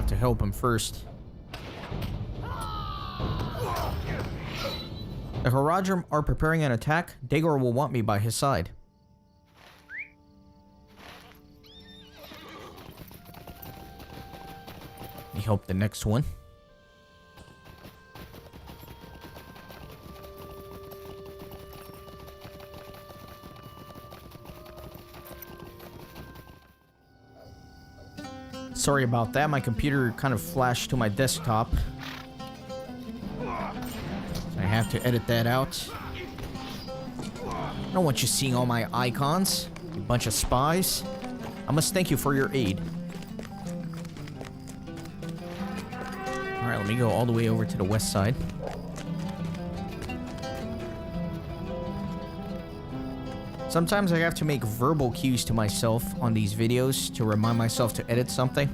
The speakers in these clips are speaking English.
have to help him first. The Haradrim are preparing an attack. Daegor will want me by his side. Let me help the next one. Sorry about that, my computer kind of flashed to my desktop. I have to edit that out. I don't want you seeing all my icons, you bunch of spies. I must thank you for your aid. Alright, let me go all the way over to the west side. Sometimes I have to make verbal cues to myself on these videos to remind myself to edit something.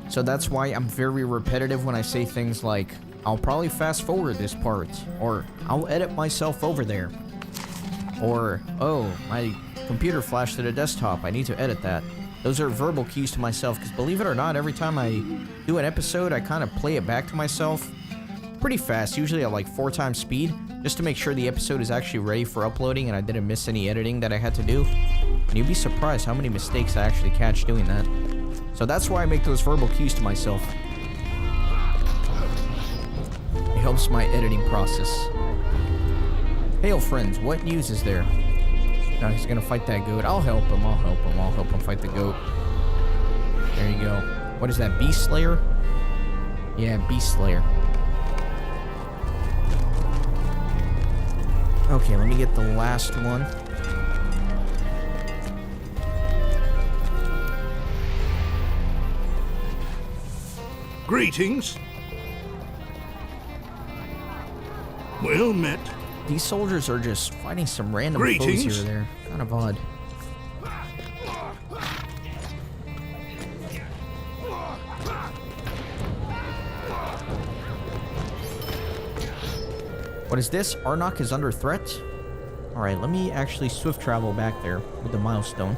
So that's why I'm very repetitive when I say things like, I'll probably fast forward this part, or I'll edit myself over there, or, oh, my computer flashed to the desktop, I need to edit that. Those are verbal cues to myself, because believe it or not, every time I do an episode, I kind of play it back to myself pretty fast, usually at like 4 times speed, just to make sure the episode is actually ready for uploading and I didn't miss any editing that I had to do. And you'd be surprised how many mistakes I actually catch doing that. So that's why I make those verbal cues to myself. It helps my editing process. Hail friends, what news is there? No, he's gonna fight that goat. I'll help him, I'll help him fight the goat. There you go. What is that, Beast Slayer? Yeah, Beast Slayer. Okay, let me get the last one. Greetings. Well met. These soldiers are just fighting some random foes here or there. Kind of odd. What is this? Arnok is under threat? Alright, let me actually swift travel back there with the milestone.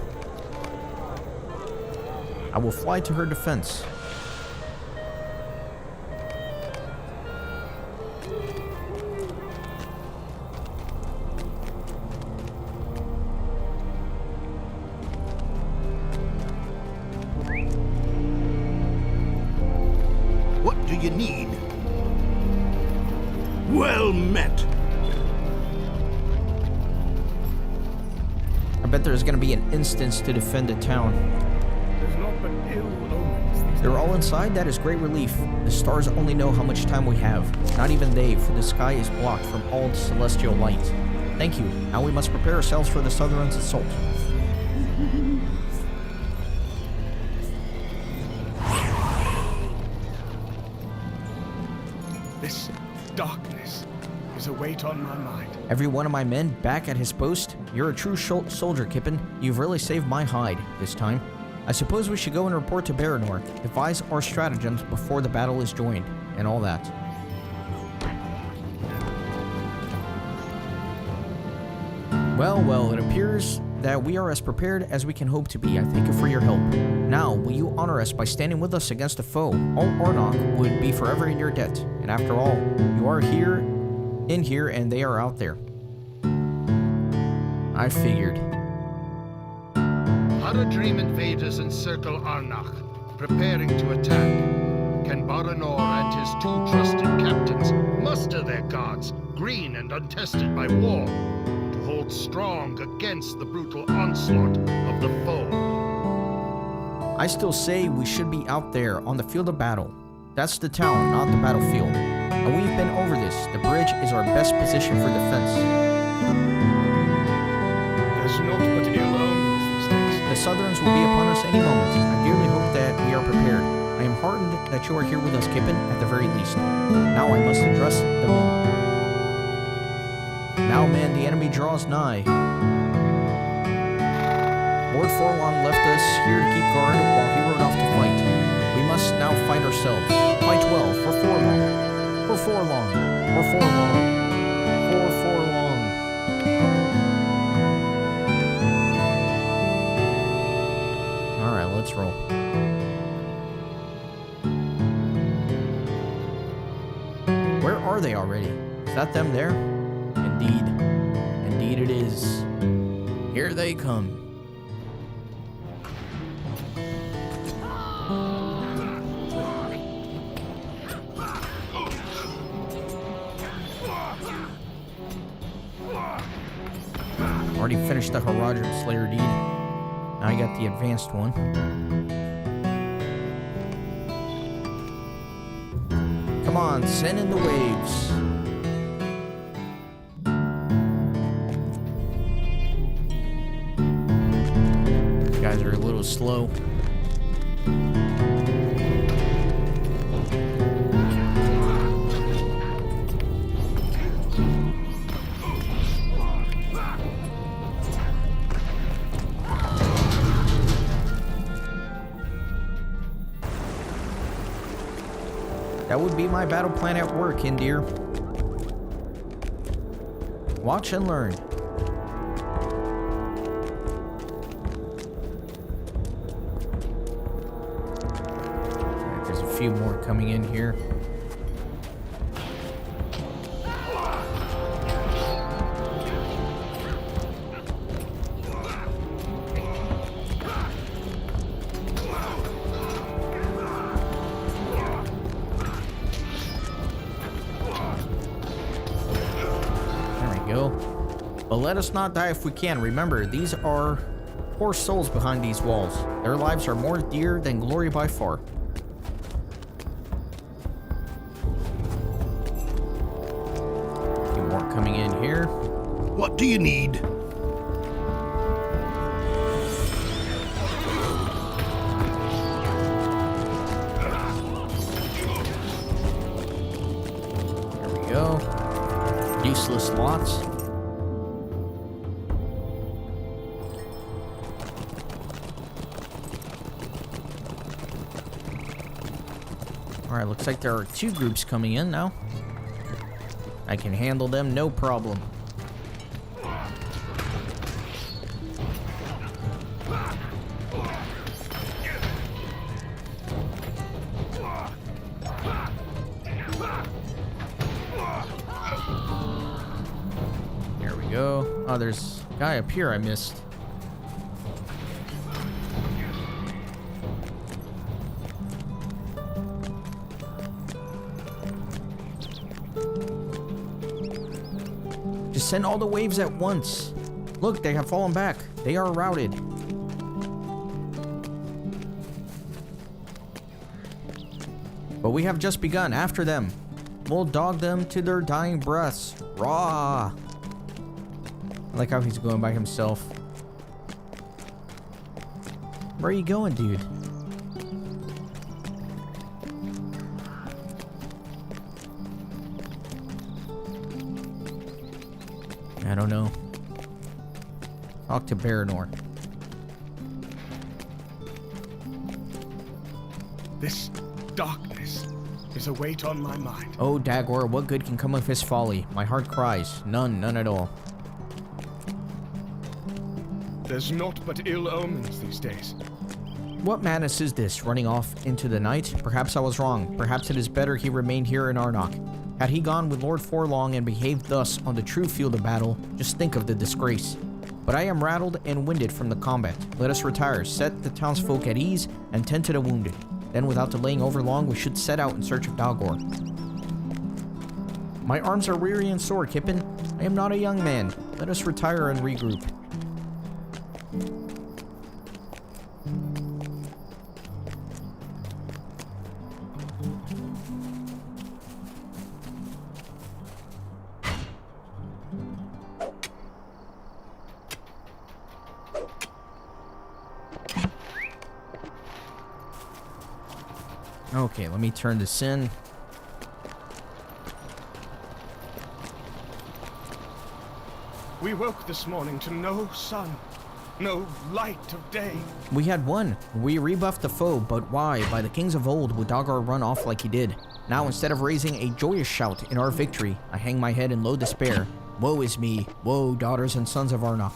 I will fly to her defense. What do you need? Well met. I bet there's gonna be an instance to defend the town. There's not but ill omens. They're all inside? That is great relief. The stars only know how much time we have. Not even they, for the sky is blocked from all celestial light. Thank you. Now we must prepare ourselves for the Southern's assault. This darkness is a weight on my mind. Every one of my men back at his post? You're a true soldier, Kippen. You've really saved my hide this time. I suppose we should go and report to Baranor, devise our stratagems before the battle is joined, and all that. Well, it appears that we are as prepared as we can hope to be. I thank you for your help. Now, will you honor us by standing with us against a foe? All Arnok would be forever in your debt. And after all, you are in here, and they are out there. I figured. Haradrim invaders encircle Arnok, preparing to attack. Can Baranor and his 2 trusted captains muster their guards, green and untested by war, to hold strong against the brutal onslaught of the foe? I still say we should be out there on the field of battle. That's the town, not the battlefield. And we've been over this. The bridge is our best position for defense. There's not but ill omens these days. The Southerns will be upon us any moment. I dearly hope that we are prepared. I am heartened that you are here with us, Kippen, at the very least. Now I must address the men. Now, man, the enemy draws nigh. Lord Forlong left us here to keep guard while he rode off to fight. We must now fight ourselves. Fight well, for Forlong. For Forlong. For Forlong. For Forlong. Alright, let's roll. are they already? Is that them there? Indeed. Indeed it is. Here they come. Already finished the Haradrim Slayer deed. Now I got the advanced one. Come on, send in the waves. You guys are a little slow. That would be my battle plan at work, Indir. Watch and learn. Alright, there's a few more coming in here. But let us not die if we can. Remember, these are poor souls behind these walls. Their lives are more dear than glory by far. A few more coming in here. What do you need? There we go. Useless lots. Alright, looks like there are two groups coming in now. I can handle them, no problem. There we go. Oh, there's a guy up here I missed. Just send all the waves at once. Look, they have fallen back. They are routed. But we have just begun. After them. We'll dog them to their dying breaths. Raw. I like how he's going by himself. Where are you going, dude? I don't know. Talk to Baranor. This darkness is a weight on my mind. Oh, Dagor, what good can come of his folly? My heart cries. None, none at all. There's naught but ill omens these days. What madness is this, running off into the night? Perhaps I was wrong. Perhaps it is better he remained here in Arnok. Had he gone with Lord Forlong and behaved thus on the true field of battle, just think of the disgrace. But I am rattled and winded from the combat. Let us retire, set the townsfolk at ease, and tend to the wounded. Then, without delaying over long, we should set out in search of Dalgor. My arms are weary and sore, Kippen. I am not a young man. Let us retire and regroup. Okay, let me turn this in. We woke this morning to no sun, no light of day. We had one. We rebuffed the foe, but why? By the kings of old would Dalgar run off like he did. Now, instead of raising a joyous shout in our victory, I hang my head in low despair. Woe is me. Woe, daughters and sons of Arnok.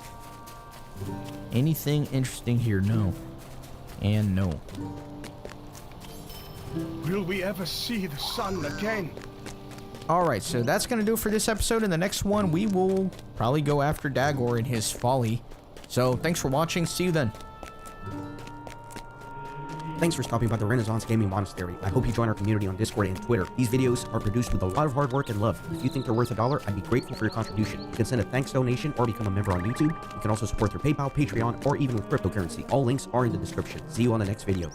Anything interesting here? No. And no. Will we ever see the sun again? Alright, so that's going to do it for this episode. In the next one, we will probably go after Dagor and his folly. So, thanks for watching. See you then. Thanks for stopping by the Renaissance Gaming Monastery. I hope you join our community on Discord and Twitter. These videos are produced with a lot of hard work and love. If you think they're worth $1, I'd be grateful for your contribution. You can send a thanks donation or become a member on YouTube. You can also support through PayPal, Patreon, or even with cryptocurrency. All links are in the description. See you on the next video.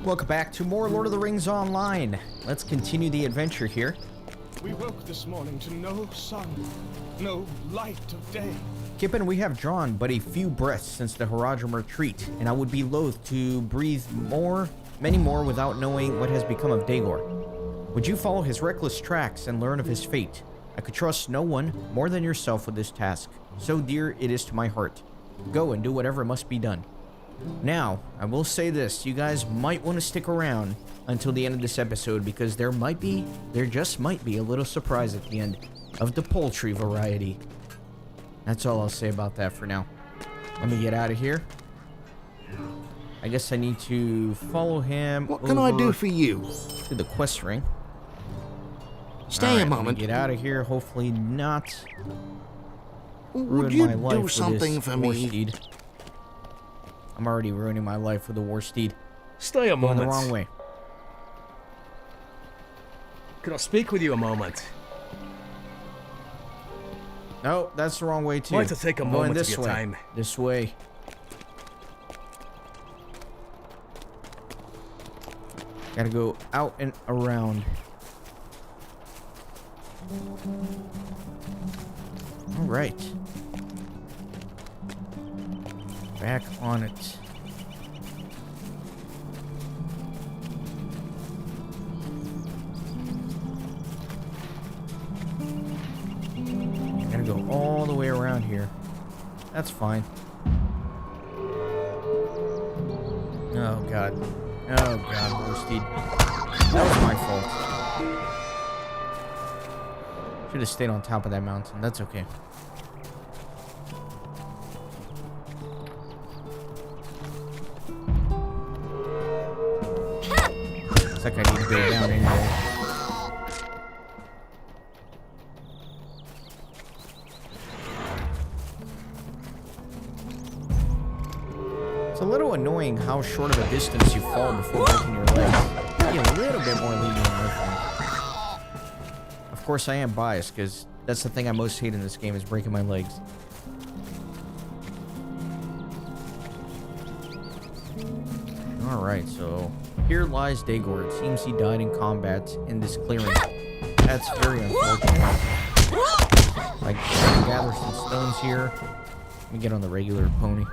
Welcome back to more Lord of the Rings Online. Let's continue the adventure here. We woke this morning to no sun, no light of day. Kippen, we have drawn but a few breaths since the Haradrim retreat, and I would be loath to breathe many more without knowing what has become of Dagor. Would you follow his reckless tracks and learn of his fate? I could trust no one more than yourself with this task. So dear it is to my heart. Go and do whatever must be done. Now, I will say this, you guys might want to stick around until the end of this episode because there just might be a little surprise at the end of the poultry variety. That's all I'll say about that for now. Let me get out of here. I guess I need to follow him. What can I do for you? To the quest ring. Stay a moment. Get out of here. Hopefully not. Would you do something for me? Steed. I'm already ruining my life with the war steed. Stay a Going moment. the wrong way. Could I speak with you a moment? No, that's the wrong way too. I'd like to take a I'm going moment of this your way. time. This way. Gotta go out and around. All right. Back on it. Gotta go all the way around here. That's fine. Oh god. Oh god, Boosted. That was my fault. Should have stayed on top of that mountain. That's okay. Looks like I need to go down anyway. It's a little annoying how short of a distance you fall before breaking your legs. Be a little bit more lenient on my phone. Of course, I am biased because that's the thing I most hate in this game is breaking my legs. Alright, so here lies Dagor. It seems he died in combat in this clearing. That's very unfortunate. I can gather some stones here. Let me get on the regular pony.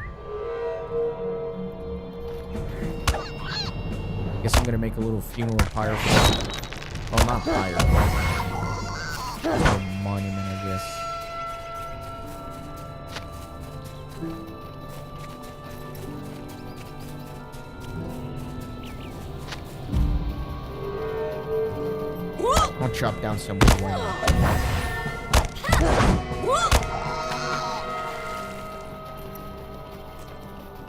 Guess I'm gonna make a little funeral pyre for him. Well, not pyre, but a monument, I guess. I'll chop down someone's wing.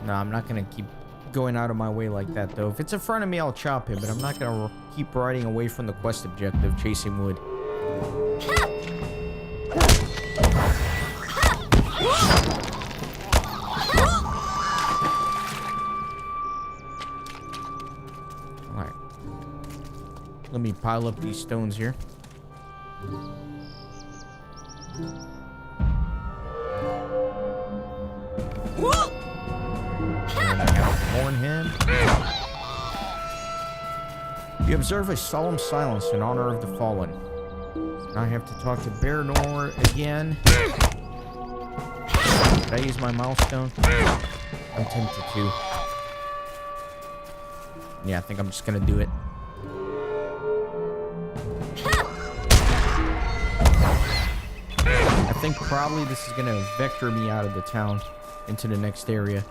No, I'm not gonna keep going out of my way like that, though. If it's in front of me, I'll chop him, but I'm not gonna keep riding away from the quest objective, chasing wood. Alright. Let me pile up these stones here. Warn him. You observe a solemn silence in honor of the fallen. Now I have to talk to Baranor again. Did I use my milestone? I'm tempted to. Yeah, I think I'm just gonna do it. I think probably this is gonna vector me out of the town into the next area.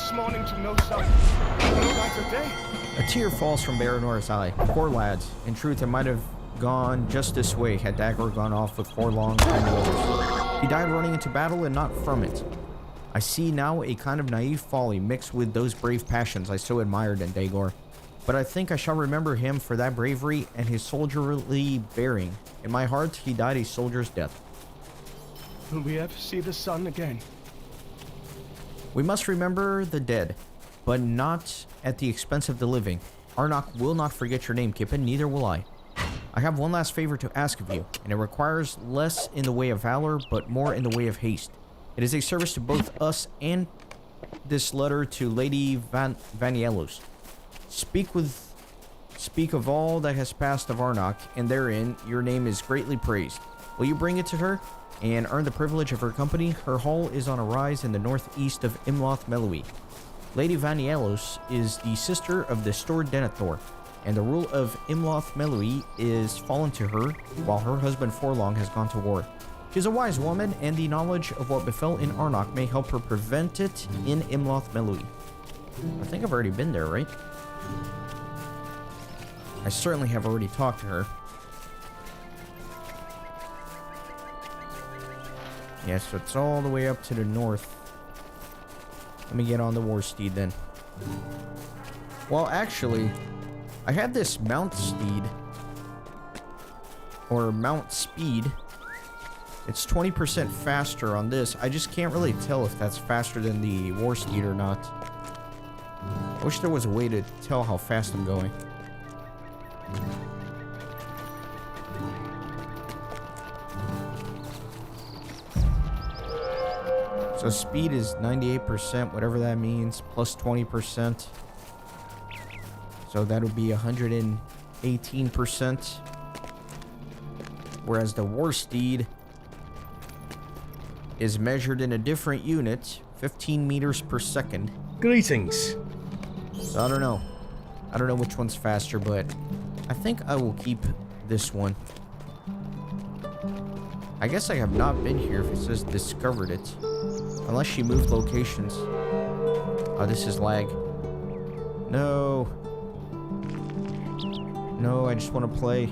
this morning to no sun, no light of day. A tear falls from Baranora's eye. Poor lads. In truth, it might have gone just this way had Dagor gone off with Forlong and the others. He died running into battle and not from it. I see now a kind of naive folly mixed with those brave passions I so admired in Dagor. But I think I shall remember him for that bravery and his soldierly bearing. In my heart, he died a soldier's death. Will we ever see the sun again? We must remember the dead, but not at the expense of the living. Arnok will not forget your name, Kippen, neither will I. I have one last favor to ask of you, and it requires less in the way of valor, but more in the way of haste. It is a service to both us and this letter to Lady Vanielos. Speak of all that has passed of Arnok, and therein your name is greatly praised. Will you bring it to her, and earn the privilege of her company? Her hall is on a rise in the northeast of Imloth Melui. Lady Vanielos is the sister of the Stored Denethor, and the rule of Imloth Melui is fallen to her, while her husband Forlong has gone to war. She is a wise woman, and the knowledge of what befell in Arnok may help her prevent it in Imloth Melui. I think I've already been there, right? I certainly have already talked to her. Yeah, so it's all the way up to the north. Let me get on the war steed then. Well, actually, I had this mount steed. Or mount speed. It's 20% faster on this. I just can't really tell if that's faster than the war steed or not. I wish there was a way to tell how fast I'm going. So speed is 98%, whatever that means, plus 20%. So that would be 118%. Whereas the war steed is measured in a different unit, 15 meters per second. Greetings. So I don't know. I don't know which one's faster, but I think I will keep this one. I guess I have not been here if it says discovered it. Unless she moved locations. Oh, this is lag. No. No, I just want to play.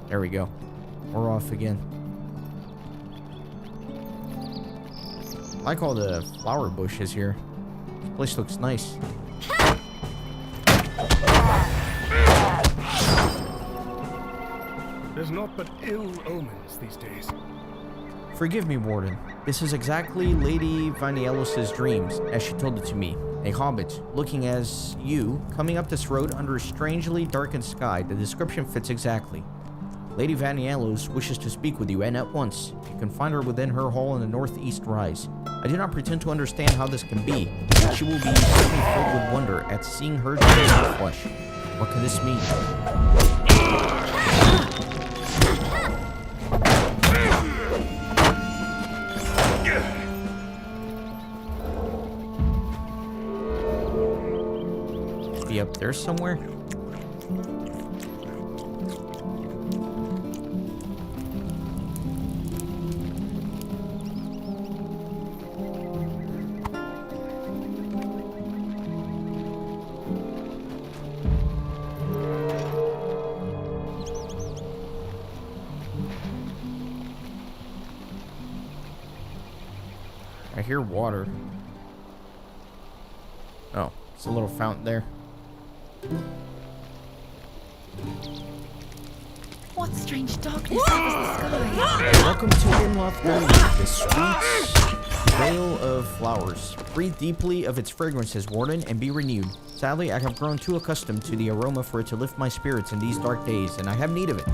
There we go. We're off again. I like all the flower bushes here. This place looks nice. There's naught but ill omens these days. Forgive me, Warden. This is exactly Lady Vanielos' dreams, as she told it to me. A hobbit, looking as you, coming up this road under a strangely darkened sky. The description fits exactly. Lady Vanielos wishes to speak with you, and at once. You can find her within her hall in the northeast rise. I do not pretend to understand how this can be, but she will be certainly filled with wonder at seeing her in the flesh. What can this mean? Be up there somewhere? I hear water. Oh, it's a little fountain there. What strange darkness covers the sky? Welcome to Imloth Melui, the sweet vale of flowers. Breathe deeply of its fragrances, Warden, and be renewed. Sadly, I have grown too accustomed to the aroma for it to lift my spirits in these dark days, and I have need of it.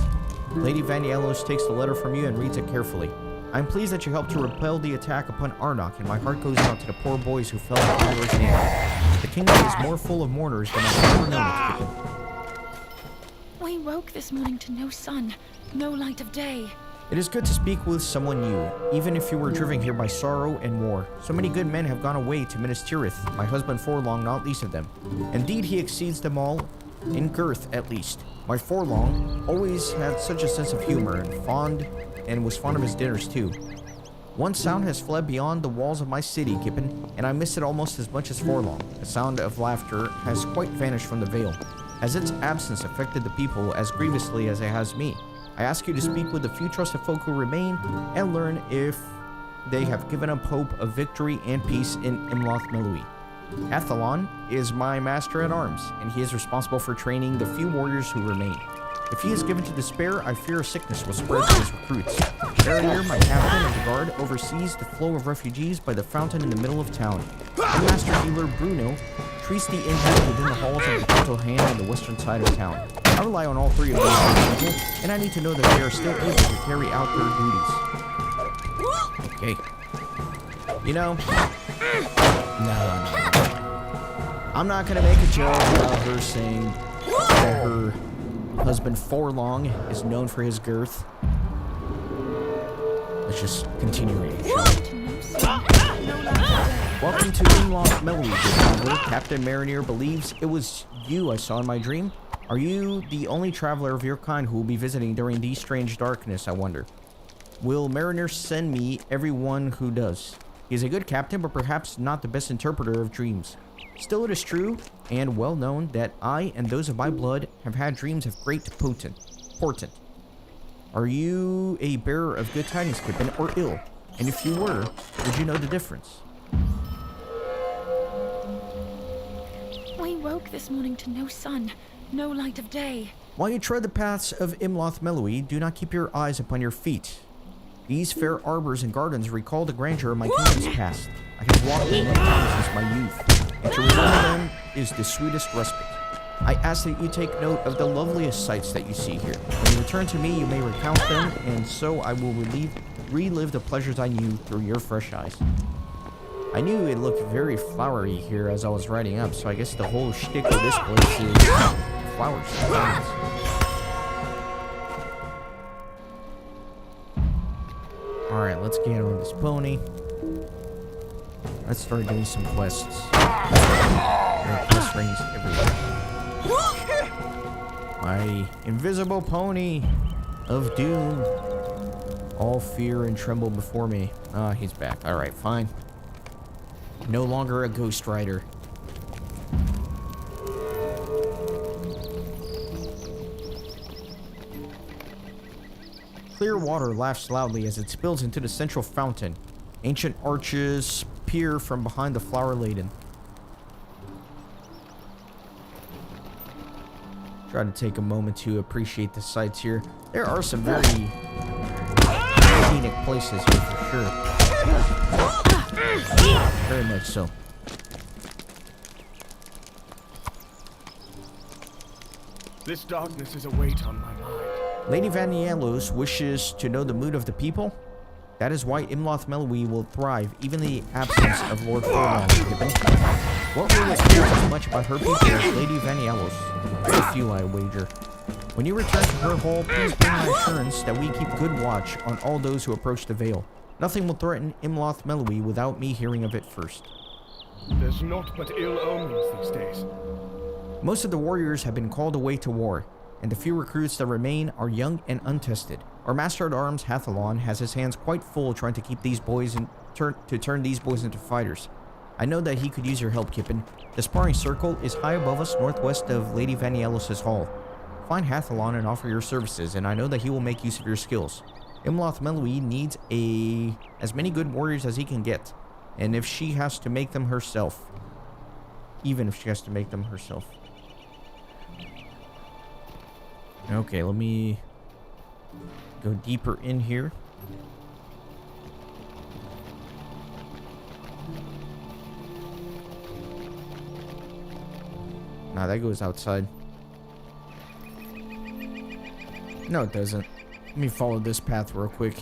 Lady Vanielos takes the letter from you and reads it carefully. I am pleased that you helped to repel the attack upon Arnok, and my heart goes out to the poor boys who fell into Dagor's hands. The kingdom is more full of mourners than I've ever known it, Kippen. We woke this morning to no sun, no light of day. It is good to speak with someone new, even if you were driven here by sorrow and war. So many good men have gone away to Minas Tirith, my husband Forlong not least of them. Indeed, he exceeds them all, in girth at least. My Forlong always had such a sense of humor and was fond of his dinners too. One sound has fled beyond the walls of my city, Gibbon, and I miss it almost as much as Forlong. The sound of laughter has quite vanished from the vale. Has its absence affected the people as grievously as it has me? I ask you to speak with the few trusted folk who remain and learn if they have given up hope of victory and peace in Imloth Melui. Athalon is my master at arms, and he is responsible for training the few warriors who remain. If he is given to despair, I fear a sickness will spread to his recruits. Barrier, my captain of the guard, oversees the flow of refugees by the fountain in the middle of town. And Master Healer Bruno treats the injured within the halls of the Gentle Hand on the western side of town. I rely on all three of these people, and I need to know that they are still able to carry out their duties. Okay. You know, no. I'm not gonna make a joke about her saying that her husband Forlong is known for his girth. Let's just continue reading. Welcome to Imloth Melody, good traveler. Captain Mariner believes it was you I saw in my dream. Are you the only traveler of your kind who will be visiting during these strange darkness, I wonder? Will Mariner send me everyone who does? He is a good captain, but perhaps not the best interpreter of dreams. Still, it is true and well known that I and those of my blood have had dreams of great portent. Are you a bearer of good tidings, Kippen, or ill? And if you were, would you know the difference? We woke this morning to no sun, no light of day. While you tread the paths of Imloth Melui, do not keep your eyes upon your feet. These fair arbors and gardens recall the grandeur of my kingdom's past. I have walked in many times since my youth, and to remember them is the sweetest respite. I ask that you take note of the loveliest sights that you see here. When you return to me, you may recount them, and so I will relive the pleasures I knew through your fresh eyes. I knew it looked very flowery here as I was riding up, so I guess the whole shtick of this place is flowers. Alright, let's get on this pony. Let's start doing some quests. There are quest rings everywhere. My invisible pony of doom. All fear and tremble before me. Ah, he's back. Alright, fine. No longer a ghost rider. Clear water laughs loudly as it spills into the central fountain. Ancient arches peer from behind the flower laden. Try to take a moment to appreciate the sights here. There are some very scenic places here for sure. Very much so. This darkness is a weight on my mind. Lady Vanielos wishes to know the mood of the people. That is why Imloth Melui will thrive, even in the absence of Lord Forlong. What ruler cares as much about her people as Lady Vanielos? Very few, I wager. When you return to her hall, please bring my assurance that we keep good watch on all those who approach the Vale. Nothing will threaten Imloth Melui without me hearing of it first. There's naught but ill omens these days. Most of the warriors have been called away to war, and the few recruits that remain are young and untested. Our master-at-arms, Hathalon, has his hands quite full trying to keep these boys turn these boys into fighters. I know that he could use your help, Kippen. The sparring circle is high above us northwest of Lady Vanielos' hall. Find Hathalon and offer your services, and I know that he will make use of your skills. Imloth Melui needs as many good warriors as he can get, and if she has to make them herself. Even if she has to make them herself. Okay, let me go deeper in here. Nah, that goes outside. No, it doesn't. Let me follow this path real quick.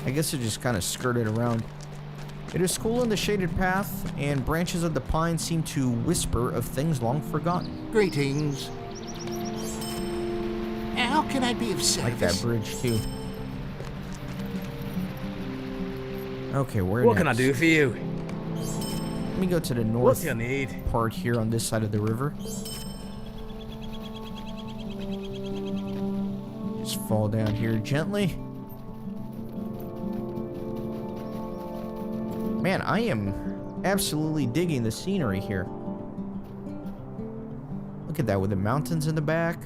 I guess it just kind of skirted around. It is cool in the shaded path, and branches of the pine seem to whisper of things long forgotten. Greetings. How can I be of service? Like that bridge, too. Okay, where What next? can I do for you? Let me go to the What north do you need? part here on this side of the river. Just fall down here gently. Man, I am absolutely digging the scenery here. Look at that with the mountains in the back.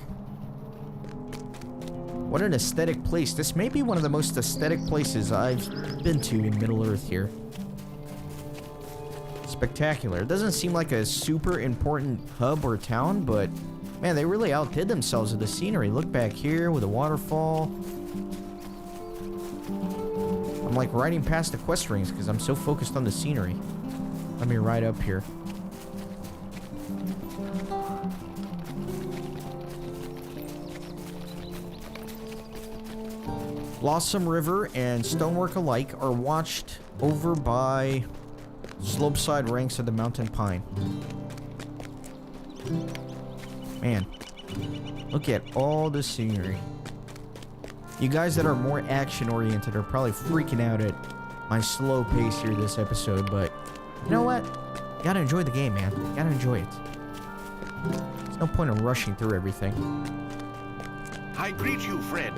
What an aesthetic place. This may be one of the most aesthetic places I've been to in Middle-earth here. Spectacular. It doesn't seem like a super important hub or town, but man, they really outdid themselves with the scenery. Look back here with a waterfall. I'm like riding past the quest rings because I'm so focused on the scenery. Let me ride up here. Blossom River and Stonework alike are watched over by slopeside ranks of the mountain pine. Man, look at all the scenery. You guys that are more action-oriented are probably freaking out at my slow pace here this episode, but you know what? You gotta enjoy the game, man. You gotta enjoy it. There's no point in rushing through everything. I greet you, friend.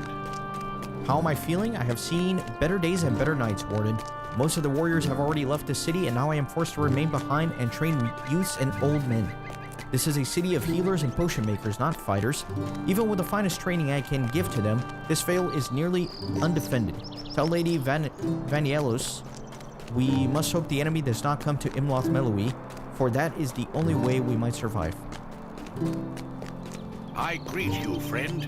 How am I feeling? I have seen better days and better nights, Warden. Most of the warriors have already left the city, and now I am forced to remain behind and train youths and old men. This is a city of healers and potion makers, not fighters. Even with the finest training I can give to them, this vale is nearly undefended. Tell Lady Vanielos we must hope the enemy does not come to Imloth Melui, for that is the only way we might survive. I greet you, friend.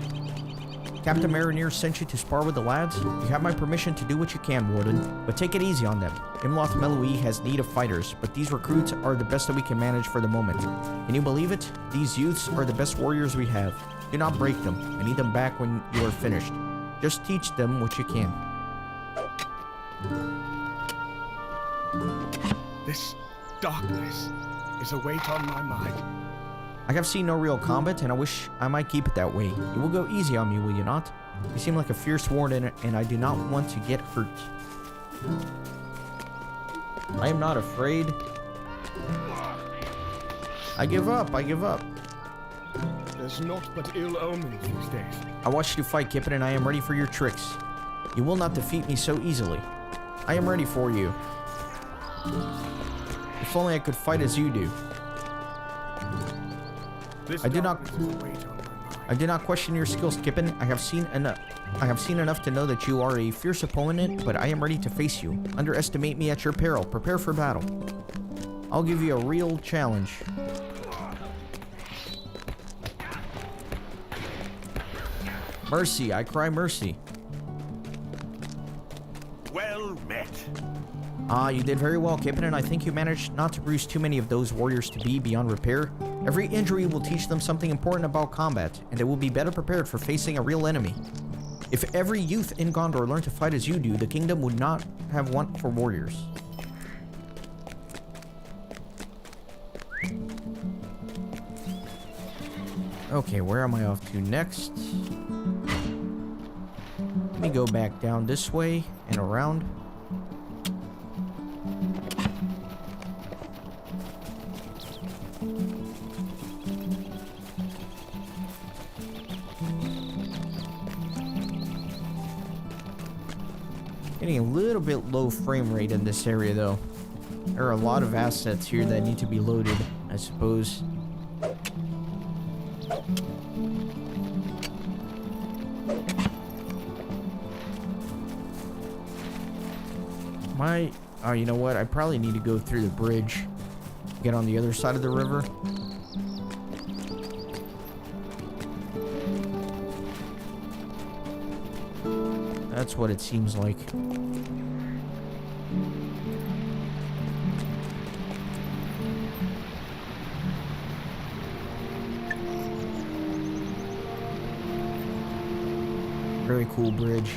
Captain Mariner sent you to spar with the lads. You have my permission to do what you can, Warden, but take it easy on them. Imloth Melui has need of fighters, but these recruits are the best that we can manage for the moment. Can you believe it? These youths are the best warriors we have. Do not break them. I need them back when you are finished. Just teach them what you can. This darkness is a weight on my mind. I have seen no real combat, and I wish I might keep it that way. You will go easy on me, will you not? You seem like a fierce warden, and I do not want to get hurt. I am not afraid. I give up, I give up. There's naught but ill omens these days. I watched you fight, Kippen, and I am ready for your tricks. You will not defeat me so easily. I am ready for you. If only I could fight as you do. I do not question your skills, Kippen. I have seen enough to know that you are a fierce opponent, but I am ready to face you. Underestimate me at your peril. Prepare for battle. I'll give you a real challenge. Mercy, I cry mercy. Well met. Ah, you did very well, Kippen, and I think you managed not to bruise too many of those warriors to be beyond repair. Every injury will teach them something important about combat, and they will be better prepared for facing a real enemy. If every youth in Gondor learned to fight as you do, the kingdom would not have want for warriors. Okay, where am I off to next? Let me go back down this way and around. Getting a little bit low frame rate in this area though. There are a lot of assets here that need to be loaded, I suppose. Oh, you know what? I probably need to go through the bridge. Get on the other side of the river. That's what it seems like. Very cool bridge.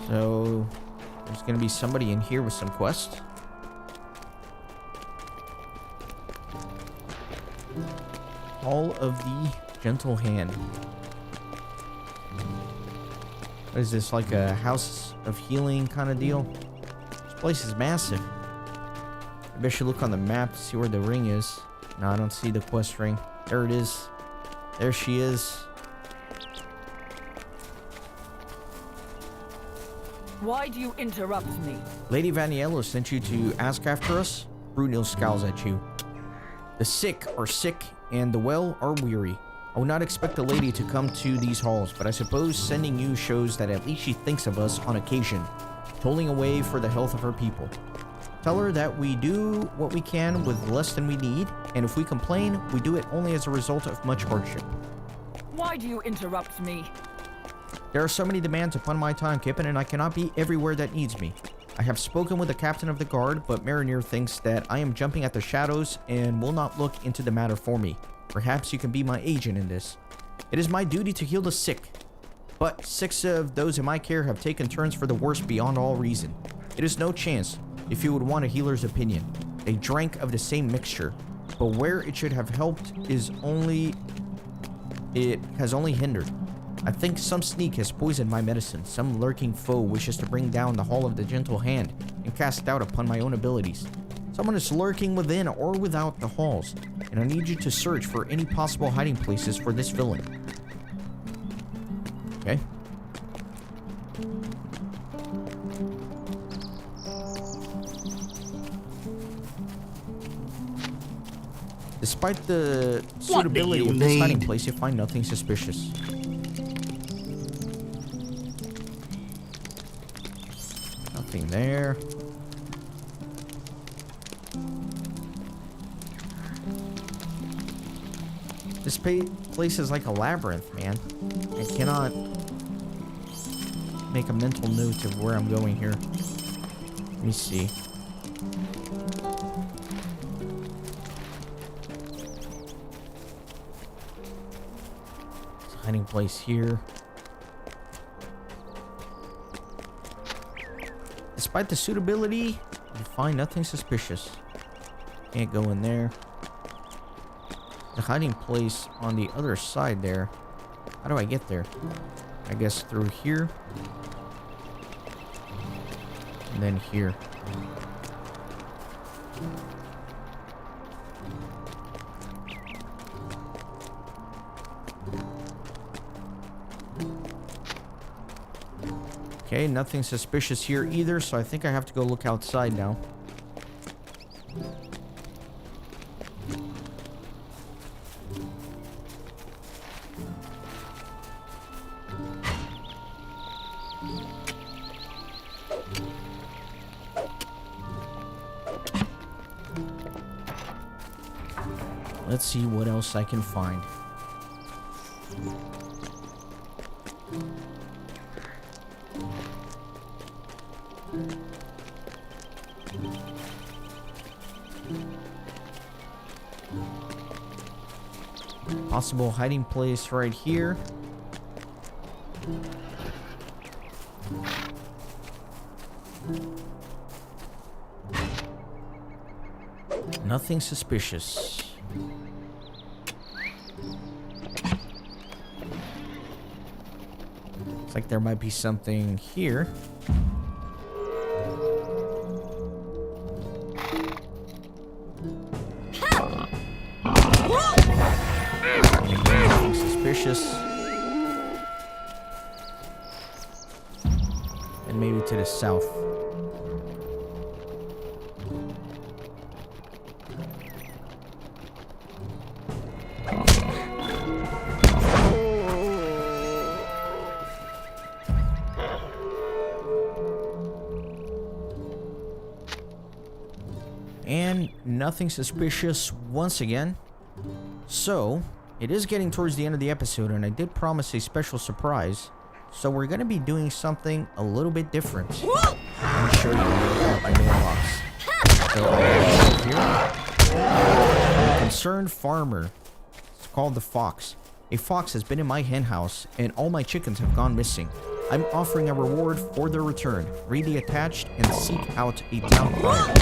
So, there's gonna be somebody in here with some quests. Hall of the Gentle Hand. What is this, like a house of healing kind of deal? This place is massive. Maybe I should look on the map to see where the ring is. No, I don't see the quest ring. There it is. There she is. Why do you interrupt me? Lady Vaniello sent you to ask after us? Brunil scowls at you. The sick are sick, and the well are weary. I would not expect the lady to come to these halls, but I suppose sending you shows that at least she thinks of us on occasion, tolling away for the health of her people. Tell her that we do what we can with less than we need, and if we complain, we do it only as a result of much hardship. Why do you interrupt me? There are so many demands upon my time, Kippen, and I cannot be everywhere that needs me. I have spoken with the captain of the guard, but Marinir thinks that I am jumping at the shadows and will not look into the matter for me. Perhaps you can be my agent in this. It is my duty to heal the sick, but 6 of those in my care have taken turns for the worse beyond all reason. It is no chance, if you would want a healer's opinion. They drank of the same mixture, but where it should have helped it has only hindered. I think some sneak has poisoned my medicine. Some lurking foe wishes to bring down the Hall of the Gentle Hand and cast doubt upon my own abilities. Someone is lurking within or without the halls, and I need you to search for any possible hiding places for this villain. Okay. Despite the suitability of this hiding place, you find nothing suspicious. Nothing there. This place is like a labyrinth, man. I cannot make a mental note of where I'm going here. Let me see. Hiding place here. Despite the suitability, you find nothing suspicious. Can't go in there. The hiding place on the other side there. How do I get there? I guess through here. And then here. Okay, nothing suspicious here either, so I think I have to go look outside now. Let's see what else I can find. Possible hiding place right here. Nothing suspicious. Looks like there might be something here. Nothing suspicious. And maybe to the south. And nothing suspicious once again. So, it is getting towards the end of the episode, and I did promise a special surprise. So we're going to be doing something a little bit different. Let me show you my mailbox. So I have here. I'm a concerned farmer. It's called the Fox. A fox has been in my hen house, and all my chickens have gone missing. I'm offering a reward for their return. Read the attached and seek out a town crier.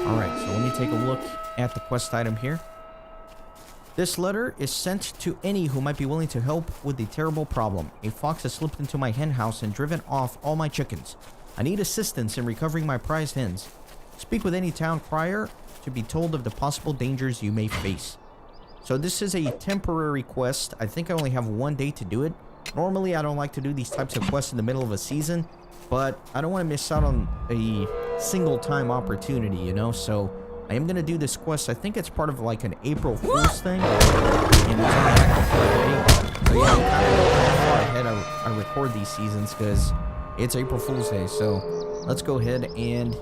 Alright, so let me take a look at the quest item here. This letter is sent to any who might be willing to help with the terrible problem. A fox has slipped into my hen house and driven off all my chickens. I need assistance in recovering my prized hens. Speak with any town crier to be told of the possible dangers you may face. So this is a temporary quest. I think I only have 1 day to do it. Normally, I don't like to do these types of quests in the middle of a season, but I don't want to miss out on a single-time opportunity, you know? So I am going to do this quest. I think it's part of like an April Fool's thing. And it's only April Fool's Day. So yeah, I'm kind of how far ahead I record these seasons because it's April Fool's Day. So let's go ahead and...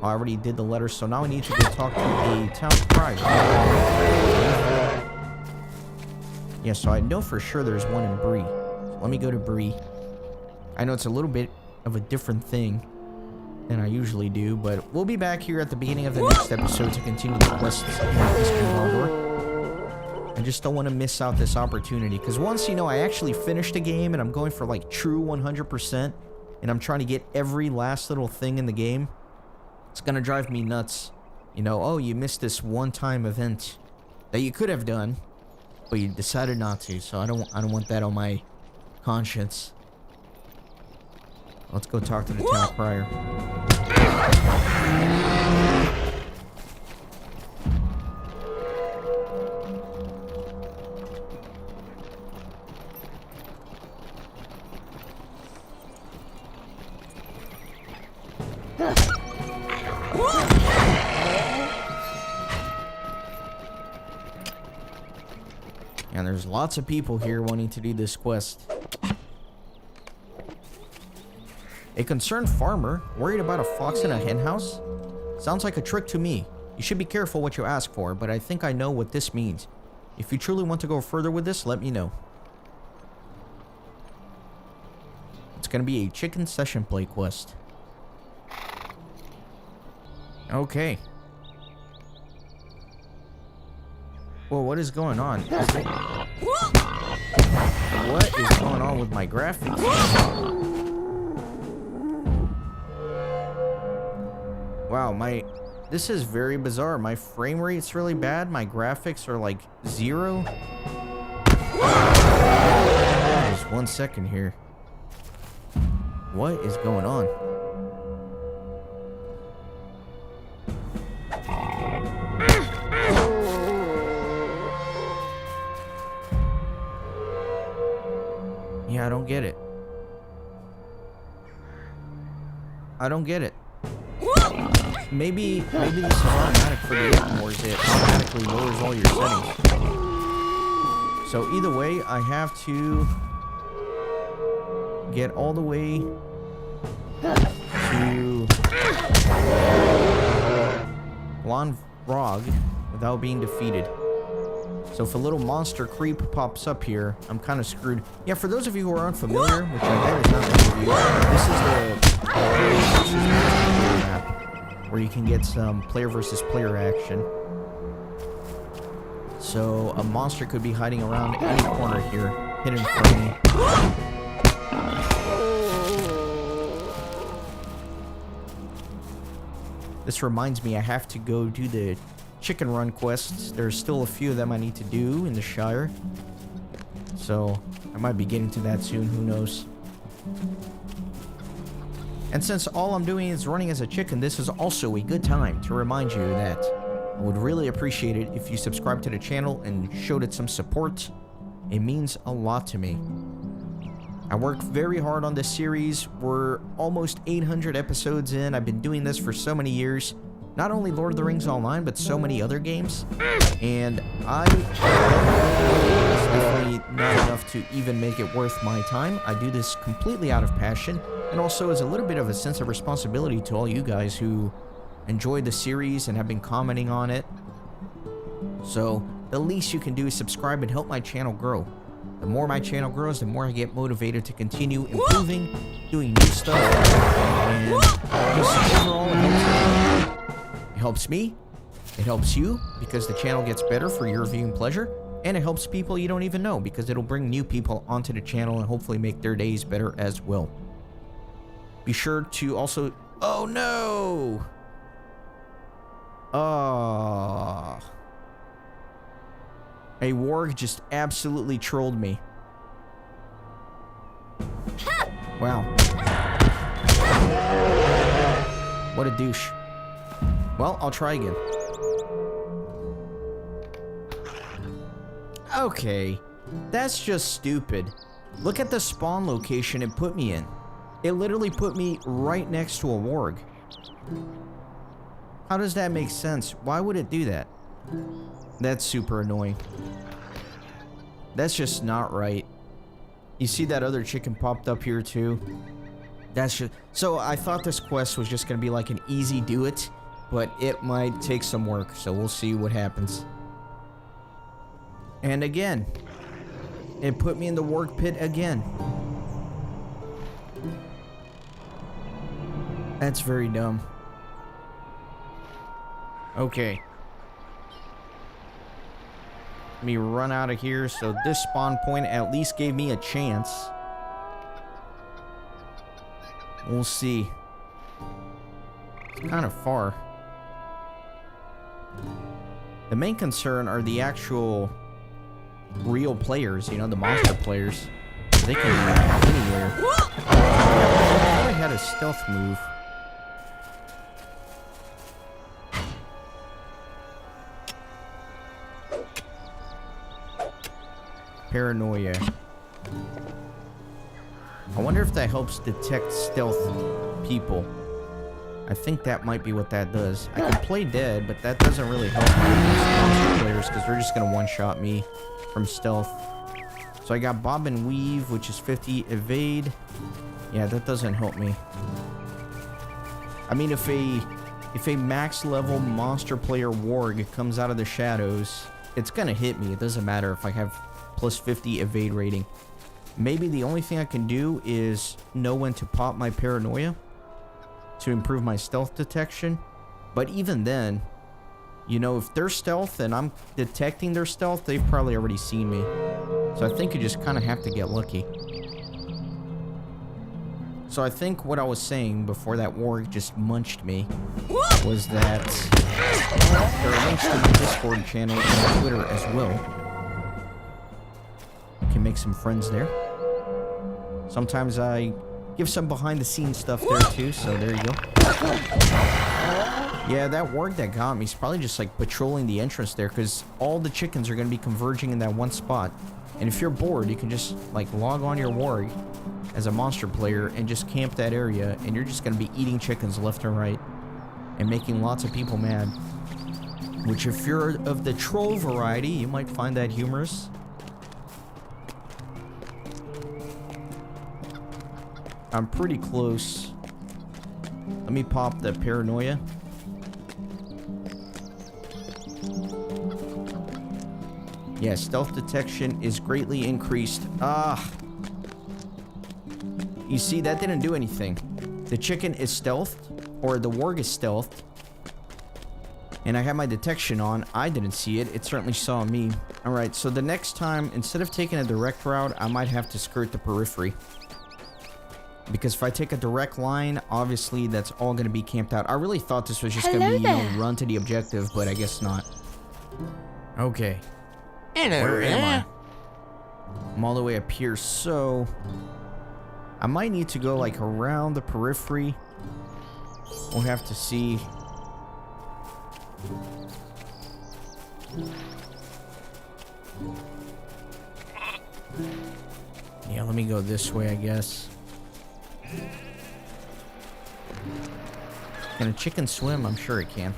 I already did the letter, so now I need to go talk to a town crier. Yeah, so I know for sure there's one in Bree. So let me go to Bree. I know it's a little bit of a different thing than I usually do, but we'll be back here at the beginning of the next episode to continue the quests in History Harbor. I just don't want to miss out this opportunity, because once, you know, I actually finished a game and I'm going for like true 100%, and I'm trying to get every last little thing in the game, it's gonna drive me nuts. You know, oh, you missed this one-time event that you could have done, but you decided not to, so I don't want that on my conscience. Let's go talk to the town crier. And there's lots of people here wanting to do this quest. A concerned farmer worried about a fox in a henhouse? Sounds like a trick to me. You should be careful what you ask for, but I think I know what this means. If you truly want to go further with this, let me know. It's gonna be a chicken session play quest. Okay. Well, what is going on? What is going on with my graphics? Wow, this is very bizarre. My frame rate's really bad. My graphics are like 0. Just 1 second here. What is going on? Yeah, I don't get it. I don't get it. Maybe this is automatic for the open wars. It automatically lowers all your settings. So either way, I have to get all the way to Blonde Frog without being defeated. So if a little monster creep pops up here, I'm kind of screwed. Yeah, for those of you who are unfamiliar, which I bet is not many of you, this is the map where you can get some player versus player action. So a monster could be hiding around any corner here, hidden from me. This reminds me I have to go do the chicken run quests. There's still a few of them I need to do in the Shire. So I might be getting to that soon, who knows. And since all I'm doing is running as a chicken, this is also a good time to remind you that I would really appreciate it if you subscribe to the channel and showed it some support. It means a lot to me. I worked very hard on this series. We're almost 800 episodes in. I've been doing this for so many years. Not only Lord of the Rings Online, but so many other games. And it's definitely not enough to even make it worth my time. I do this completely out of passion, and also as a little bit of a sense of responsibility to all you guys who enjoyed the series and have been commenting on it. So the least you can do is subscribe and help my channel grow. The more my channel grows, the more I get motivated to continue improving, doing new stuff, and just overall it helps me, it helps you, because the channel gets better for your viewing pleasure, and it helps people you don't even know, because it'll bring new people onto the channel and hopefully make their days better as well. Be sure to also... Oh no! A warg just absolutely trolled me. Wow. What a douche. Well, I'll try again. Okay. That's just stupid. Look at the spawn location it put me in. It literally put me right next to a warg. How does that make sense? Why would it do that? That's super annoying. That's just not right. You see that other chicken popped up here too? That's just... So I thought this quest was just gonna be like an easy do it, but it might take some work, so we'll see what happens. And again, it put me in the warg pit again. That's very dumb. Okay. Let me run out of here. So this spawn point at least gave me a chance. We'll see. It's kind of far. The main concern are the actual real players, you know, the monster players. They can be anywhere. I thought I had a stealth move. Paranoia. I wonder if that helps detect stealth people. I think that might be what that does. I can play dead, but that doesn't really help monster players because they're just gonna one-shot me from stealth. So I got Bob and Weave, which is 50 evade. Yeah, that doesn't help me. I mean, if a max level monster player warg comes out of the shadows, it's gonna hit me. It doesn't matter if I have plus 50 evade rating. Maybe the only thing I can do is know when to pop my paranoia to improve my stealth detection. But even then, you know, if they're stealth and I'm detecting their stealth, they've probably already seen me. So I think you just kind of have to get lucky. So I think what I was saying before that warg just munched me was that there are links to my Discord channel and Twitter as well. You can make some friends there. Sometimes I give some behind the scenes stuff there too, so there you go. Yeah, that warg that got me is probably just like patrolling the entrance there because all the chickens are going to be converging in that one spot. And if you're bored, you can just like log on your warg as a monster player and just camp that area, and you're just going to be eating chickens left and right and making lots of people mad. Which, if you're of the troll variety, you might find that humorous. I'm pretty close. Let me pop the paranoia. Yeah, stealth detection is greatly increased. Ah. You see, that didn't do anything. The chicken is stealthed, or the warg is stealthed. And I had my detection on. I didn't see it. It certainly saw me. Alright, so the next time, instead of taking a direct route, I might have to skirt the periphery. Because if I take a direct line, obviously that's all going to be camped out. I really thought this was just going to be, you know, run to the objective, but I guess not. Okay. Where am I? I'm all the way up here, so I might need to go like around the periphery. We'll have to see. Yeah, let me go this way, I guess. Can a chicken swim? I'm sure it can.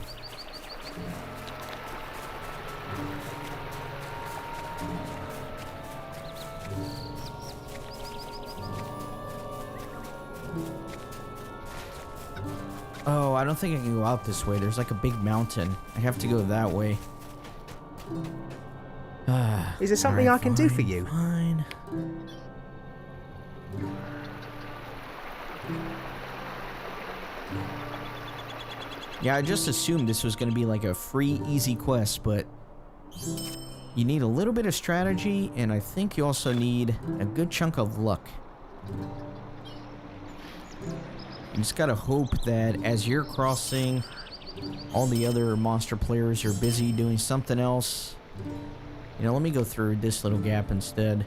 Oh, I don't think I can go out this way. There's like a big mountain. I have to go that way. Is there something I can do for you? Fine. Yeah, I just assumed this was going to be like a free, easy quest, but you need a little bit of strategy, and I think you also need a good chunk of luck. You just gotta hope that as you're crossing, all the other monster players are busy doing something else, You know, let me go through this little gap instead.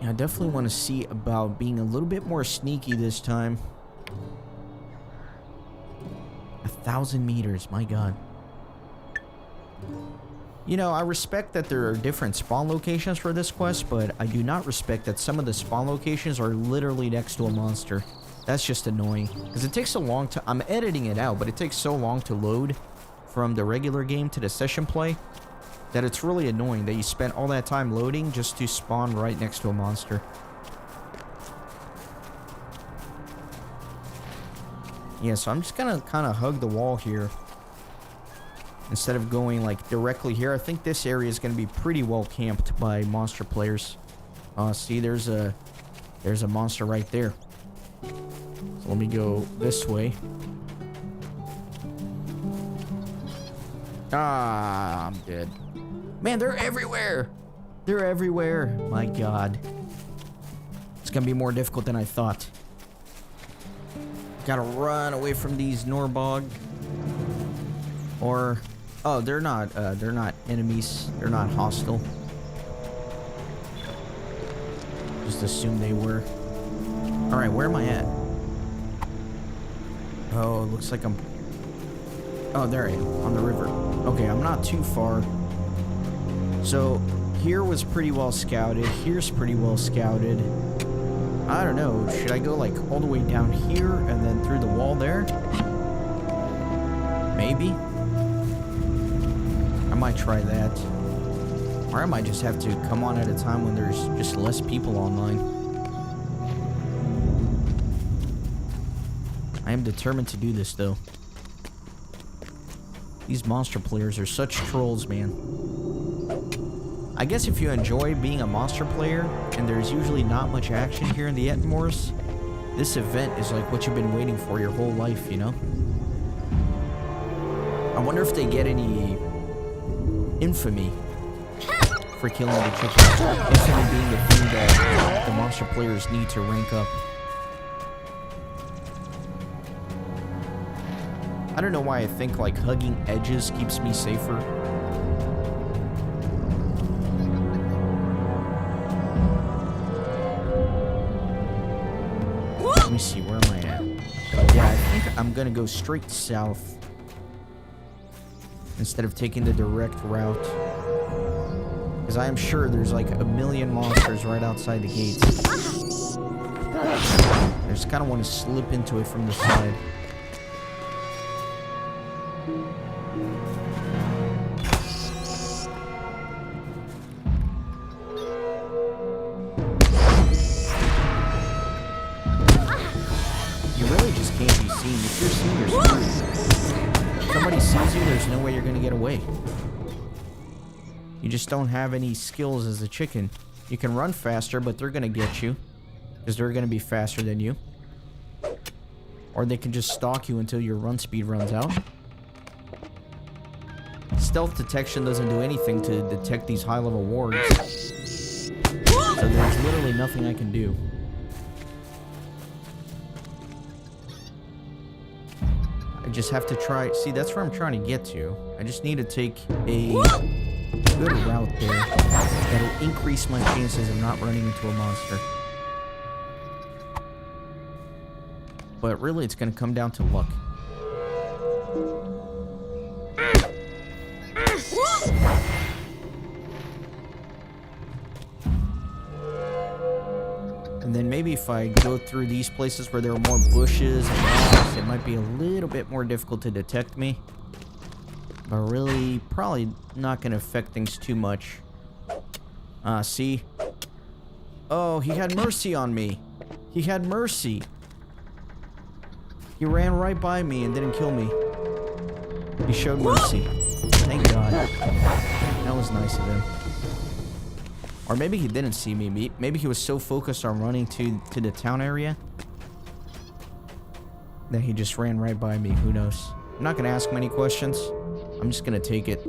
I definitely want to see about being a little bit more sneaky this time. 1,000 meters, my god. You know, I respect that there are different spawn locations for this quest, but I do not respect that some of the spawn locations are literally next to a monster. That's just annoying. Because it takes so long to... I'm editing it out, but it takes so long to load from the regular game to the session play that it's really annoying that you spent all that time loading just to spawn right next to a monster. Yeah, so I'm just gonna kind of hug the wall here. Instead of going like directly here. I think this area is gonna be pretty well camped by monster players. See, there's a monster right there. So let me go this way. Ah, I'm dead. Man, they're everywhere. They're everywhere. My god. It's gonna be more difficult than I thought. Gotta run away from these Norbog. Or... oh, they're not enemies. They're not hostile. Just assume they were. Alright, where am I at? Oh, it looks like I'm... oh, there I am. On the river. Okay, I'm not too far. So, here was pretty well scouted. Here's pretty well scouted. I don't know. Should I go, like, all the way down here and then through the wall there? Maybe. I might try that. Or I might just have to come on at a time when there's just less people online. I am determined to do this, though. These monster players are such trolls, man. I guess if you enjoy being a monster player, and there's usually not much action here in the Ettenmoors, this event is like what you've been waiting for your whole life, you know? I wonder if they get any infamy for killing the chicken. Infamy being the thing that the monster players need to rank up. I don't know why I think like hugging edges keeps me safer. Let me see, where am I at? Yeah, I think I'm gonna go straight south instead of taking the direct route. Because I am sure there's like a million monsters right outside the gates. I just kind of want to slip into it from the side. You really just can't be seen. If you're seen, you're screwed. If somebody sees you, there's no way you're gonna get away. You just don't have any skills as a chicken. You can run faster, but they're gonna get you. Because they're gonna be faster than you. Or they can just stalk you until your run speed runs out. Stealth detection doesn't do anything to detect these high-level wards. So there's literally nothing I can do. I just have to try... see, that's where I'm trying to get to. I just need to take a good route there that'll increase my chances of not running into a monster. But really, it's going to come down to luck. And then maybe if I go through these places where there are more bushes and rocks, it might be a little bit more difficult to detect me. But really, probably not going to affect things too much. See? Oh, he had mercy on me. He had mercy. He ran right by me and didn't kill me. He showed mercy. Thank God. That was nice of him. Or maybe he didn't see me. Maybe he was so focused on running to the town area that he just ran right by me. Who knows? I'm not going to ask him any questions. I'm just going to take it.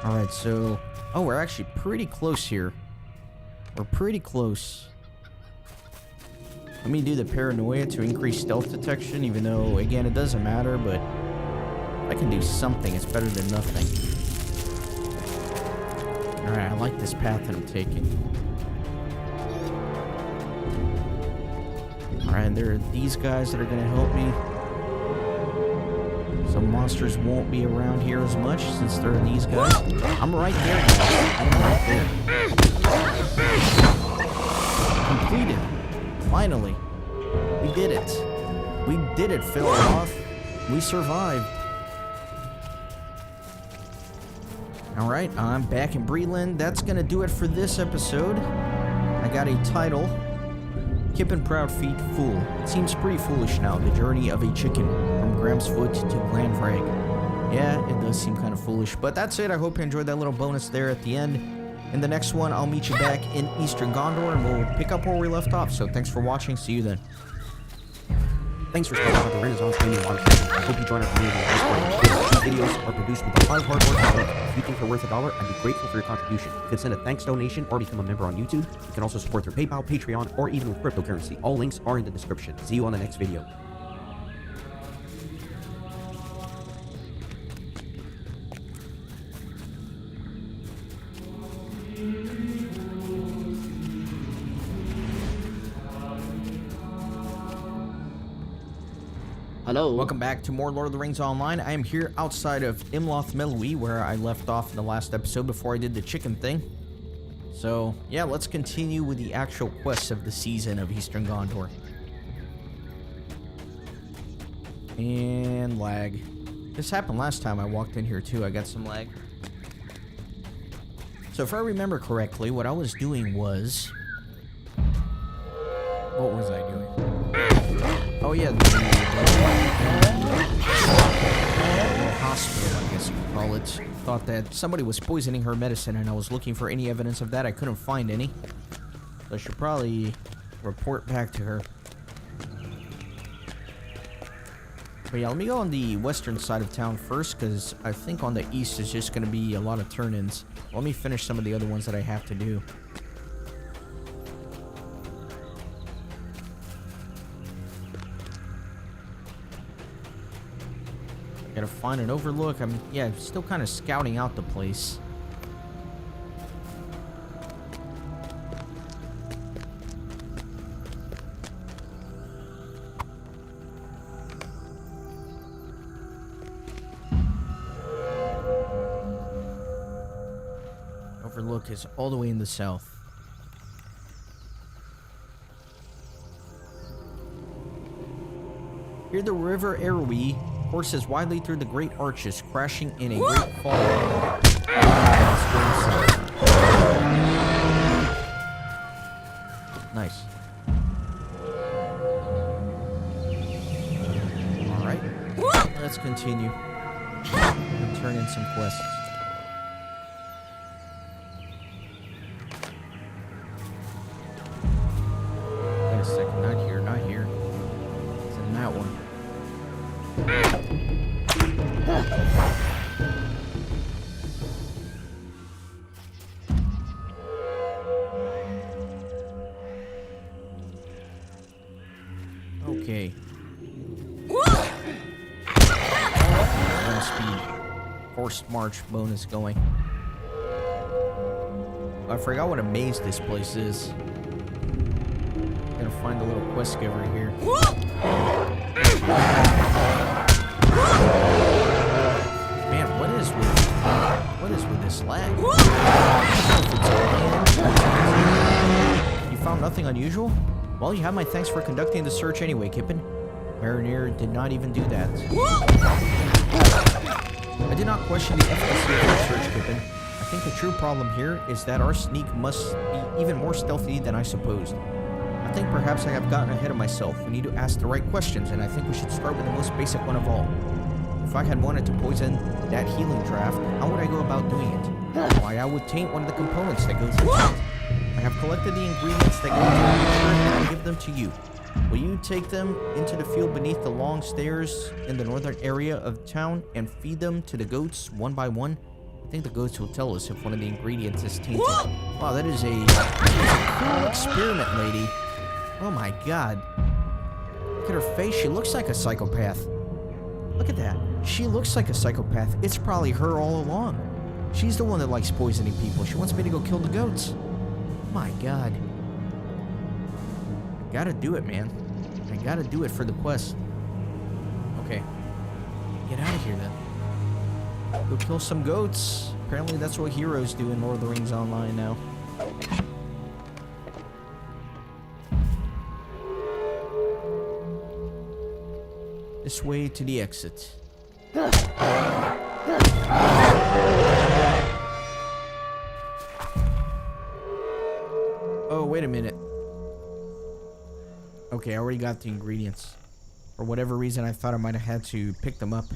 Alright, so... Oh, we're actually pretty close here. We're pretty close. Let me do the paranoia to increase stealth detection, even though, again, it doesn't matter, but... I can do something, it's better than nothing. Alright, I like this path that I'm taking. Alright, there are these guys that are gonna help me. Some monsters won't be around here as much since there are these guys. I'm right there, guys. I'm right there. Completed. Finally. We did it. We did it, Phil Roth. We survived. Alright, I'm back in Breland. That's gonna do it for this episode. I got a title. Kippen Proud Feet Fool. It seems pretty foolish now, the journey of a chicken from Graham's Foot to Glanvrag. Yeah, it does seem kind of foolish, but that's it. I hope you enjoyed that little bonus there at the end. In the next one, I'll meet you back in Eastern Gondor, and we'll pick up where we left off. So thanks for watching. See you then. Thanks for stopping by the Renaissance Gaming Monastery. I hope you join our community on Discord. These videos are produced with a lot of hard work and love. If you think they're worth $1, I'd be grateful for your contribution. You can send a thanks donation or become a member on YouTube. You can also support through PayPal, Patreon, or even with cryptocurrency. All links are in the description. See you on the next video. Hello. Welcome back to more Lord of the Rings Online. I am here outside of Imloth Melui, where I left off in the last episode before I did the chicken thing. So, yeah, let's continue with the actual quests of the season of Eastern Gondor. And lag. This happened last time I walked in here too. I got some lag. So if I remember correctly, what I was doing was... What was I doing? Oh yeah, the hospital, I guess you could call it. Thought that somebody was poisoning her medicine, and I was looking for any evidence of that. I couldn't find any. So I should probably report back to her. But yeah, let me go on the western side of town first, because I think on the east is just going to be a lot of turn-ins. Let me finish some of the other ones that I have to do. Gotta find an overlook. I'm still kind of scouting out the place. Overlook is all the way in the south. Here the river Erwi courses widely through the great arches, crashing in a great fall. Nice. Alright. Let's continue. And turn in some quests. Wait a second. Not here, not here. It's in that one. Okay. Run speed. Forced march bonus going. I forgot what a maze this place is. Gotta find a little quest giver here. Man, what is with this lag? You found nothing unusual? Well, you have my thanks for conducting the search anyway, Kippen. Marinir did not even do that. I did not question the efficacy of your search, Kippen. I think the true problem here is that our sneak must be even more stealthy than I supposed. I think perhaps I have gotten ahead of myself. We need to ask the right questions, and I think we should start with the most basic one of all. If I had wanted to poison that healing draft, how would I go about doing it? Why, I would taint one of the components that goes into it. I have collected the ingredients that go into the mixture, and I'll give them to you. Will you take them into the field beneath the long stairs in the northern area of town and feed them to the goats one by one? think the goats will tell us if one of the ingredients is tainted. Wow, that is a cool experiment, lady. Oh my god. Look at her face. She looks like a psychopath. Look at that. She looks like a psychopath. It's probably her all along. She's the one that likes poisoning people. She wants me to go kill the goats. My god. I gotta do it, man. I gotta do it for the quest. Okay. Get out of here, then. Go kill some goats. Apparently that's what heroes do in Lord of the Rings Online now. This way to the exit. Oh, wait a minute. Okay, I already got the ingredients. For whatever reason, I thought I might have had to pick them up.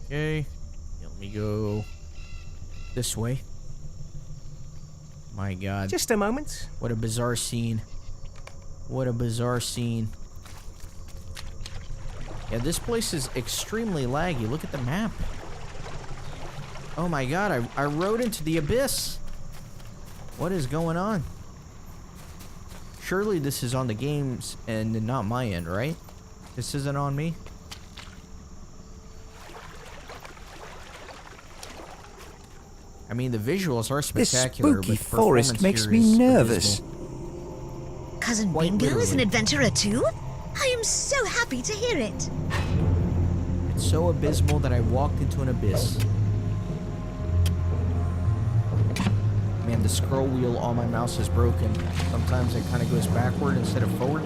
Okay. Let me go this way. My god. Just a moment. What a bizarre scene. What a bizarre scene. Yeah, this place is extremely laggy. Look at the map. Oh my god, I rode into the abyss. What is going on? Surely this is on the game's end and not my end, right? This isn't on me? I mean, the visuals are spectacular, This spooky but forest makes me nervous. Cousin Quite Bingo is an literally. adventurer too? I am so happy to hear it. It's so abysmal that I walked into an abyss. Man, the scroll wheel on my mouse is broken. Sometimes it kind of goes backward instead of forward.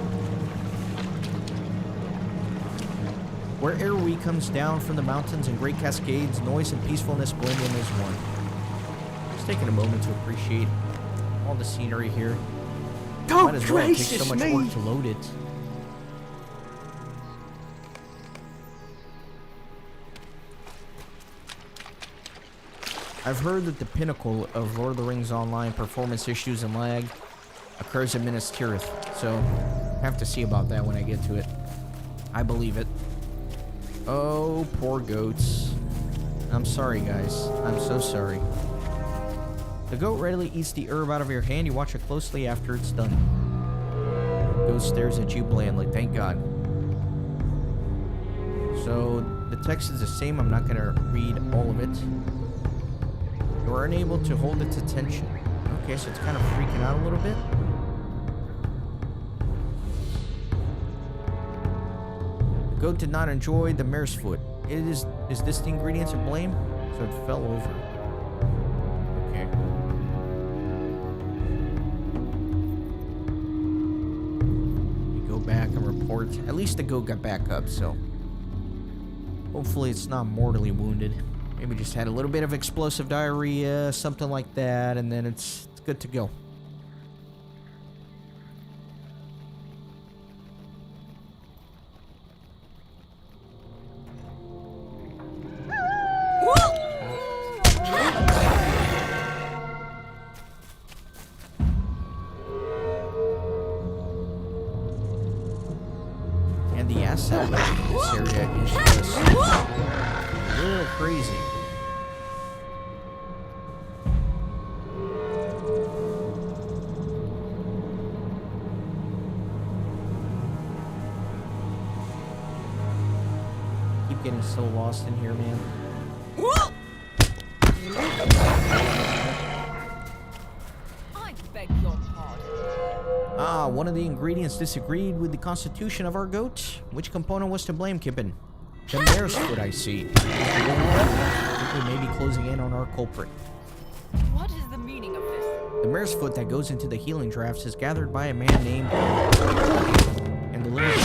Wherever we comes down from the mountains and great cascades, noise and peacefulness blend in as one. Just taking a moment to appreciate all the scenery here. Oh, Might as well, it takes so gracious much me! work to load it. I've heard that the pinnacle of Lord of the Rings Online performance issues and lag occurs in Minas Tirith, so have to see about that when I get to it. I believe it. Oh, poor goats. I'm sorry, guys. I'm so sorry. The goat readily eats the herb out of your hand. You watch it closely after it's done. The goat stares at you blandly. Thank God. So, the text is the same. I'm not going to read all of it. You are unable to hold its attention. Okay, so it's kind of freaking out a little bit. The goat did not enjoy the mare's foot. Is this the ingredient to blame? So it fell over. Okay. We go back and report. At least the goat got back up, so hopefully it's not mortally wounded. Maybe just had a little bit of explosive diarrhea, something like that, and then it's good to go. And the asset level in this area is just a little crazy. Keep getting so lost in here, man. I beg your pardon. Ah, one of the ingredients disagreed with the constitution of our goat. Which component was to blame, Kippen? The mare's foot, I see. I think we may be closing in on our culprit. What is the meaning of this? The mare's foot that goes into the healing drafts is gathered by a man named and delivered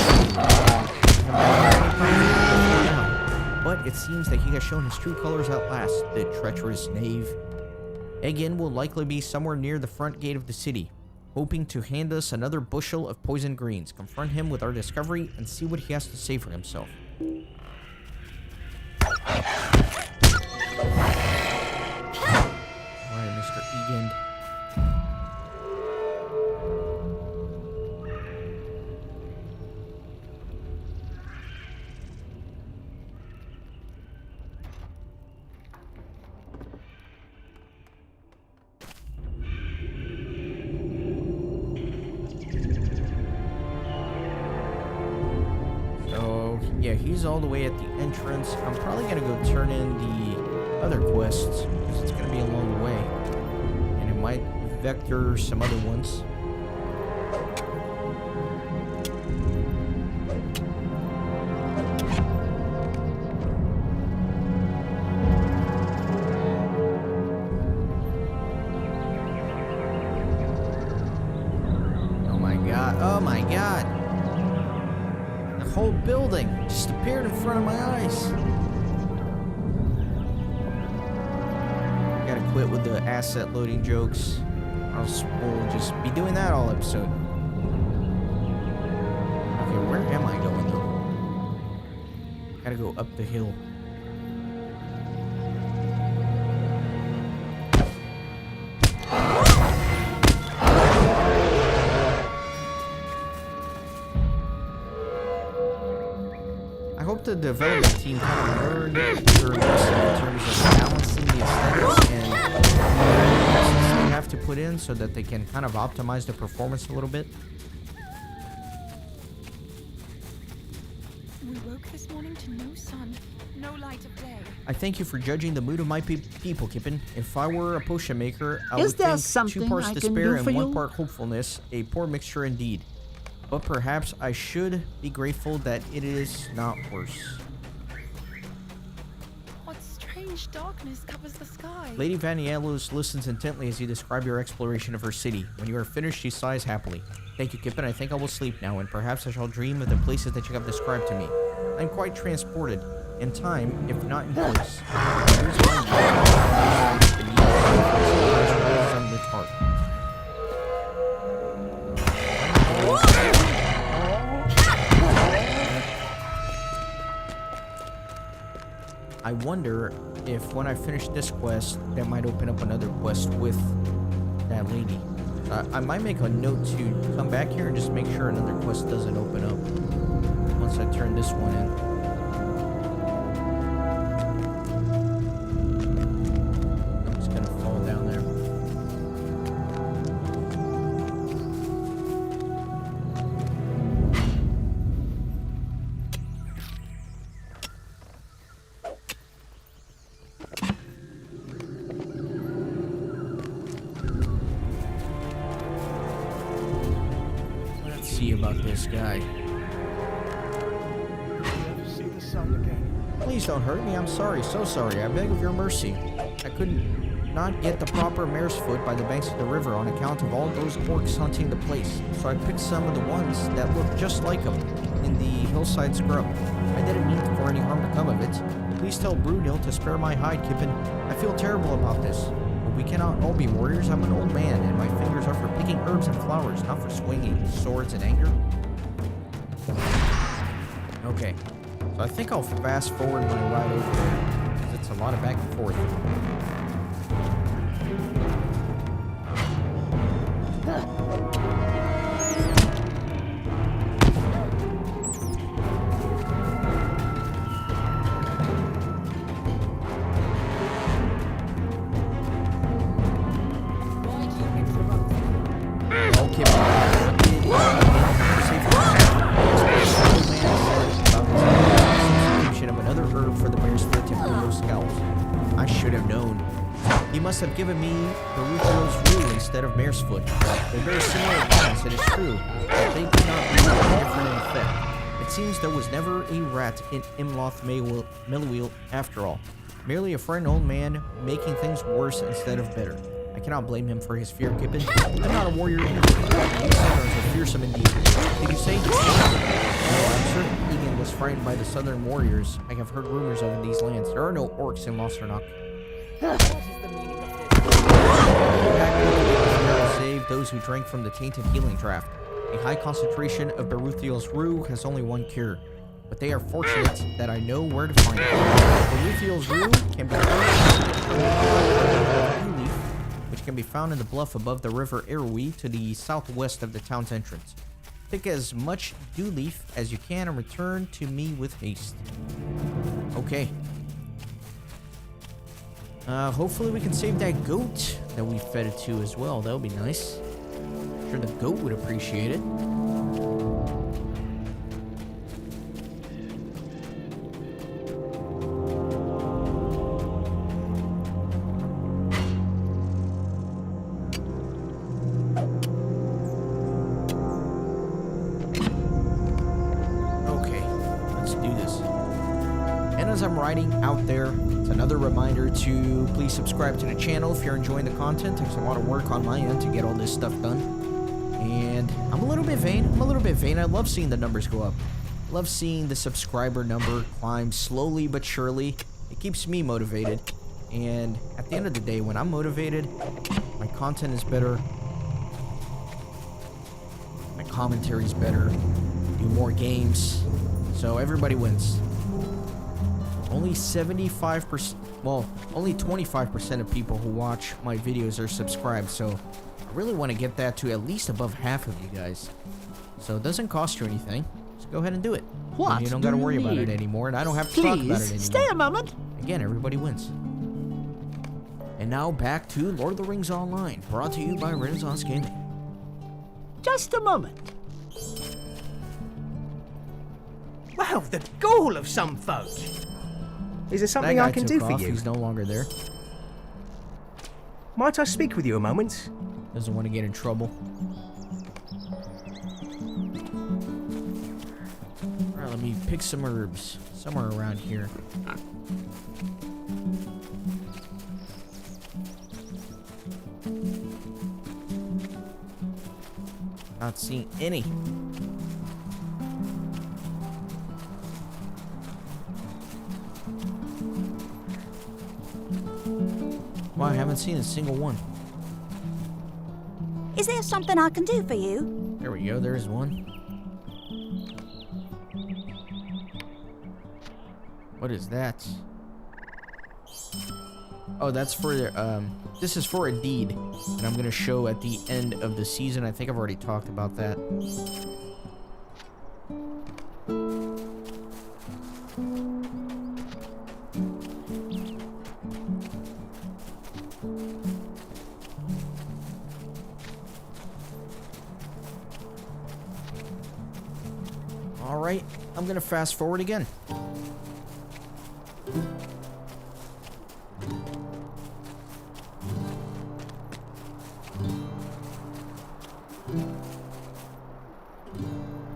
but it seems that he has shown his true colors at last, the treacherous knave. Egin will likely be somewhere near the front gate of the city, hoping to hand us another bushel of poisoned greens. Confront him with our discovery and see what he has to say for himself. Alright, Mr. Egin. Yeah, he's all the way at the entrance. I'm probably gonna go turn in the other quests, because it's gonna be along the way. And it might vector some other ones. Oh my god. The whole building just appeared in front of my eyes. Gotta quit with the asset loading jokes. We'll just be doing that all episode. Okay, where am I going though? Gotta go up the hill. I hope the development team kind of learned their lesson in terms of balancing the aesthetics and the they have to put in so that they can kind of optimize the performance a little bit. We woke this morning to no sun, no light of day. I thank you for judging the mood of my people, Kippen. If I were a potion maker, I Is would there think something 2 parts I can despair do and for 1 you? part hopefulness, a poor mixture indeed. But perhaps I should be grateful that it is not worse. What strange darkness covers the sky? Lady Vanielos listens intently as you describe your exploration of her city. When you are finished, she sighs happily. Thank you, Kippen. I think I will sleep now, and perhaps I shall dream of the places that you have described to me. I am quite transported, in time, if not in place. Here's my unlit heart. I wonder if when I finish this quest, that might open up another quest with that lady. I might make a note to come back here and just make sure another quest doesn't open up once I turn this one in. I'm just gonna fall down there. See about this guy. Never see the sun again. Please don't hurt me. I'm sorry. So sorry. I beg of your mercy. I couldn't not get the proper mare's foot by the banks of the river on account of all those orcs hunting the place. So I picked some of the ones that looked just like them in the hillside scrub. I didn't mean for any harm to come of it. Please tell Brunhild to spare my hide, Kippen. I feel terrible about this. We cannot all be warriors. I'm an old man, and my fingers are for picking herbs and flowers, not for swinging swords in anger. Okay, so I think I'll fast forward my ride over there, because it's a lot of back and forth. Must have given me Barutho's rue instead of mare's foot. They're very similar plants, it is true, but they do not be different in effect. It seems there was never a rat in Imloth Melloweel after all. Merely a frightened old man making things worse instead of better. I cannot blame him for his fear, Kippen. I'm not a warrior either. These Southerns are fearsome indeed. Did you say? Oh, I'm certain Egan was frightened by the southern warriors I have heard rumors of in these lands. There are no orcs in Lothernok. Save those who drank from the tainted healing draft. A high concentration of Baruthiel's rue has only one cure, but they are fortunate that I know where to find it. Baruthiel's rue can be found which can be found in the bluff above the river Erwi to the southwest of the town's entrance. Pick as much dew leaf as you can and return to me with haste. Okay. Hopefully we can save that goat that we fed it to as well. That would be nice. I'm sure the goat would appreciate it. as I'm riding out there, it's another reminder to please subscribe to the channel if you're enjoying the content. It takes a lot of work on my end to get all this stuff done. And I'm a little bit vain. I love seeing the numbers go up. I love seeing the subscriber number climb slowly but surely. It keeps me motivated. And at the end of the day, when I'm motivated, my content is better. My commentary is better. Do more games. So everybody wins. Only 75%, well, only 25% of people who watch my videos are subscribed, so I really want to get that to at least above half of you guys. So it doesn't cost you anything. Just go ahead and do it. What and you don't got to worry about it anymore, and I don't have to talk about it anymore. Please, stay a moment. Again, everybody wins. And now back to Lord of the Rings Online, brought to you by Renaissance Gaming. Just a moment. Well, the gall of some folk. Is there something I can do for you? He's no longer there. Might I speak with you a moment? Doesn't want to get in trouble. Alright, let me pick some herbs. Somewhere around here. Not seeing any. Wow, I haven't seen a single one. Is there something I can do for you? There we go, there's one. What is that? Oh, that's for this is for a deed that I'm gonna show at the end of the season. I think I've already talked about that. Alright, I'm gonna fast forward again.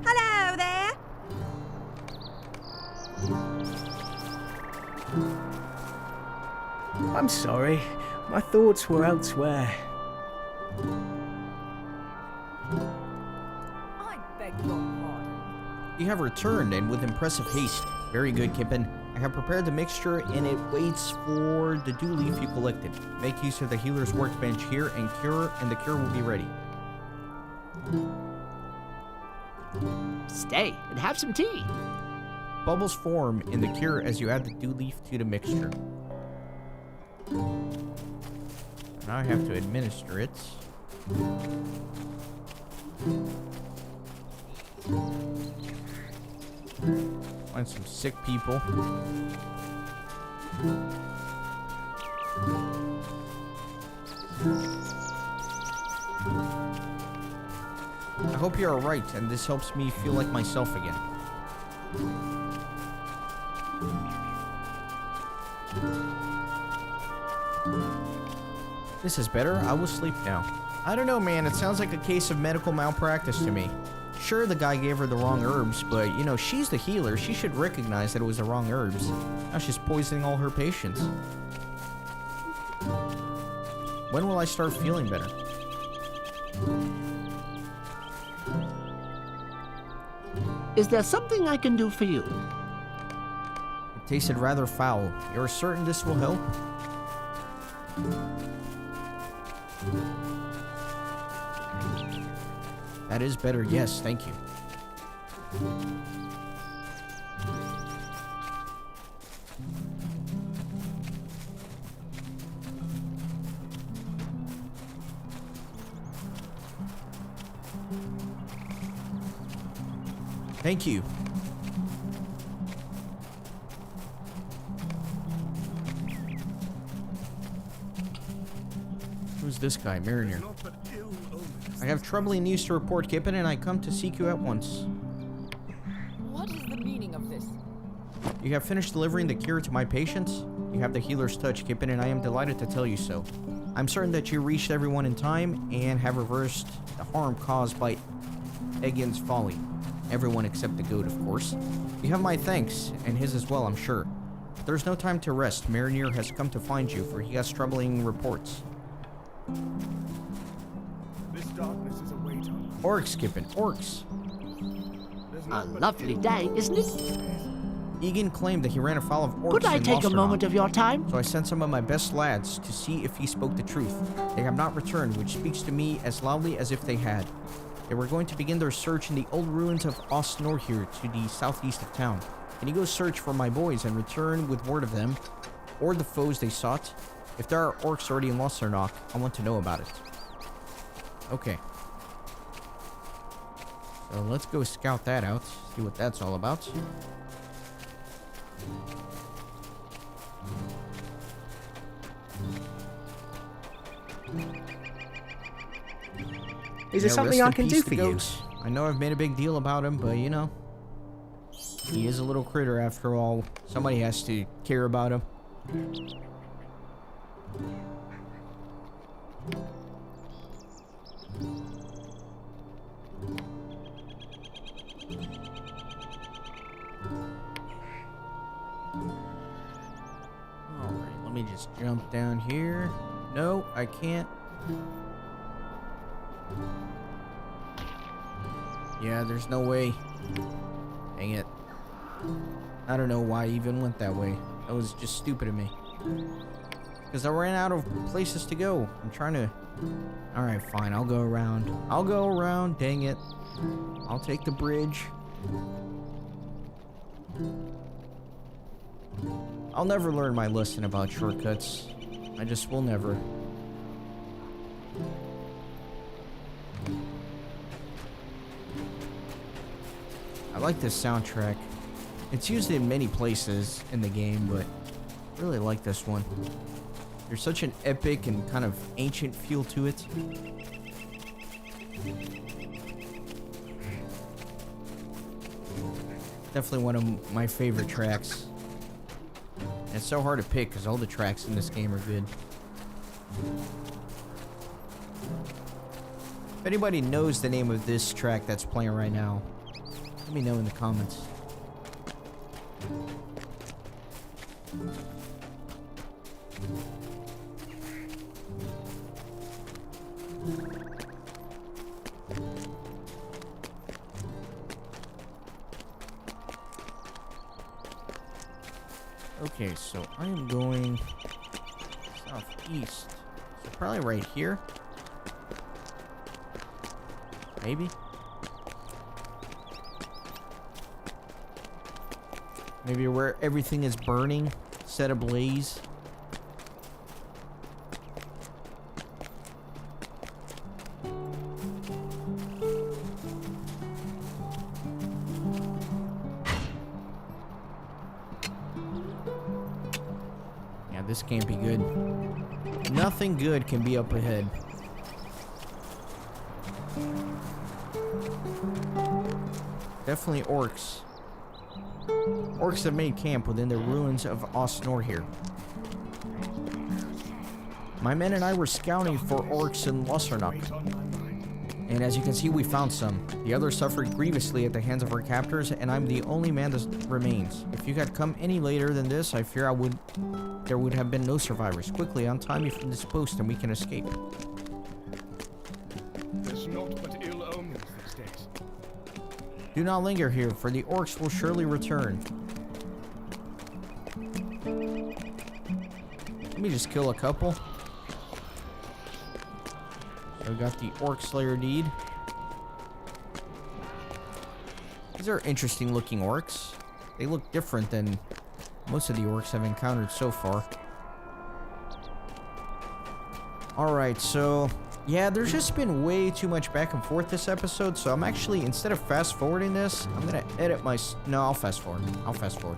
Hello there. I'm sorry. My thoughts were elsewhere. I beg your pardon. You have returned, and with impressive haste. Very good, Kippen. I have prepared the mixture, and it waits for the dew leaf you collected. Make use of the healer's workbench here, and the cure will be ready. Stay and have some tea. Bubbles form in the cure as you add the dew leaf to the mixture. Now I have to administer it. Find some sick people. I hope you're alright, and this helps me feel like myself again. This is better. I will sleep now. I don't know, man. It sounds like a case of medical malpractice to me. Sure, the guy gave her the wrong herbs, but, you know, she's the healer. She should recognize that it was the wrong herbs. Now she's poisoning all her patients. When will I start feeling better? Is there something I can do for you? It tasted rather foul. You're certain this will help? That is better, yes, thank you. Thank you. Who's this guy, Mariner? I have troubling news to report, Kippen, and I come to seek you at once. What is the meaning of this? You have finished delivering the cure to my patients? You have the healer's touch, Kippen, and I am delighted to tell you so. I'm certain that you reached everyone in time and have reversed the harm caused by Egin's folly. Everyone except the goat, of course. You have my thanks, and his as well, I'm sure. There's no time to rest. Mariner has come to find you, for he has troubling reports. This darkness is a weight on. Orcs, Skippin'. Orcs. A lovely day, isn't it? Egan claimed that he ran afoul of orcs. Could I in take a Losternock, moment of your time? So I sent some of my best lads to see if he spoke the truth. They have not returned, which speaks to me as loudly as if they had. They were going to begin their search in the old ruins of Ostnorhir to the southeast of town. Can you go search for my boys and return with word of them, or the foes they sought? If there are orcs already in Losternock, I want to know about it. Okay. So let's go scout that out, see what that's all about. Is there something I can do for you? I know I've made a big deal about him, but you know, he is a little critter after all. Somebody has to care about him. Alright, let me just jump down here. No, I can't. Yeah, there's no way. Dang it. I don't know why I even went that way. That was just stupid of me. Because I ran out of places to go. I'm trying to... Alright, fine. I'll go around. I'll go around. Dang it. I'll take the bridge. I'll never learn my lesson about shortcuts. I just will never. I like this soundtrack. It's used in many places in the game, but I really like this one. There's such an epic and kind of ancient feel to it. Definitely one of my favorite tracks. And it's so hard to pick because all the tracks in this game are good. If anybody knows the name of this track that's playing right now, let me know in the comments. Okay, so I am going southeast. So probably right here. Maybe. Maybe where everything is burning, set ablaze. Yeah, this can't be good. Nothing good can be up ahead. Definitely orcs. Orcs have made camp within the ruins of Ostnorhir. My men and I were scouting for orcs in Losternock. And as you can see, we found some. The others suffered grievously at the hands of our captors, and I'm the only man that remains. If you had come any later than this, I fear there would have been no survivors. Quickly, untie me from this post and we can escape. There's naught but ill omens these days. Do not linger here, for the orcs will surely return. Let me just kill a couple. So we got the Orc Slayer deed. These are interesting looking orcs. They look different than most of the orcs I've encountered so far. Alright, so yeah, there's just been way too much back and forth this episode, so I'm actually, instead of fast forwarding this, I'm gonna edit my... No, I'll fast forward. I'll fast forward.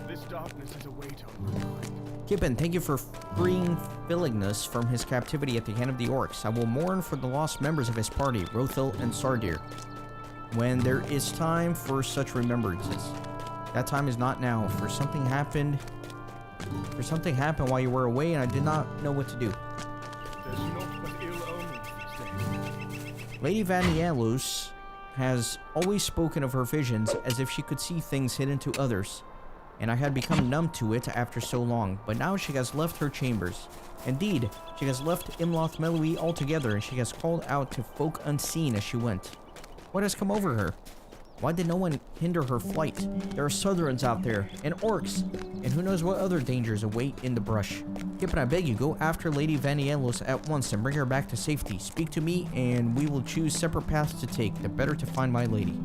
This darkness is a weight on my mind. Kippen, thank you for freeing Philignus from his captivity at the hand of the orcs. I will mourn for the lost members of his party, Rothil and Sardir, when there is time for such remembrances. That time is not now. For something happened while you were away, and I did not know what to do. There's naught but ill omens these days. Lady Vanellos has always spoken of her visions as if she could see things hidden to others, and I had become numb to it after so long, but now she has left her chambers. Indeed, she has left Imloth Melui altogether, and she has called out to folk unseen as she went. What has come over her? Why did no one hinder her flight? There are Southrons out there, and orcs, and who knows what other dangers await in the brush. Kip, and I beg you, go after Lady Vanellos at once and bring her back to safety. Speak to me, and we will choose separate paths to take, the better to find my lady.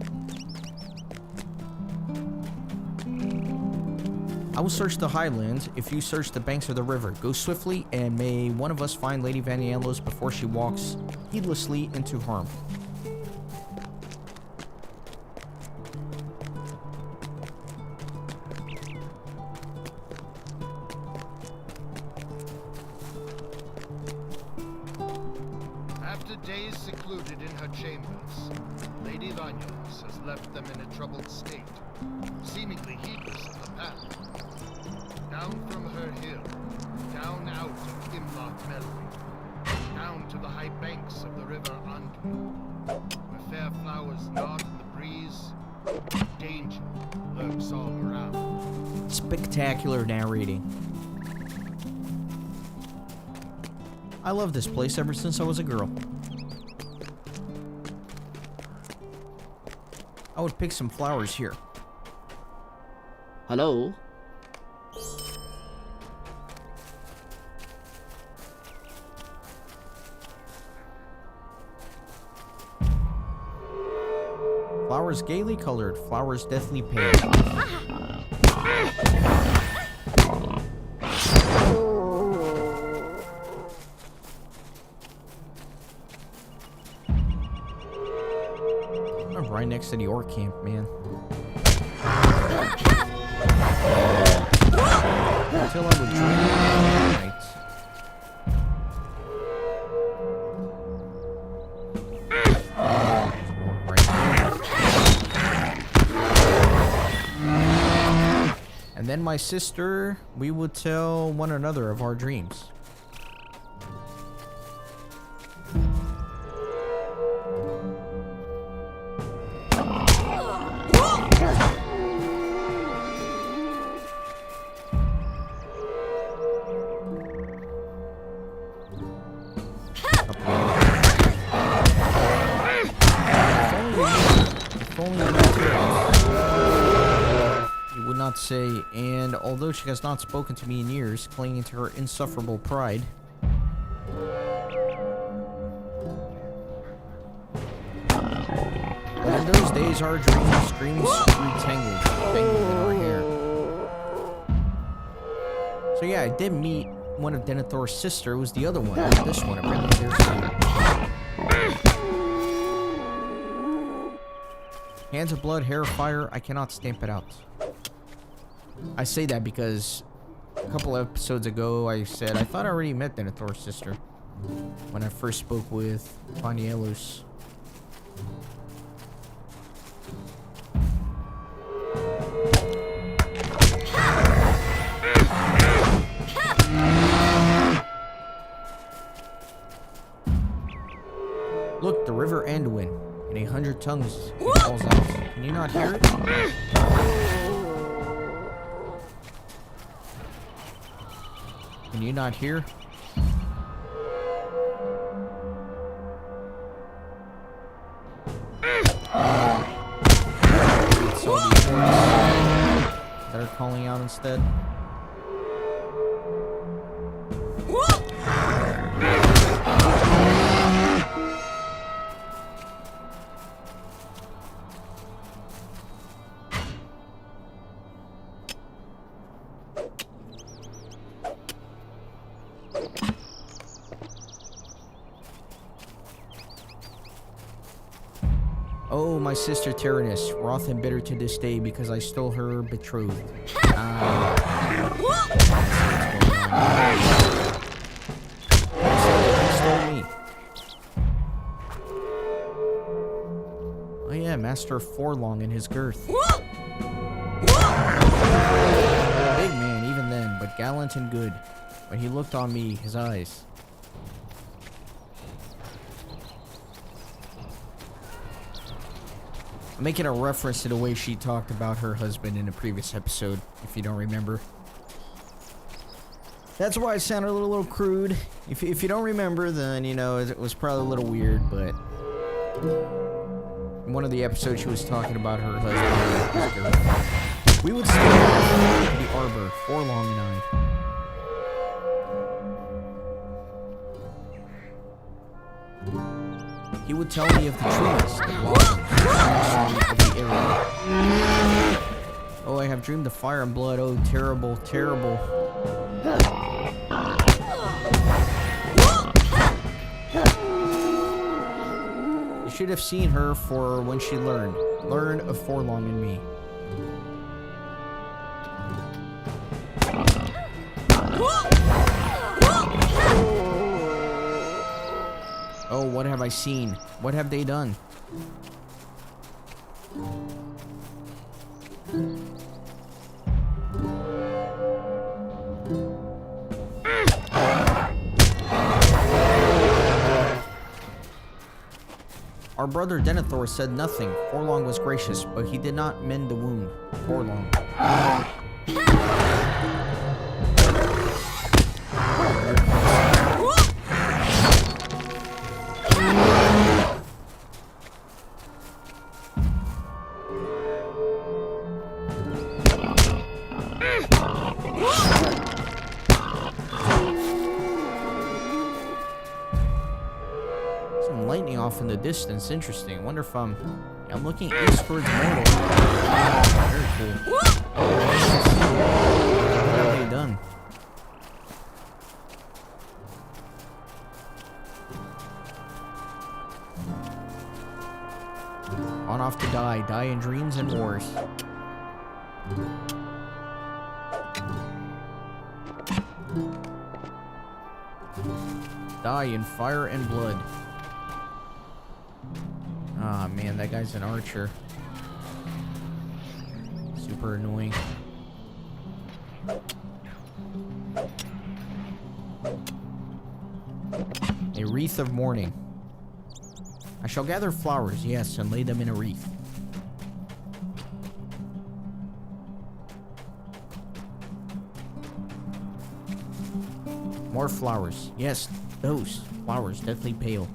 I will search the highlands if you search the banks of the river. Go swiftly, and may one of us find Lady Vanellos before she walks heedlessly into harm. After days secluded in her chambers, Lady Vanellos has left them in a troubled state, seemingly heedless of the path. Down from her hill, down out of Imloth Melui, down to the high banks of the river Anduin, where fair flowers nod in the breeze, danger lurks all around. Spectacular narrating. I love this place ever since I was a girl. I would pick some flowers here. Hello? Flowers gaily colored, flowers deathly pale. I'm right next to the orc camp, man. Until I would join you tonight. And then my sister, we would tell one another of our dreams. If only you would not say, and although she has not spoken to me in years, clinging to her insufferable pride. But in those days, our dreams grew tangled in our hair. So yeah, I did meet one of Denethor's sister. It was the other one. This one, apparently there's two. Hands of blood, hair of fire, I cannot stamp it out. I say that because a couple episodes ago I said I thought I already met Denethor's sister when I first spoke with Vanellos. Look, the river Anduin. In 100 tongues, it calls out. Can you not hear it? Can you not hear? It's all these words that are calling out instead. Oh, my sister Tyrannus, wroth and bitter to this day because I stole her betrothed. He stole me. Oh yeah, Master Forlong in his girth. gallant and good. When he looked on me, his eyes. I'm making a reference to the way she talked about her husband in a previous episode, if you don't remember. That's why it sounded a little crude. If you don't remember, then, you know, it was probably a little weird, but... in one of the episodes, she was talking about her husband. We would stay at the arbor, Forlong and I. He would tell me of the trees, the blossoms, of the area. Oh, I have dreamed of fire and blood. Oh, terrible, terrible. You should have seen her for when she learned of Forlong and me. Oh, what have I seen? What have they done? Our brother Denethor said nothing. Forlong was gracious, but he did not mend the wound. Forlong. Off in the distance. Interesting. I wonder if I'm looking east towards Mordor. Very cool. What have they done? On off to die in dreams and wars. Die in fire and blood. Ah, man, that guy's an archer. Super annoying. A wreath of mourning. I shall gather flowers, yes, and lay them in a wreath. More flowers. Yes, those flowers, deathly pale.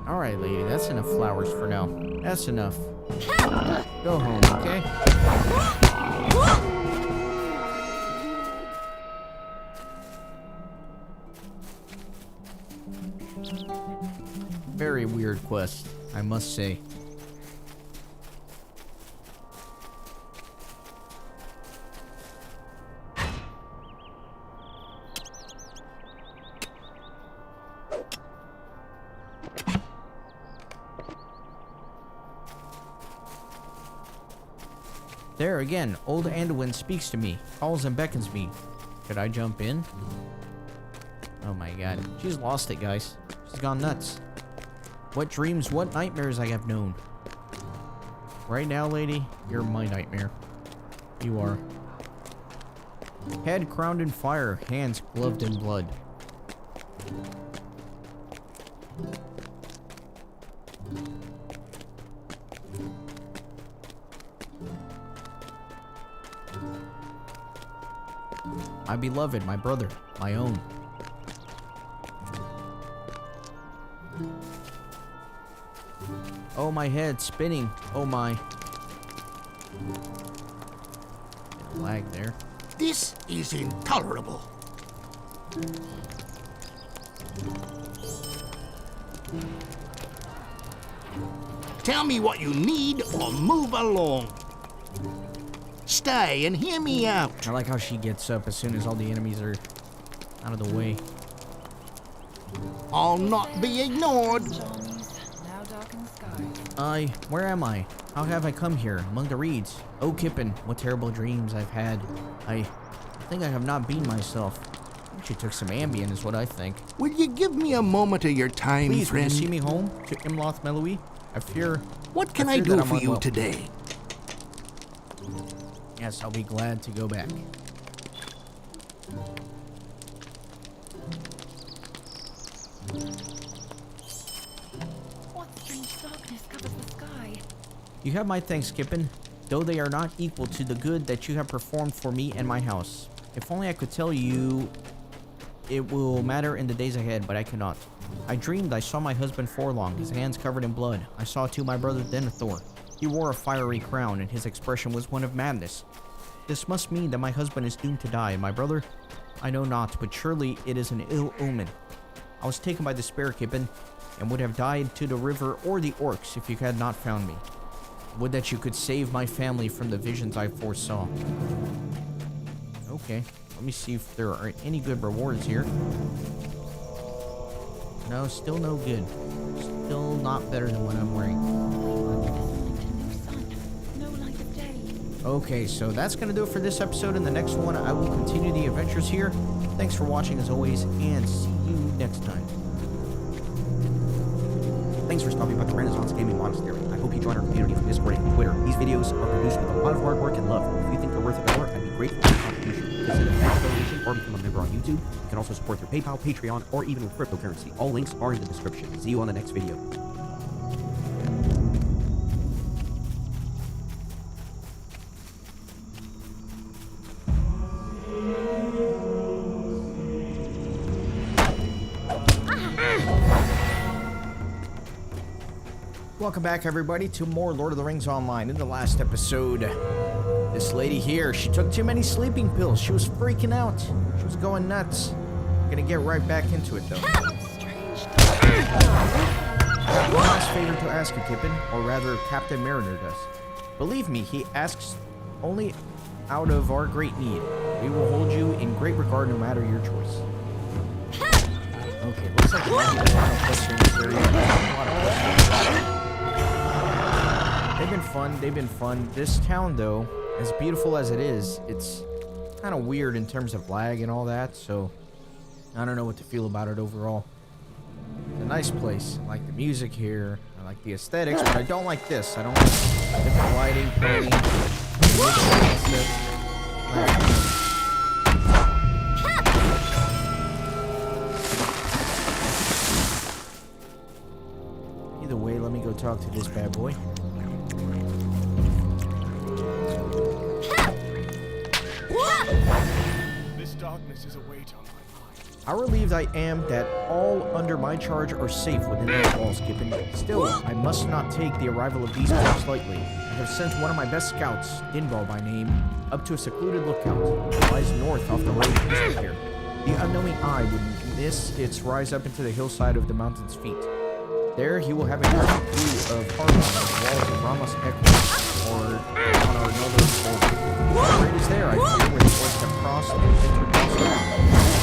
Alright, lady, that's enough flowers for now. That's enough. Go home, okay? Very weird quest, I must say. There again, old Anduin speaks to me, calls and beckons me. Could I jump in? Oh my god, she's lost it, guys. She's gone nuts. What dreams, what nightmares I have known. Right now, lady, you're my nightmare. You are. Head crowned in fire, hands gloved in blood. My beloved, my brother, my own. Oh, my head spinning. Oh, my. Bit of lag there. This is intolerable. Tell me what you need or move along. Stay and hear me out. I like how she gets up as soon as all the enemies are out of the way. I'll not be ignored. Where am I? How have I come here? Among the reeds. Oh, Kippen, what terrible dreams I've had. I think I have not been myself. She took some Ambien is what I think. Will you give me a moment of your time, Please, friend? will you see me home to Imloth Meloui? I fear... What can I do for you today? Yes, I'll be glad to go back. What strange darkness covers the sky? You have my thanks, Kippen, though they are not equal to the good that you have performed for me and my house. If only I could tell you it will matter in the days ahead, but I cannot. I dreamed I saw my husband Forlong, his hands covered in blood. I saw too my brother Denethor. He wore a fiery crown, and his expression was one of madness. This must mean that my husband is doomed to die, and my brother? I know not, but surely it is an ill omen. I was taken by despair, Kippen, and would have died to the river or the orcs if you had not found me. Would that you could save my family from the visions I foresaw. Okay, let me see if there are any good rewards here. No, still no good. Still not better than what I'm wearing. Okay, so that's going to do it for this episode. In the next one, I will continue the adventures here. Thanks for watching as always, and see you next time. Thanks for stopping by the Renaissance Gaming Monastery. I hope you join our community on Discord and Twitter. These videos are produced with a lot of hard work and love. If you think they're worth $1, I'd be grateful for your contribution. Consider a thanks donation or become a member on YouTube. You can also support through PayPal, Patreon, or even with cryptocurrency. All links are in the description. See you on the next video. Welcome back, everybody, to more Lord of the Rings Online. In the last episode, this lady here, she took too many sleeping pills. She was freaking out. She was going nuts. Gonna get right back into it, though. I have one last favor to ask you, Kippen, or rather, Captain Mariner does. Believe me, he asks only out of our great need. We will hold you in great regard no matter your choice. Okay, looks like there might be a lot of questions in this area. A lot of questions. They've been fun. This town, though, as beautiful as it is, it's kind of weird in terms of lag and all that, so I don't know what to feel about it overall. It's a nice place. I like the music here. I like the aesthetics, but I don't like this. I don't like different lighting, playing. Either way, let me go talk to this bad boy. This darkness is a weight on my mind. How relieved I am that all under my charge are safe within those walls, Kippen. Still, I must not take the arrival of these folks lightly. I have sent one of my best scouts, Dinval by name, up to a secluded lookout. It lies north off the road east of here. The unknowing eye would miss its rise up into the hillside of the mountain's feet. There he will have a perfect view of Harbon on the walls of Ramos Equus, or on our northern border. Where it is there, I fear, where the force have crossed and entered the I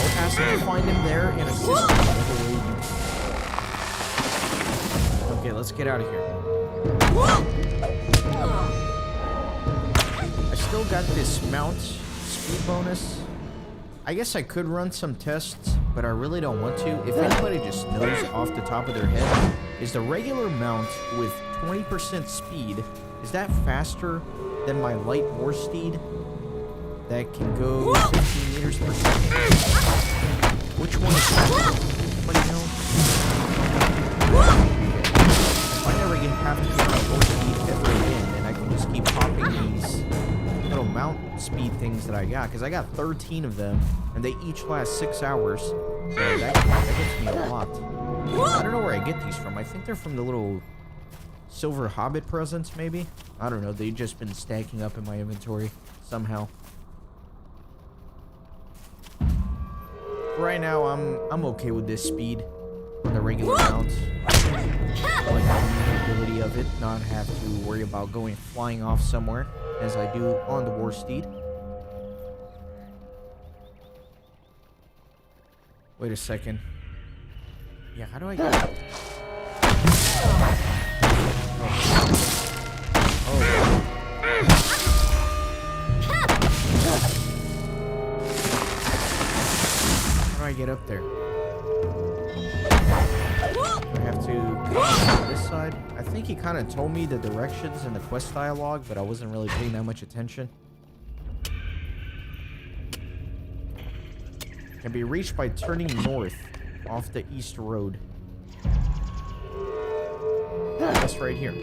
will ask him to find him there and assist him whatever way you can. Okay, let's get out of here. I still got this mount speed bonus. I guess I could run some tests, but I really don't want to. If anybody just knows off the top of their head, is the regular mount with 20% speed, is that faster than my light war steed that can go 15 meters per second? Which one is faster? Anybody know? If I never have to get my war speed ever again, then I can just keep popping these little mount speed things that I got, because I got 13 of them, and they each last 6 hours, so that gets me a lot. I don't know where I get these from. I think they're from the little silver hobbit presents, maybe? I don't know, they've just been stacking up in my inventory somehow. Right now, I'm okay with this speed on the regular mounts. I like the ability of it, not have to worry about going flying off somewhere as I do on the war steed. Wait a second. Yeah, how do I get it? Oh. I get up there? I have to go on this side. I think he kind of told me the directions in the quest dialogue, but I wasn't really paying that much attention. Can be reached by turning north off the east road. That's right here.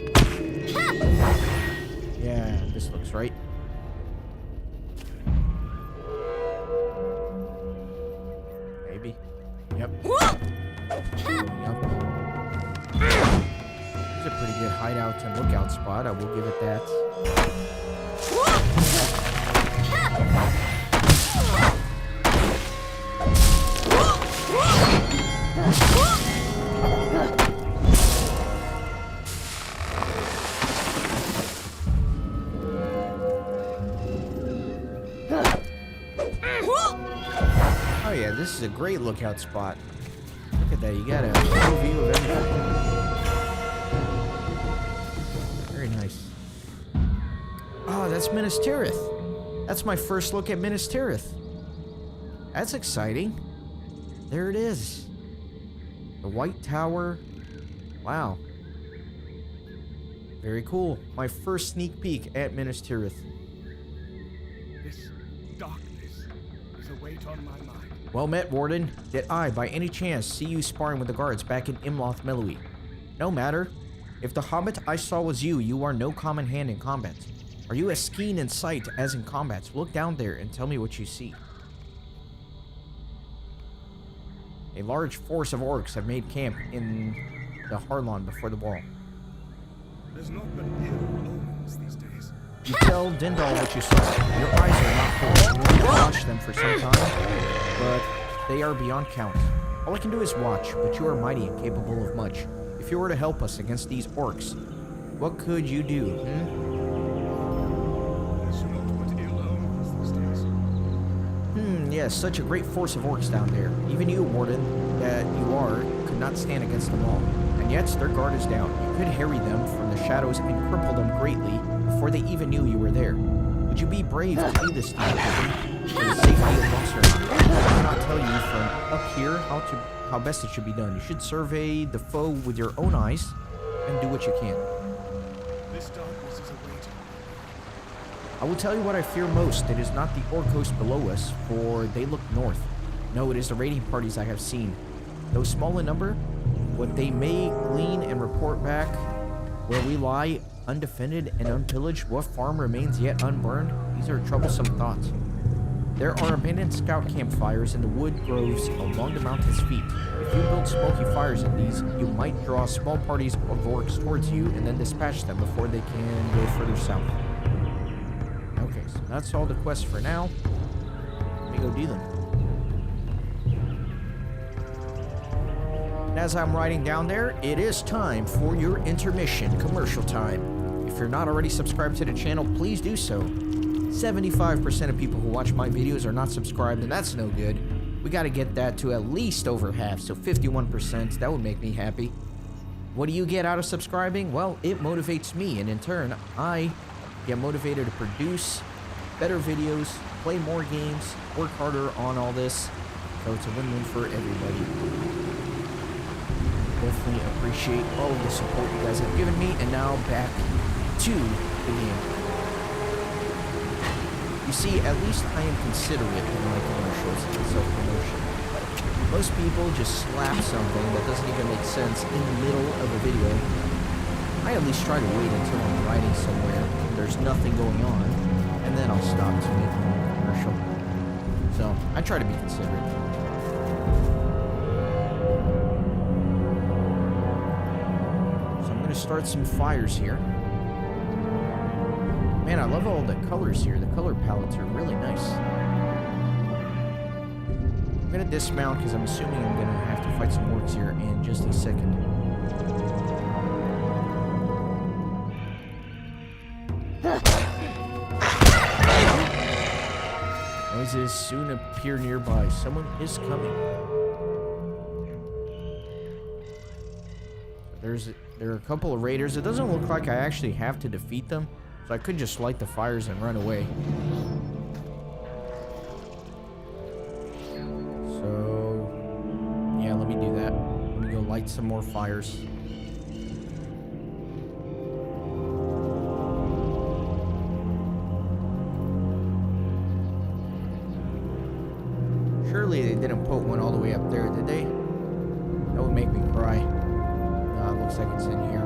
Yeah, this looks right. Maybe. Yep. Yep. It's a pretty good hideout and lookout spot. I will give it that. Oh yeah, this is a great lookout spot. Look at that, you got a full view of everything. Very nice. Oh, that's Minas Tirith. That's my first look at Minas Tirith. That's exciting. There it is. The White Tower. Wow. Very cool. My first sneak peek at Minas Tirith. This darkness is a weight on my mind. Well met, Warden. Did I, by any chance, see you sparring with the guards back in Imloth Mellowee? No matter. If the hobbit I saw was you, you are no common hand in combat. Are you as keen in sight as in combat? Look down there and tell me what you see. A large force of orcs have made camp in the Harlon before the wall. There's not but ill omens these days. You tell Dindal what you saw. Your eyes are not full. You have watched them for some time, but they are beyond count. All I can do is watch, but you are mighty and capable of much. If you were to help us against these orcs, what could you do, There's not but ill omens these days. Yes, such a great force of orcs down there. Even you, Warden, that you are, could not stand against them all. And yet, their guard is down. You could harry them from the shadows and cripple them greatly before they even knew you were there. Would you be brave to do this, Steve? For the safety of Monster? I cannot tell you from up here how best it should be done. You should survey the foe with your own eyes and do what you can. This darkness is a weight. I will tell you what I fear most. It is not the orc host below us, for they look north. No, it is the raiding parties I have seen. Though small in number, what they may glean and report back, where we lie undefended and unpillaged, what farm remains yet unburned, these are troublesome thoughts. There are abandoned scout campfires in the wood groves along the mountain's feet. If you build smoky fires in these, you might draw small parties of orcs towards you and then dispatch them before they can go further south. Okay, so that's all the quests for now. Let me go do them. And as I'm riding down there, it is time for your intermission, commercial time. If you're not already subscribed to the channel, please do so. 75% of people who watch my videos are not subscribed, and that's no good. We gotta get that to at least over half, so 51%, that would make me happy. What do you get out of subscribing? Well, it motivates me, and in turn, I get motivated to produce better videos, play more games, work harder on all this, so it's a win-win for everybody. Definitely appreciate all of the support you guys have given me, and now back to the game. You see, at least I am considerate in my commercials and self-promotion. Most people just slap something that doesn't even make sense in the middle of a video. I at least try to wait until I'm riding somewhere and there's nothing going on, and then I'll stop to make my own commercial. So, I try to be considerate. So I'm going to start some fires here. Man, I love all the colors here. The color palettes are really nice. I'm gonna dismount because I'm assuming I'm gonna have to fight some orcs here in just a second. Noises soon appear nearby. Someone is coming. There are a couple of raiders. It doesn't look like I actually have to defeat them. So I could just light the fires and run away. So light some more fires. Surely they didn't put one all the way up there, did they? That would make me cry. No, it looks like it's in here.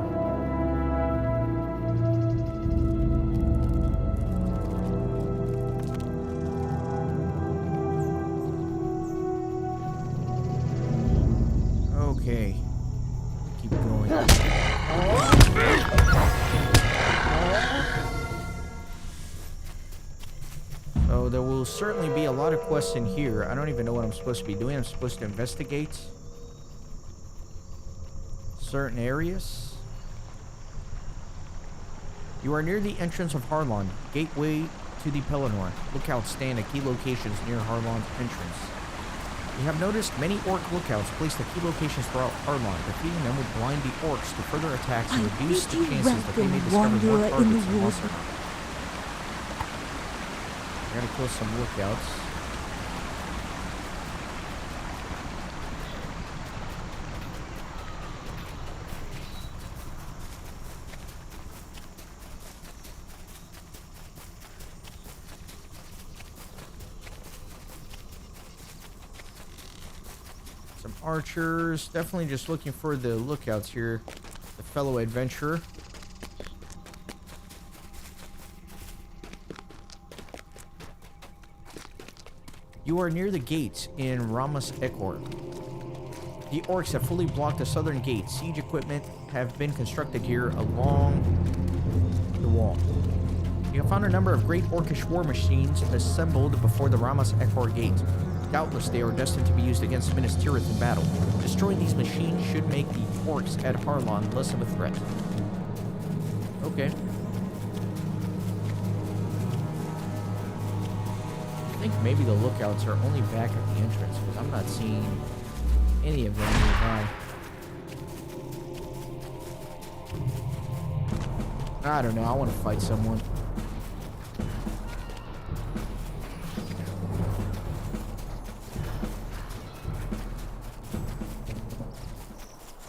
Okay. Keep going. So there will certainly be a lot of quests in here. I don't even know what I'm supposed to be doing. I'm supposed to investigate certain areas. You are near the entrance of Harlon, gateway to the Pelennor. Lookouts stand at key locations near Harlon's entrance. You have noticed many orc lookouts placed at key locations throughout Harlon. Defeating them would blind the orcs to further attacks and reduce the chances that they may discover more targets in Lost Ark. I gotta kill some lookouts. Some archers. Definitely just looking for the lookouts here. The fellow adventurer. You are near the gates in Ramas Ekor. The orcs have fully blocked the southern gate. Siege equipment have been constructed here along the wall. You have found a number of great orcish war machines assembled before the Ramas Ekor gate. Doubtless they are destined to be used against Minas Tirith in battle. Destroying these machines should make the orcs at Harlon less of a threat. Okay. I think maybe the lookouts are only back at the entrance, because I'm not seeing any of them nearby. I don't know, I want to fight someone.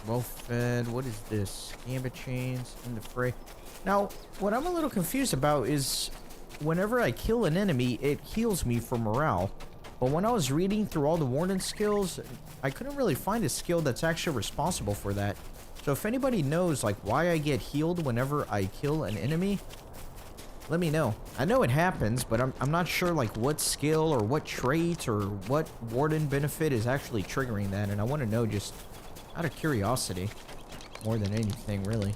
Well fed, what is this? Gambit chains in the fray. Now, what I'm a little confused about is whenever I kill an enemy, it heals me for morale. But when I was reading through all the warden skills, I couldn't really find a skill that's actually responsible for that. So if anybody knows like why I get healed whenever I kill an enemy, let me know. I know it happens, but I'm not sure like what skill or what trait or what warden benefit is actually triggering that, and I want to know just out of curiosity more than anything, really.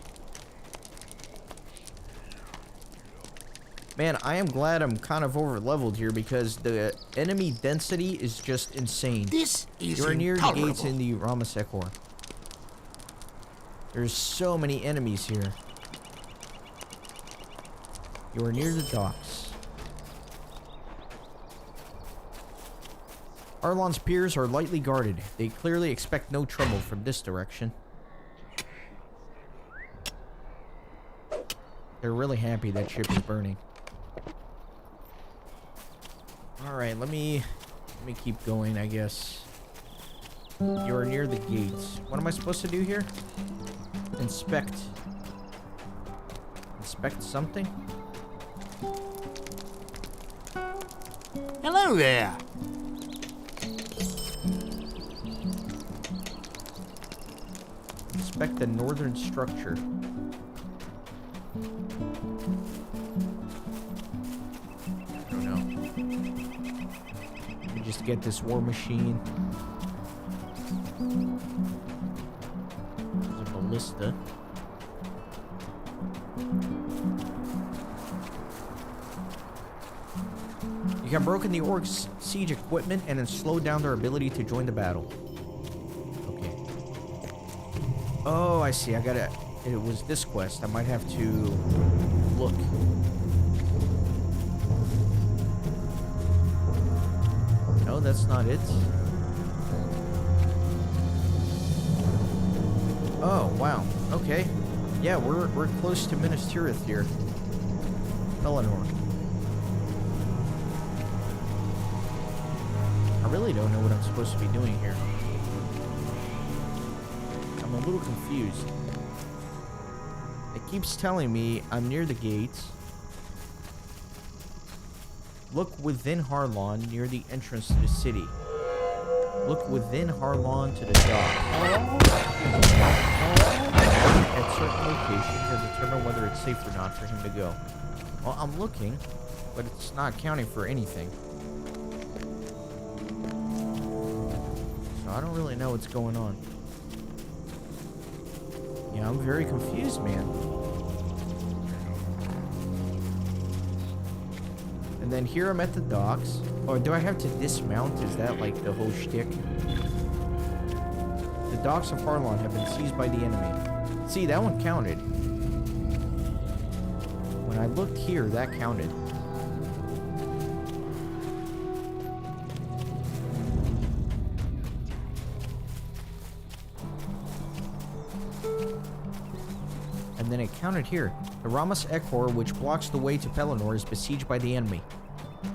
Man, I am glad I'm kind of over-leveled here because the enemy density is just insane. This is You're near the intolerable. gates in the Ramas Ekor. There's so many enemies here. You are near the docks. Harlon's piers are lightly guarded. They clearly expect no trouble from this direction. They're really happy that ship is burning. Alright, let me keep going, I guess. You are near the gates. What am I supposed to do here? Inspect. Inspect something? Hello there. Inspect the northern structure. I don't know. Let me just get this war machine. There's a ballista. You have broken the orcs' siege equipment and then slowed down their ability to join the battle. Okay. Oh, I see. I gotta... It was this quest. I might have to look. No, that's not it. Oh, wow. Okay. Yeah, we're close to Minas Tirith here. Pelennor. I really don't know what I'm supposed to be doing here. I'm a a little confused. It keeps telling me I'm near the gates. Look within Harlon near the entrance to the city. Look within Harlon to the dock. At certain locations to determine whether it's safe or not for him to go. Well, I'm looking, but it's not counting for anything. So I don't really know what's going on. Yeah, I'm very confused, man. And then here I'm at the docks. Or do I have to dismount? Is that like the whole shtick? The docks of Harlon have been seized by the enemy. See, that one counted. When I looked here, that counted. And then it counted here. The Ramas Ekhor, which blocks the way to Pelennor, is besieged by the enemy.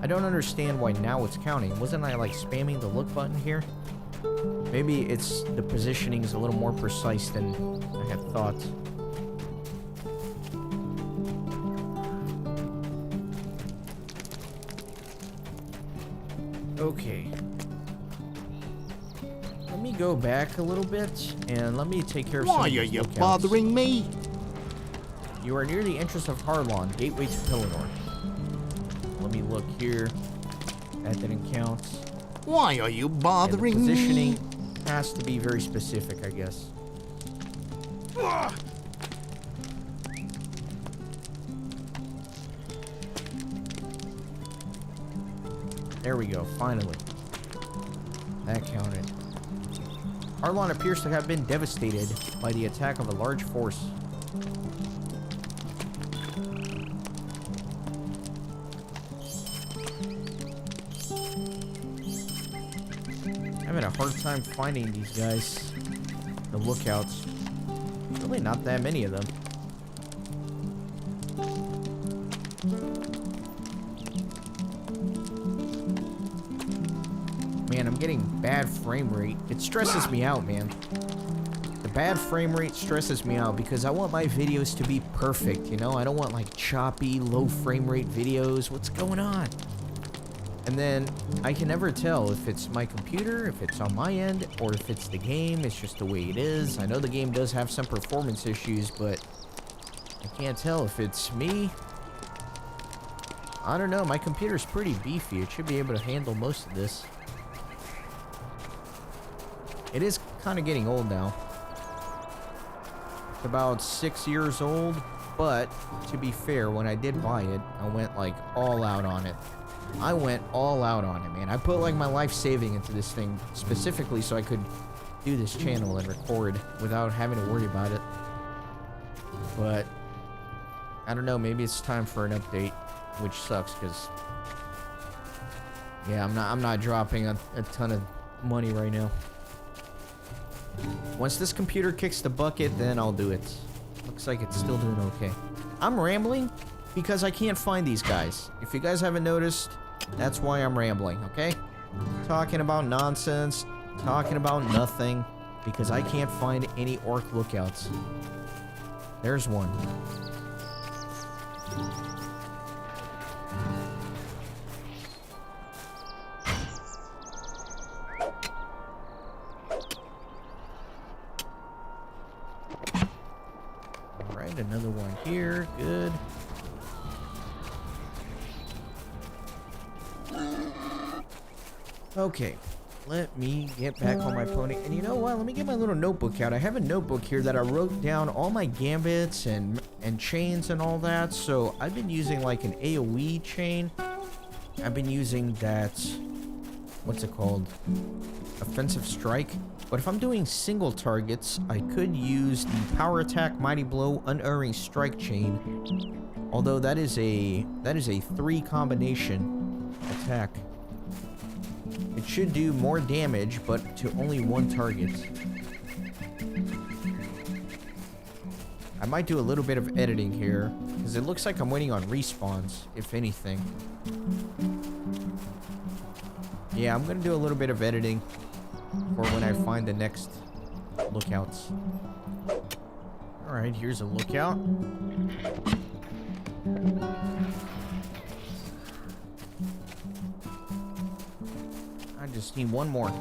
I don't understand why now it's counting. Wasn't I like spamming the look button here? Maybe it's the positioning is a little more precise than I had thought. Okay. Let me go back a little bit and let me take care of some of these Why are you lookouts. bothering me? You are near the entrance of Harlon, gateway to Pelennor. Let me look here. That didn't count. Why are you bothering and the positioning me? has to be very specific, I guess. There we go, finally. That counted. Harlon appears to have been devastated by the attack of a large force. I'm having a hard time finding these guys. The lookouts. Really not that many of them. Man, I'm getting bad frame rate. It stresses me out, man. The bad frame rate stresses me out because I want my videos to be perfect, you know? I don't want like choppy, low frame rate videos. What's going on? And then I can never tell if it's my computer, if it's on my end, or if it's the game. It's just the way it is. I know the game does have some performance issues, but I can't tell if it's me. I don't know. My computer's pretty beefy. It should be able to handle most of this. It is kind of getting old now. It's about 6 years old, but to be fair, when I did buy it, I went like all out on it. I went all out on it, man. I put like my life saving into this thing specifically so I could do this channel and record without having to worry about it. But I don't know, maybe it's time for an update, which sucks because yeah, I'm not dropping a ton of money right now. Once this computer kicks the bucket, then I'll do it. Looks like it's still doing okay. I'm rambling because I can't find these guys. If you guys haven't noticed, that's why I'm rambling, okay? Talking about nonsense, talking about nothing, because I can't find any orc lookouts. There's one. Alright, another one here. Good. Okay, let me get back on my pony. And you know what? Let me get my little notebook out. I have a notebook here that I wrote down all my gambits and chains and all that. So I've been using like an AoE chain. I've been using that, what's it called? Offensive strike. But if I'm doing single targets, I could use the power attack, mighty blow, unerring strike chain. Although that is a 3 combination attack. It should do more damage, but to only 1 target. I might do a little bit of editing here, because it looks like I'm waiting on respawns, if anything. Yeah, I'm gonna do a little bit of editing for when I find the next lookouts. Alright, here's a lookout. I just need one more.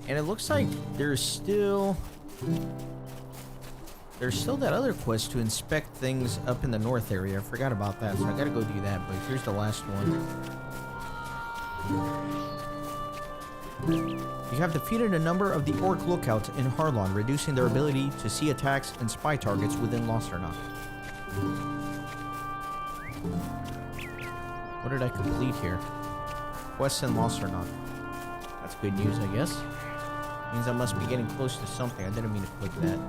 And it looks like there's still that other quest to inspect things up in the north area. I forgot about that, so I gotta go do that, but here's the last one. You have defeated a number of the orc lookouts in Harlon, reducing their ability to see attacks and spy targets within Lossarnock. What did I complete here? Quests in Lossarnock. That's good news, I guess. Means I must be getting close to something. I didn't mean to click that.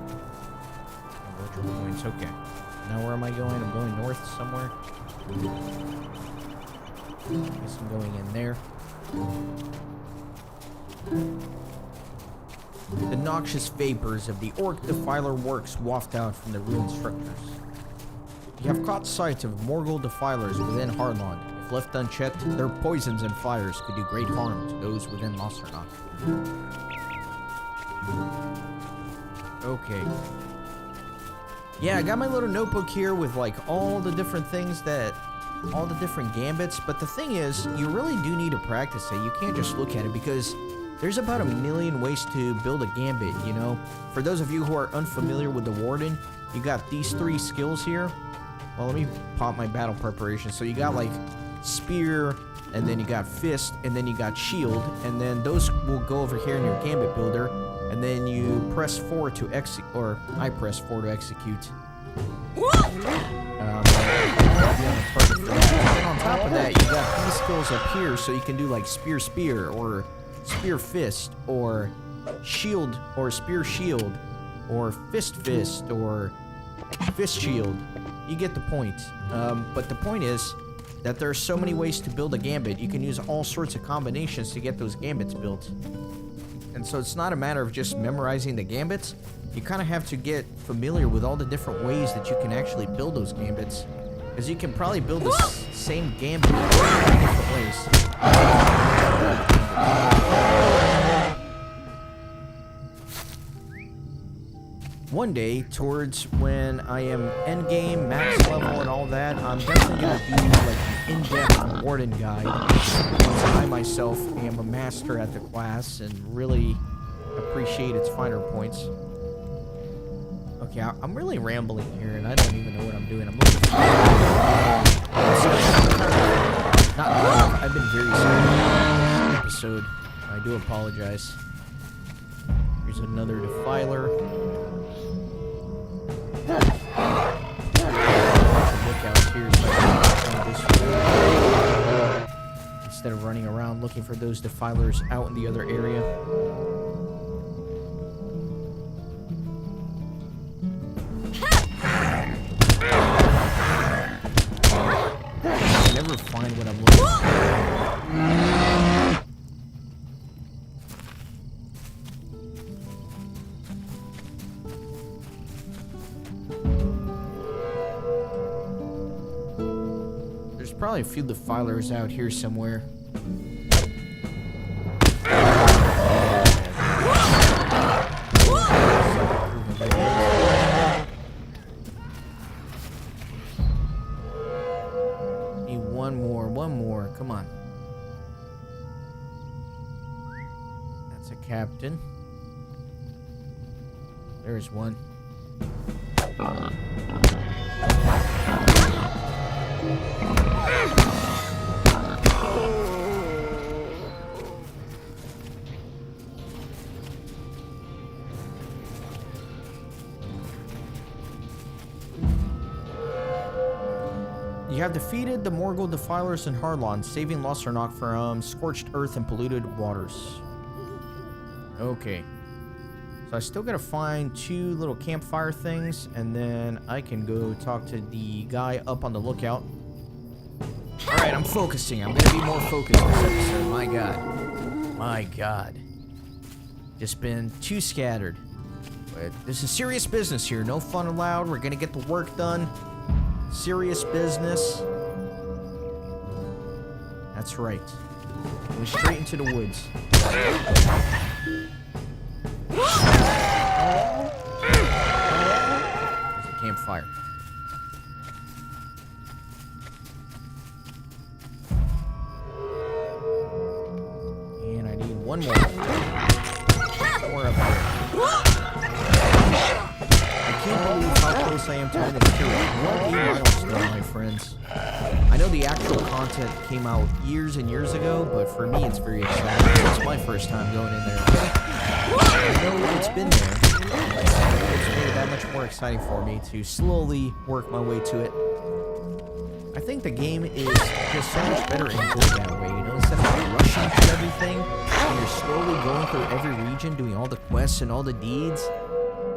Lotro points, okay. Now where am I going? I'm going north somewhere. Guess I'm going in there. The noxious vapors of the Orc Defiler works waft out from the ruined structures. You have caught sight of Morgul Defilers within Harlon. If left unchecked, their poisons and fires could do great harm to those within Lossarnock. Okay. Yeah, I got my little notebook here with like all the different things all the different gambits, but the thing is, you really do need to practice it. You can't just look at it because there's about a million ways to build a gambit, you know? For those of you who are unfamiliar with the Warden, you got these 3 skills here. Well, let me pop my battle preparation. So you got like spear, and then you got fist, and then you got shield, and then those will go over here in your gambit builder, and then you press 4 to execute, or I press 4 to execute. And then on top of that, you got these skills up here, so you can do like spear spear, or spear fist, or shield, or spear shield, or fist fist, or fist shield. You get the point. But the point is that there are so many ways to build a gambit. You can use all sorts of combinations to get those gambits built. And so it's not a matter of just memorizing the gambits. You kind of have to get familiar with all the different ways that you can actually build those gambits. Because you can probably build the same gambit in different ways. One day, towards when I am endgame, max level, and all that, I'm definitely going to do like an in-depth Warden guide. Because I myself am a master at the class and really appreciate its finer points. Okay, I'm really rambling here, and I don't even know what I'm doing. I'm looking for... I've been very sorry in this episode. I do apologize. Here's another Defiler. Lookouts here so I can this way. Instead of running around looking for those Defilers out in the other area. I never find what I'm looking for. Probably a few Defilers out here somewhere. Need one more. Come on. That's a captain. There's one. You have defeated the Morgul Defilers in Harlon, saving Lossarnock from scorched earth and polluted waters. Okay. So I still gotta find 2 little campfire things, and then I can go talk to the guy up on the lookout. Alright, I'm focusing. I'm gonna be more focused this episode. My god. My god. Just been too scattered. But this is serious business here. No fun allowed. We're gonna get the work done. Serious business. That's right. Going straight into the woods. There's a campfire. And I need one more. More up here. I can't believe how close I am to this turret. 1 milestone, my friends. I know the actual content came out years and years ago, but for me it's very exciting. It's my first time going in there. I know it's been there. It's made it that much more exciting for me to slowly work my way to it. I think the game is just so much better and good that way, you know, instead of like rushing through everything, and you're slowly going through every region, doing all the quests and all the deeds.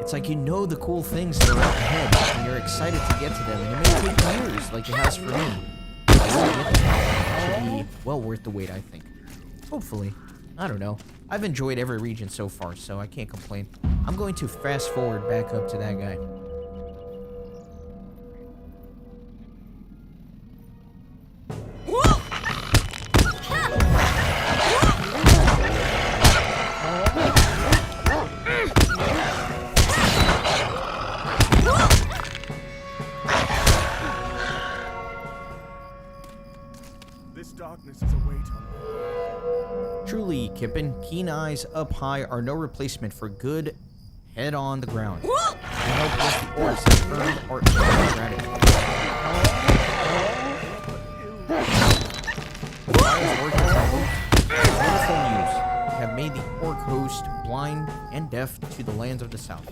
It's like you know the cool things that are up ahead, and you're excited to get to them, and it may take years, like it has for me. It should be well worth the wait, I think. Hopefully. I don't know. I've enjoyed every region so far, so I can't complain. I'm going to fast forward back up to that guy. This darkness is a weight on me. Truly, Kippen, keen eyes up high are no replacement for good head on the ground. To help with the orcs that earned our gratitude. The fire's work is over. Wonderful news. We have made the orc host blind and deaf to the lands of the south.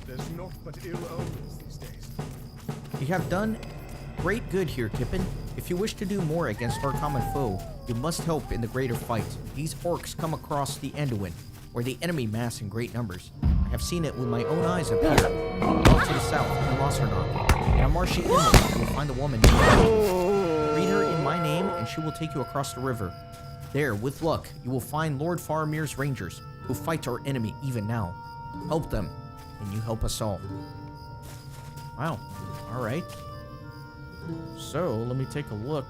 There's naught but ill omens these days. You have done great good here, Kippen. If you wish to do more against our common foe, you must help in the greater fight. These orcs come across the Anduin, where the enemy mass in great numbers. I have seen it with my own eyes up here, well to the south, in Lossernok. And I'm marching inland to find a woman. Read her in my name, and she will take you across the river. There, with luck, you will find Lord Faramir's rangers, who fight our enemy even now. Help them, and you help us all. Wow. Alright. So, let me take a look.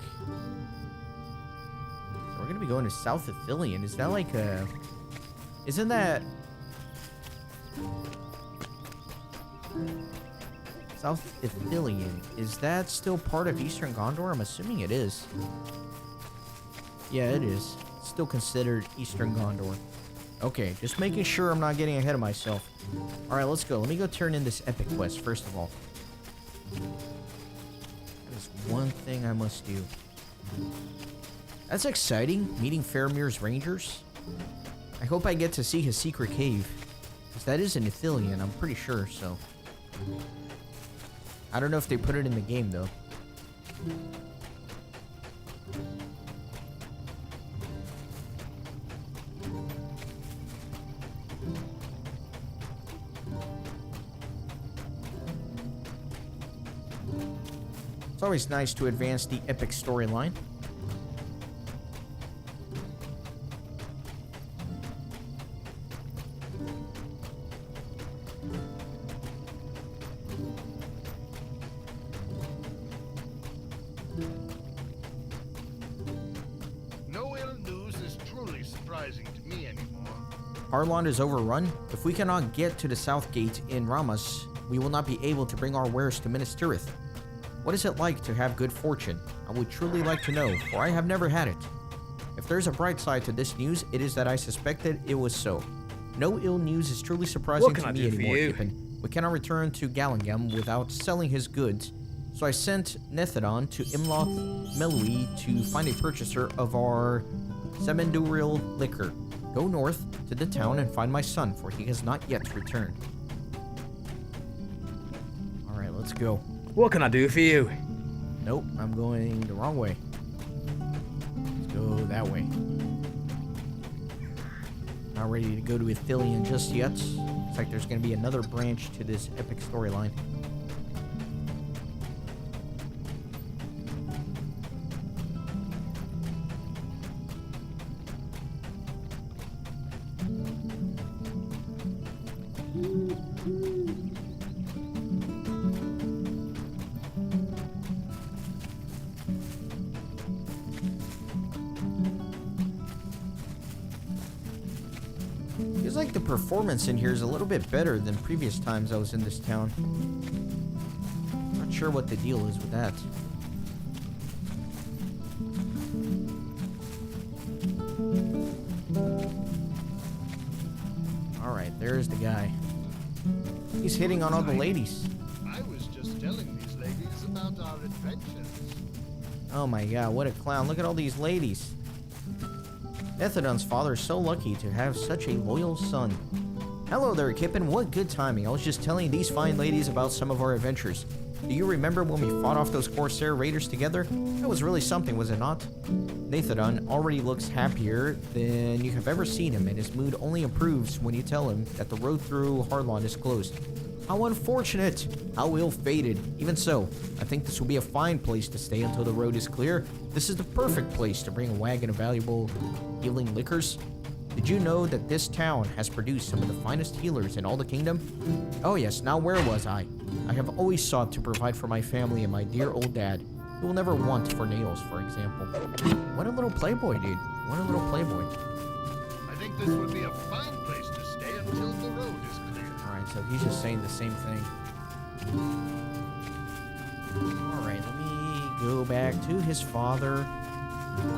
We're gonna be going to South Ithilien. Is that like a... Isn't that... South Ithilien. Is that still part of Eastern Gondor? I'm assuming it is. Yeah, it is. It's still considered Eastern Gondor. Okay, just making sure I'm not getting ahead of myself. Alright, let's go. Let me go turn in this epic quest, first of all. That is one thing I must do. That's exciting, meeting Faramir's rangers. I hope I get to see his secret cave. Because that is in Ithilien, I'm pretty sure, so... I don't know if they put it in the game, though. It's always nice to advance the epic storyline. No ill news is truly surprising to me anymore. Harlond is overrun. If we cannot get to the south gate in Ramas, we will not be able to bring our wares to Minas Tirith. What is it like to have good fortune? I would truly like to know, for I have never had it. If there's a bright side to this news, it is that I suspected it was so. No ill news is truly surprising to me anymore, Kippen. We cannot return to Galengam without selling his goods, so I sent Nethadon to Imloth Melui to find a purchaser of our Semenduril liquor. Go north to the town and find my son, for he has not yet returned. Alright, let's go. What can I do for you? Nope, I'm going the wrong way. Let's go that way. Not ready to go to Ithilien just yet. Looks like there's going to be another branch to this epic storyline. like the performance in here is a little bit better than previous times I was in this town. Not sure what the deal is with that. Alright, there's the guy. He's hitting on all the ladies. I was just telling these ladies about our adventures. Oh my god, what a clown. Look at all these ladies. Nethadon's father is so lucky to have such a loyal son. Hello there, Kippen. What good timing. I was just telling these fine ladies about some of our adventures. Do you remember when we fought off those Corsair raiders together? That was really something, was it not? Nethadon already looks happier than you have ever seen him, and his mood only improves when you tell him that the road through Harlon is closed. How unfortunate! How ill-fated. Even so, I think this will be a fine place to stay until the road is clear. This is the perfect place to bring a wagon of valuable healing liquors. Did you know that this town has produced some of the finest healers in all the kingdom? Oh yes, now where was I? I have always sought to provide for my family and my dear old dad, who will never want for nails, for example. What a little playboy, dude. What a little playboy. I think this would be a fine place to stay until the road is clear. Alright, so he's just saying the same thing. Alright, let me go back to his father.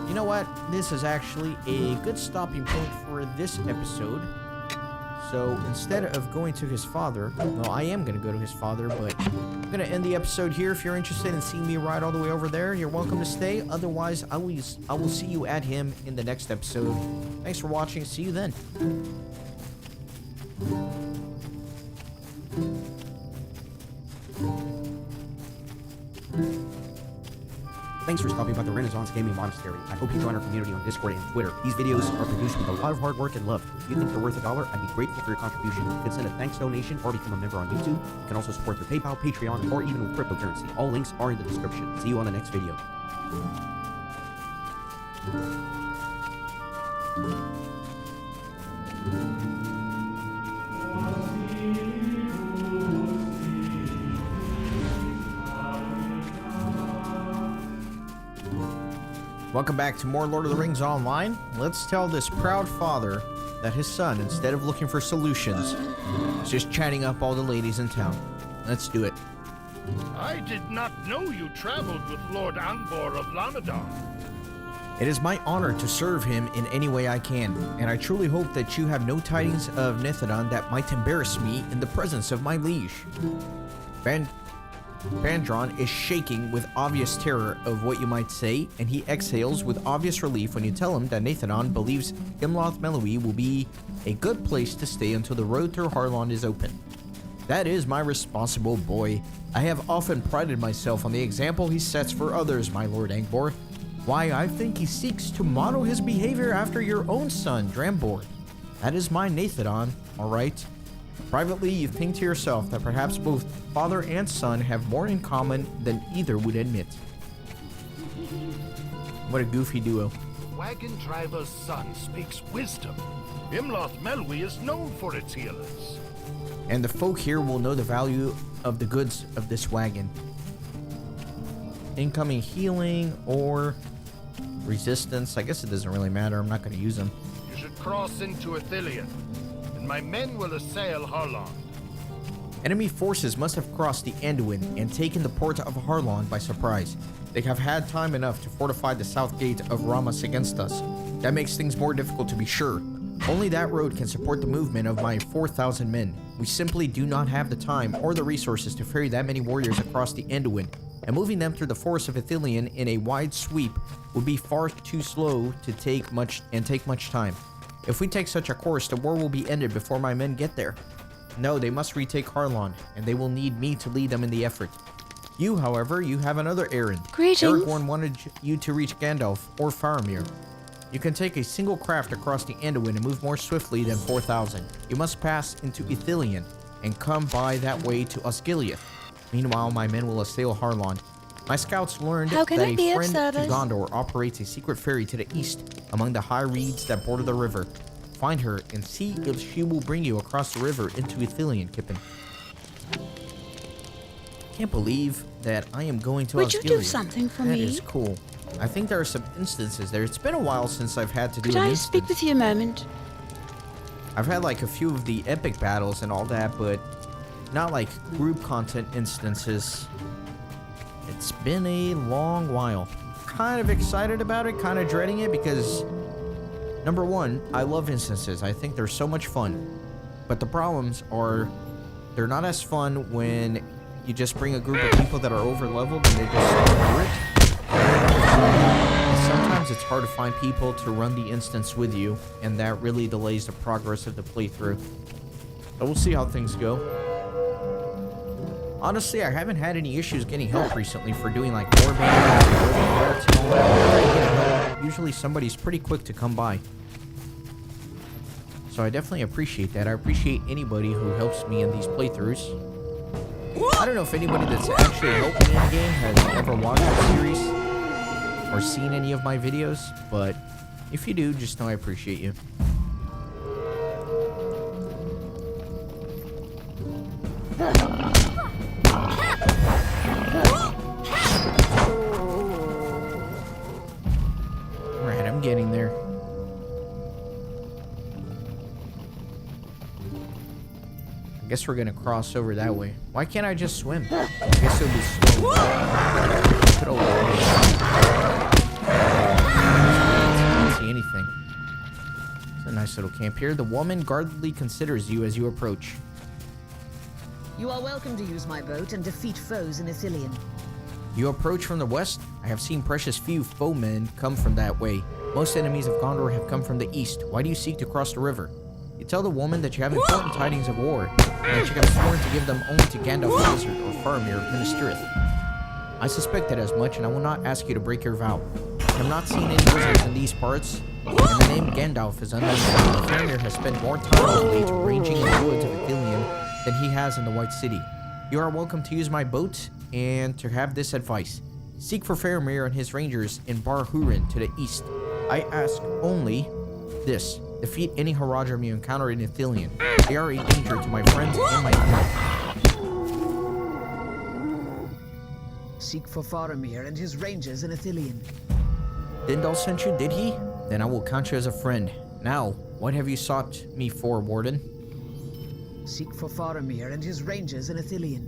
You know what? This is actually a good stopping point for this episode. So instead of going to his father, well, I am going to go to his father, but I'm going to end the episode here. If you're interested in seeing me ride all the way over there, you're welcome to stay. Otherwise, I will see you at him in the next episode. Thanks for watching. See you then. Thanks for stopping by the Renaissance Gaming Monastery. I hope you join our community on Discord and Twitter. These videos are produced with a lot of hard work and love. If you think they're worth $1, I'd be grateful for your contribution. You can send a thanks donation or become a member on YouTube. You can also support through PayPal, Patreon, or even with cryptocurrency. All links are in the description. See you on the next video. Welcome back to more Lord of the Rings Online. Let's tell this proud father that his son, instead of looking for solutions, is just chatting up all the ladies in town. Let's do it. I did not know you traveled with Lord Angbor of Lanadon. It is my honor to serve him in any way I can, and I truly hope that you have no tidings of Nethadon that might embarrass me in the presence of my liege. Bandron is shaking with obvious terror of what you might say, and he exhales with obvious relief when you tell him that Nethadon believes Imloth Meloe will be a good place to stay until the road through Harlon is open. That is my responsible boy. I have often prided myself on the example he sets for others, my Lord Angbor. Why, I think he seeks to model his behavior after your own son, Drambor. That is my Nethadon, alright? Privately, you think to yourself that perhaps both father and son have more in common than either would admit. What a goofy duo. Wagon driver's son speaks wisdom. Imloth Meloe is known for its healers. And the folk here will know the value of the goods of this wagon. Incoming healing or resistance. I guess it doesn't really matter. I'm not going to use them. You should cross into Ithilien, and my men will assail Harlon. Enemy forces must have crossed the Anduin and taken the port of Harlon by surprise. They have had time enough to fortify the south gate of Ramus against us. That makes things more difficult to be sure. Only that road can support the movement of my 4,000 men. We simply do not have the time or the resources to ferry that many warriors across the Anduin, and moving them through the forests of Ithilien in a wide sweep would be far too slow to take much time. If we take such a course, the war will be ended before my men get there. No, they must retake Harlon, and they will need me to lead them in the effort. You, however, you have another errand. Greetings. Aragorn wanted you to reach Gandalf or Faramir. You can take a single craft across the Anduin and move more swiftly than 4,000. You must pass into Ithilien and come by that way to Osgiliath. Meanwhile, my men will assail Harlon. My scouts learned that a friend to Gondor operates a secret ferry to the east among the high reeds that border the river. Find her and see if she will bring you across the river into Ithilien, Kippen. Can't believe that I am going to Osgiliath. Would you do something for me? That is cool. I think there are some instances there. It's been a while since I've had to do an instance. Could I speak with you a moment? I've had like a few of the epic battles and all that, but not like group content instances. It's been a long while. Kind of excited about it, kind of dreading it, because number one, I love instances. I think they're so much fun. But the problems are they're not as fun when you just bring a group of people that are over leveled and they just do it. Sometimes it's hard to find people to run the instance with you, and that really delays the progress of the playthrough. But we'll see how things go. Honestly, I haven't had any issues getting help recently for doing like war bands and all that. Usually somebody's pretty quick to come by. So I definitely appreciate that. I appreciate anybody who helps me in these playthroughs. I don't know if anybody that's actually helped me in the game has ever watched the series or seen any of my videos, but if you do, just know I appreciate you. Alright, I'm getting there. I guess we're gonna cross over that way. Why can't I just swim? I guess it'll be slow. Can't see anything. It's a nice little camp here. The woman guardedly considers you as you approach. You are welcome to use my boat and defeat foes in Ithilien. You approach from the west. I have seen precious few foemen come from that way. Most enemies of Gondor have come from the east. Why do you seek to cross the river? You tell the woman that you have important tidings of war, and that you have sworn to give them only to Gandalf the Wizard or Faramir of Minas Tirith. I suspected as much, and I will not ask you to break your vow. I have not seen any wizards in these parts, and the name Gandalf is unknown. Faramir has spent more time of late ranging in the woods of Ithilien than he has in the White City. You are welcome to use my boat, and to have this advice. Seek for Faramir and his rangers in Bar Hurin to the east. I ask only this. Defeat any Haradrim you encounter in Ithilien. They are a danger to my friends and my family. Seek for Faramir and his rangers in Ithilien. Dindal sent you, did he? Then I will count you as a friend. Now, what have you sought me for, Warden? Seek for Faramir and his rangers in Ithilien.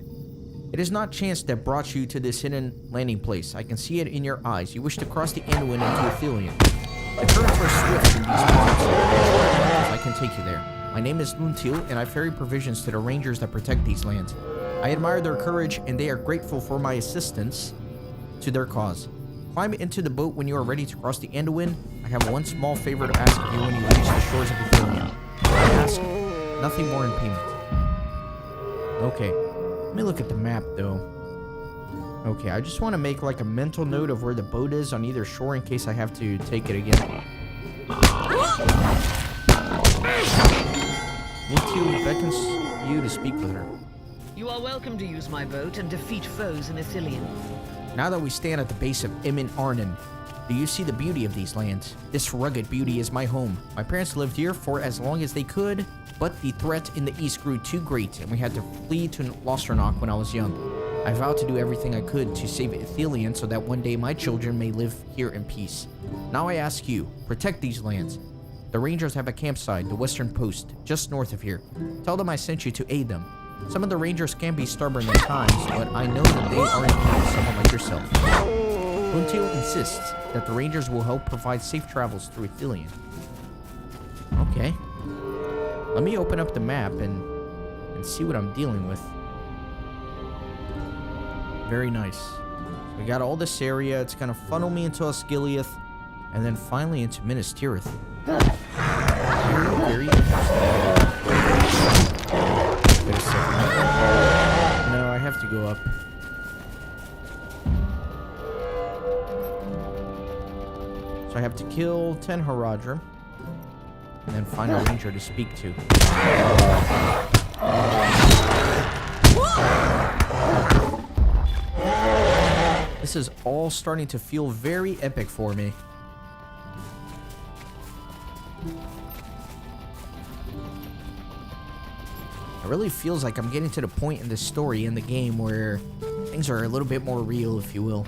It is not chance that brought you to this hidden landing place. I can see it in your eyes. You wish to cross the Anduin into Ithilien. The currents are swift in these parts. I can take you there. My name is Luntil, and I ferry provisions to the rangers that protect these lands. I admire their courage, and they are grateful for my assistance to their cause. Climb into the boat when you are ready to cross the Anduin. I have one small favor to ask of you when you reach the shores of Ithilien. I ask nothing more in payment. Okay, let me look at the map, though. Okay, I just want to make like a mental note of where the boat is on either shore in case I have to take it again. Luntil beckons you to speak with her. You are welcome to use my boat and defeat foes in Ithilien. Now that we stand at the base of Emin Arnon, do you see the beauty of these lands? This rugged beauty is my home. My parents lived here for as long as they could, but the threat in the east grew too great, and we had to flee to Lothranok when I was young. I vowed to do everything I could to save Ithilien so that one day my children may live here in peace. Now I ask you, protect these lands. The rangers have a campsite, the western post, just north of here. Tell them I sent you to aid them. Some of the rangers can be stubborn at times, but I know that they are in need of someone like yourself. Luntil insists that the rangers will help provide safe travels through Ithilien. Okay. Let me open up the map and see what I'm dealing with. Very nice. We got all this area. It's gonna funnel me into Osgiliath, and then finally into Minas Tirith. Very interesting. Wait a second. No, I have to go up. So I have to kill 10 Haradrim, and then find a ranger to speak to. This is all starting to feel very epic for me. It really feels like I'm getting to the point in this story in the game where things are a little bit more real, if you will.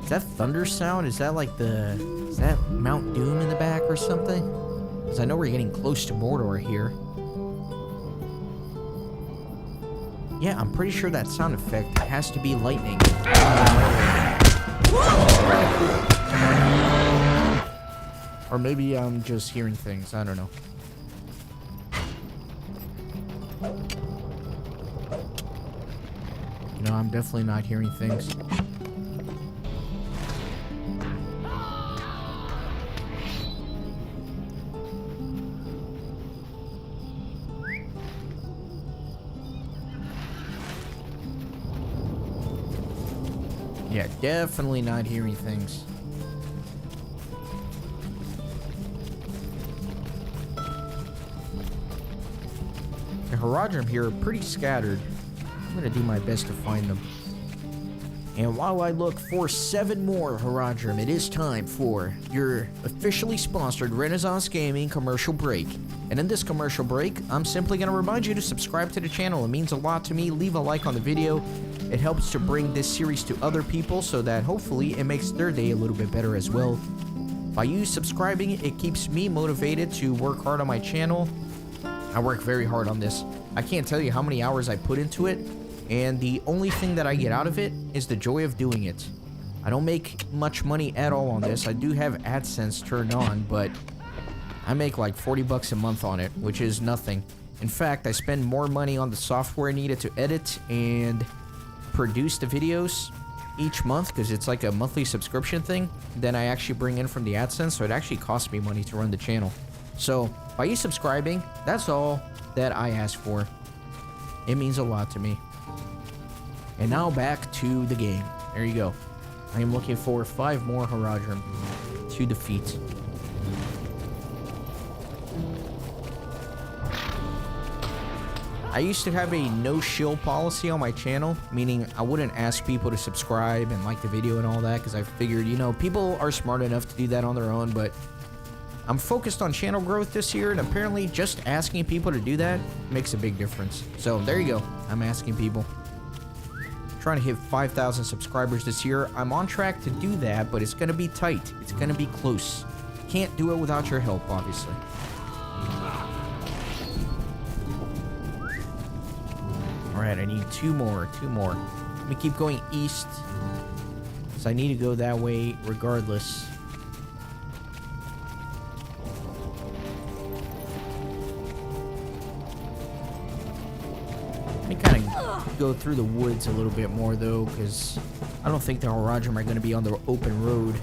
Is that thunder sound? Is that like is that Mount Doom in the back or something? Because I know we're getting close to Mordor here. Yeah, I'm pretty sure that sound effect has to be lightning. Or maybe I'm just hearing things. I don't know. No, I'm definitely not hearing things. Yeah, definitely not hearing things. The Haradrim here are pretty scattered. I'm gonna do my best to find them. And while I look for 7 more Haradrim, it is time for your officially sponsored Renaissance Gaming commercial break. And in this commercial break, I'm simply gonna remind you to subscribe to the channel. It means a lot to me. Leave a like on the video. It helps to bring this series to other people so that hopefully it makes their day a little bit better as well. By you subscribing, it keeps me motivated to work hard on my channel. I work very hard on this. I can't tell you how many hours I put into it, and the only thing that I get out of it is the joy of doing it. I don't make much money at all on this. I do have AdSense turned on, but I make like 40 bucks a month on it, which is nothing. In fact, I spend more money on the software needed to edit and produce the videos each month, because it's like a monthly subscription thing, than I actually bring in from the AdSense, so it actually costs me money to run the channel. So by you subscribing, that's all that I ask for. It means a lot to me. And now back to the game. There you go. I am looking for 5 more Haradrim to defeat. I used to have a no shill policy on my channel, meaning I wouldn't ask people to subscribe and like the video and all that, because I figured, you know, people are smart enough to do that on their own, but I'm focused on channel growth this year, and apparently just asking people to do that makes a big difference. So there you go. I'm asking people. Trying to hit 5,000 subscribers this year. I'm on track to do that, but it's going to be tight. It's going to be close. Can't do it without your help, obviously. Alright, I need 2 more. 2 more. Let me keep going east, because I need to go that way regardless. Let me kind of go through the woods a little bit more, though, because I don't think the Haradrim are going to be on the open road.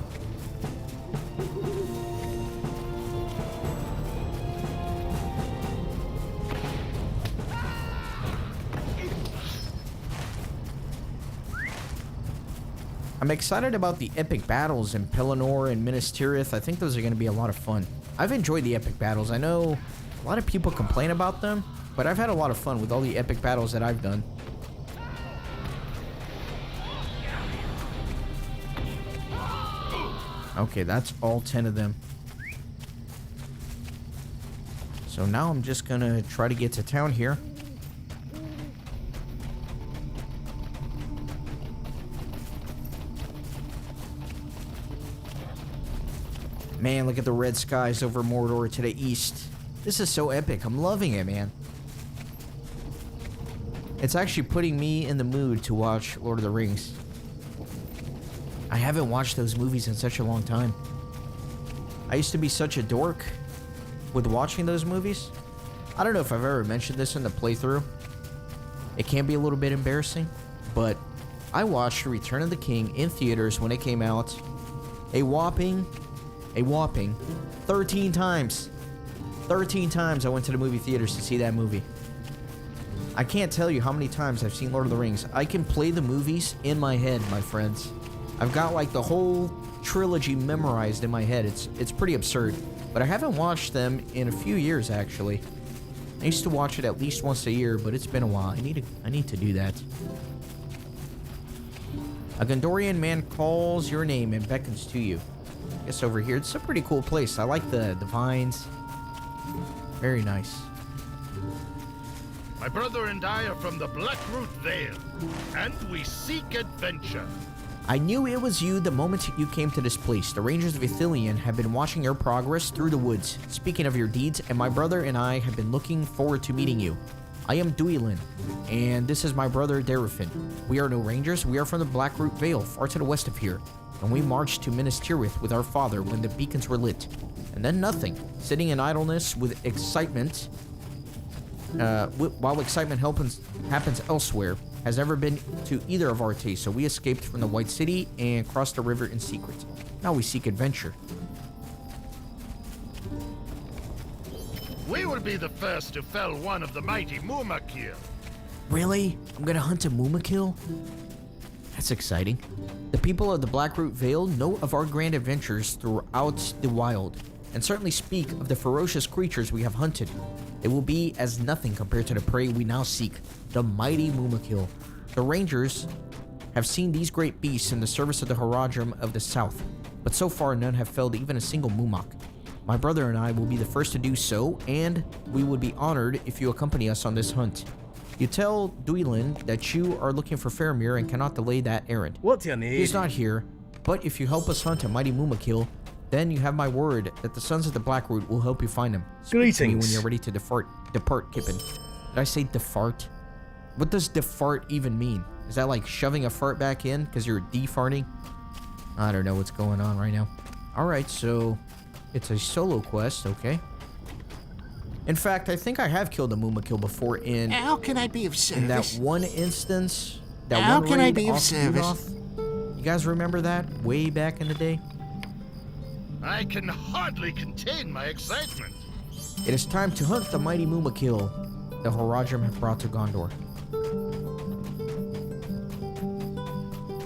I'm excited about the epic battles in Pelennor and Minas Tirith. I think those are going to be a lot of fun. I've enjoyed the epic battles. I know a lot of people complain about them, but I've had a lot of fun with all the epic battles that I've done. Okay, that's all 10 of them. So now I'm just going to try to get to town here. Man, look at the red skies over Mordor to the east. This is so epic. I'm loving it, man. It's actually putting me in the mood to watch Lord of the Rings. I haven't watched those movies in such a long time. I used to be such a dork with watching those movies. I don't know if I've ever mentioned this in the playthrough. It can be a little bit embarrassing, but I watched Return of the King in theaters when it came out a whopping 13 times. 13 times I went to the movie theaters to see that movie. I can't tell you how many times I've seen Lord of the Rings. I can play the movies in my head, my friends. I've got like the whole trilogy memorized in my head. It's pretty absurd. But I haven't watched them in a few years, actually. I used to watch it at least once a year, but it's been a while. I need to do that. A Gondorian man calls your name and beckons to you. I guess over here, it's a pretty cool place. I like the vines. Very nice. My brother and I are from the Blackroot Vale, and we seek adventure. I knew it was you the moment you came to this place. The Rangers of Ithilien have been watching your progress through the woods, speaking of your deeds, and my brother and I have been looking forward to meeting you. I am Duilin, and this is my brother Darafin. We are no Rangers, we are from the Blackroot Vale, far to the west of here, and we marched to Minas Tirith with our father when the beacons were lit. And then nothing, sitting in idleness with excitement, while excitement happens elsewhere, has never been to either of our tastes, so we escaped from the White City and crossed the river in secret. Now we seek adventure. We will be the first to fell one of the mighty Mumakil. Really? I'm gonna hunt a Mumakil? That's exciting. The people of the Blackroot Vale know of our grand adventures throughout the wild, and certainly speak of the ferocious creatures we have hunted. It will be as nothing compared to the prey we now seek, the mighty Mumakil. The Rangers have seen these great beasts in the service of the Haradrim of the South, but so far none have felled even a single Mumak. My brother and I will be the first to do so, and we would be honored if you accompany us on this hunt. You tell Duilin that you are looking for Faramir and cannot delay that errand. What do you need? He's not here, but if you help us hunt a mighty Mumakil, then you have my word that the Sons of the Blackroot will help you find him. Speak to me when you're ready to depart, Kippen. Did I say defart? What does defart even mean? Is that like shoving a fart back in because you're defarting? I don't know what's going on right now. Alright, so it's a solo quest, okay. In fact, I think I have killed a Mumakil before in... How can I be of service? In that one instance. How can I be of service? You guys remember that? Way back in the day? I can hardly contain my excitement. It is time to hunt the mighty Mumakil the Haradrim have brought to Gondor.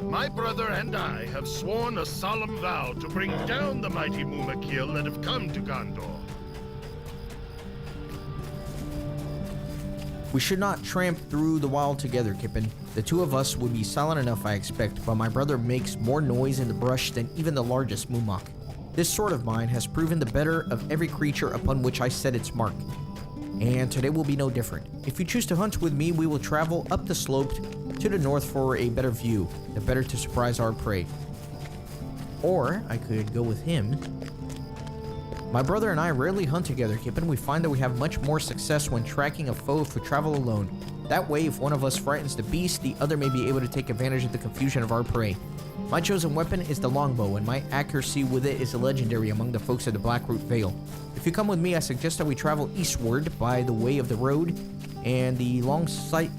My brother and I have sworn a solemn vow to bring down the mighty Mumakil that have come to Gondor. We should not tramp through the wild together, Kippen. The two of us would be silent enough, I expect, but my brother makes more noise in the brush than even the largest Mumak. This sword of mine has proven the better of every creature upon which I set its mark. And today will be no different. If you choose to hunt with me, we will travel up the slope to the north for a better view, the better to surprise our prey. Or I could go with him. My brother and I rarely hunt together, Kippen. We find that we have much more success when tracking a foe if we travel alone. That way, if one of us frightens the beast, the other may be able to take advantage of the confusion of our prey. My chosen weapon is the longbow, and my accuracy with it is legendary among the folks of the Blackroot Vale. If you come with me, I suggest that we travel eastward by the way of the road, and the long sight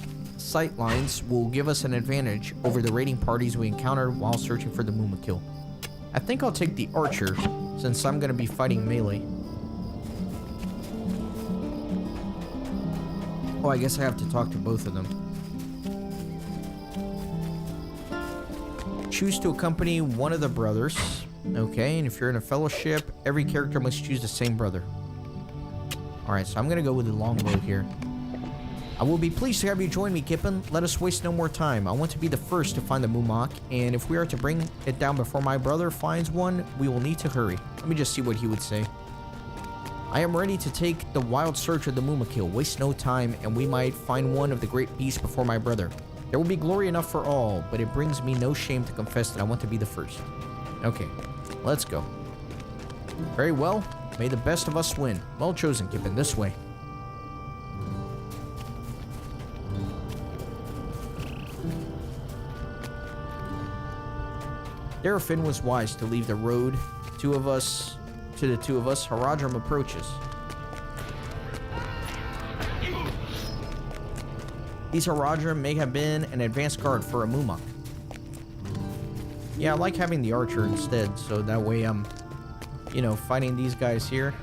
lines will give us an advantage over the raiding parties we encounter while searching for the Mumakil. I think I'll take the archer, since I'm going to be fighting melee. Oh, I guess I have to talk to both of them. Choose to accompany one of the brothers. Okay, and if you're in a fellowship, every character must choose the same brother. Alright, so I'm going to go with the longbow here. I will be pleased to have you join me, Kippen. Let us waste no more time. I want to be the first to find the Mumak, and if we are to bring it down before my brother finds one, we will need to hurry. Let me just see what he would say. I am ready to take the wild search of the Mumakil. Waste no time, and we might find one of the great beasts before my brother. There will be glory enough for all, but it brings me no shame to confess that I want to be the first. Okay, let's go. Very well. May the best of us win. Well chosen, Kippen. This way. Darafin was wise to leave the road to the two of us. Haradrim approaches. These Haradrim may have been an advanced guard for a Mumak. Yeah, I like having the archer instead, so that way I'm, you know, fighting these guys here.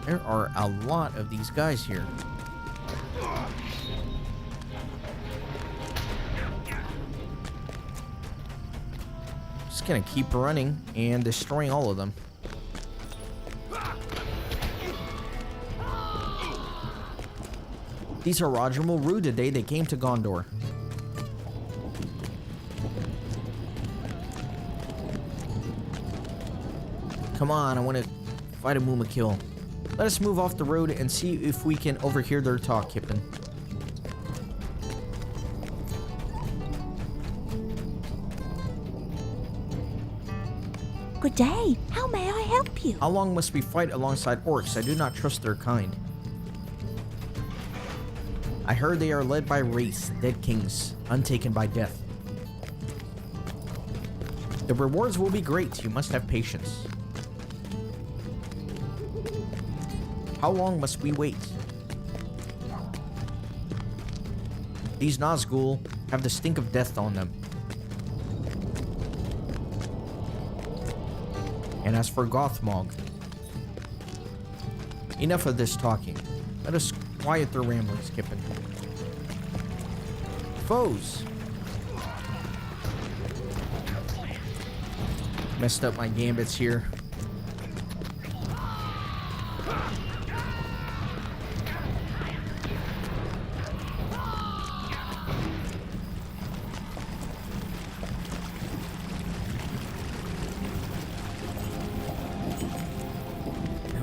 There are a lot of these guys here. Just gonna keep running and destroying all of them. These Haradrim will rue the day they came to Gondor. Come on, I want to fight a Muma kill. Let us move off the road and see if we can overhear their talk, Kippen. Good day. How may I help you? How long must we fight alongside orcs? I do not trust their kind. I heard they are led by Wraiths, dead kings, untaken by death. The rewards will be great. You must have patience. How long must we wait? These Nazgul have the stink of death on them. And as for Gothmog, enough of this talking. Let us quiet their ramblings, Kippen. Foes! Messed up my gambits here.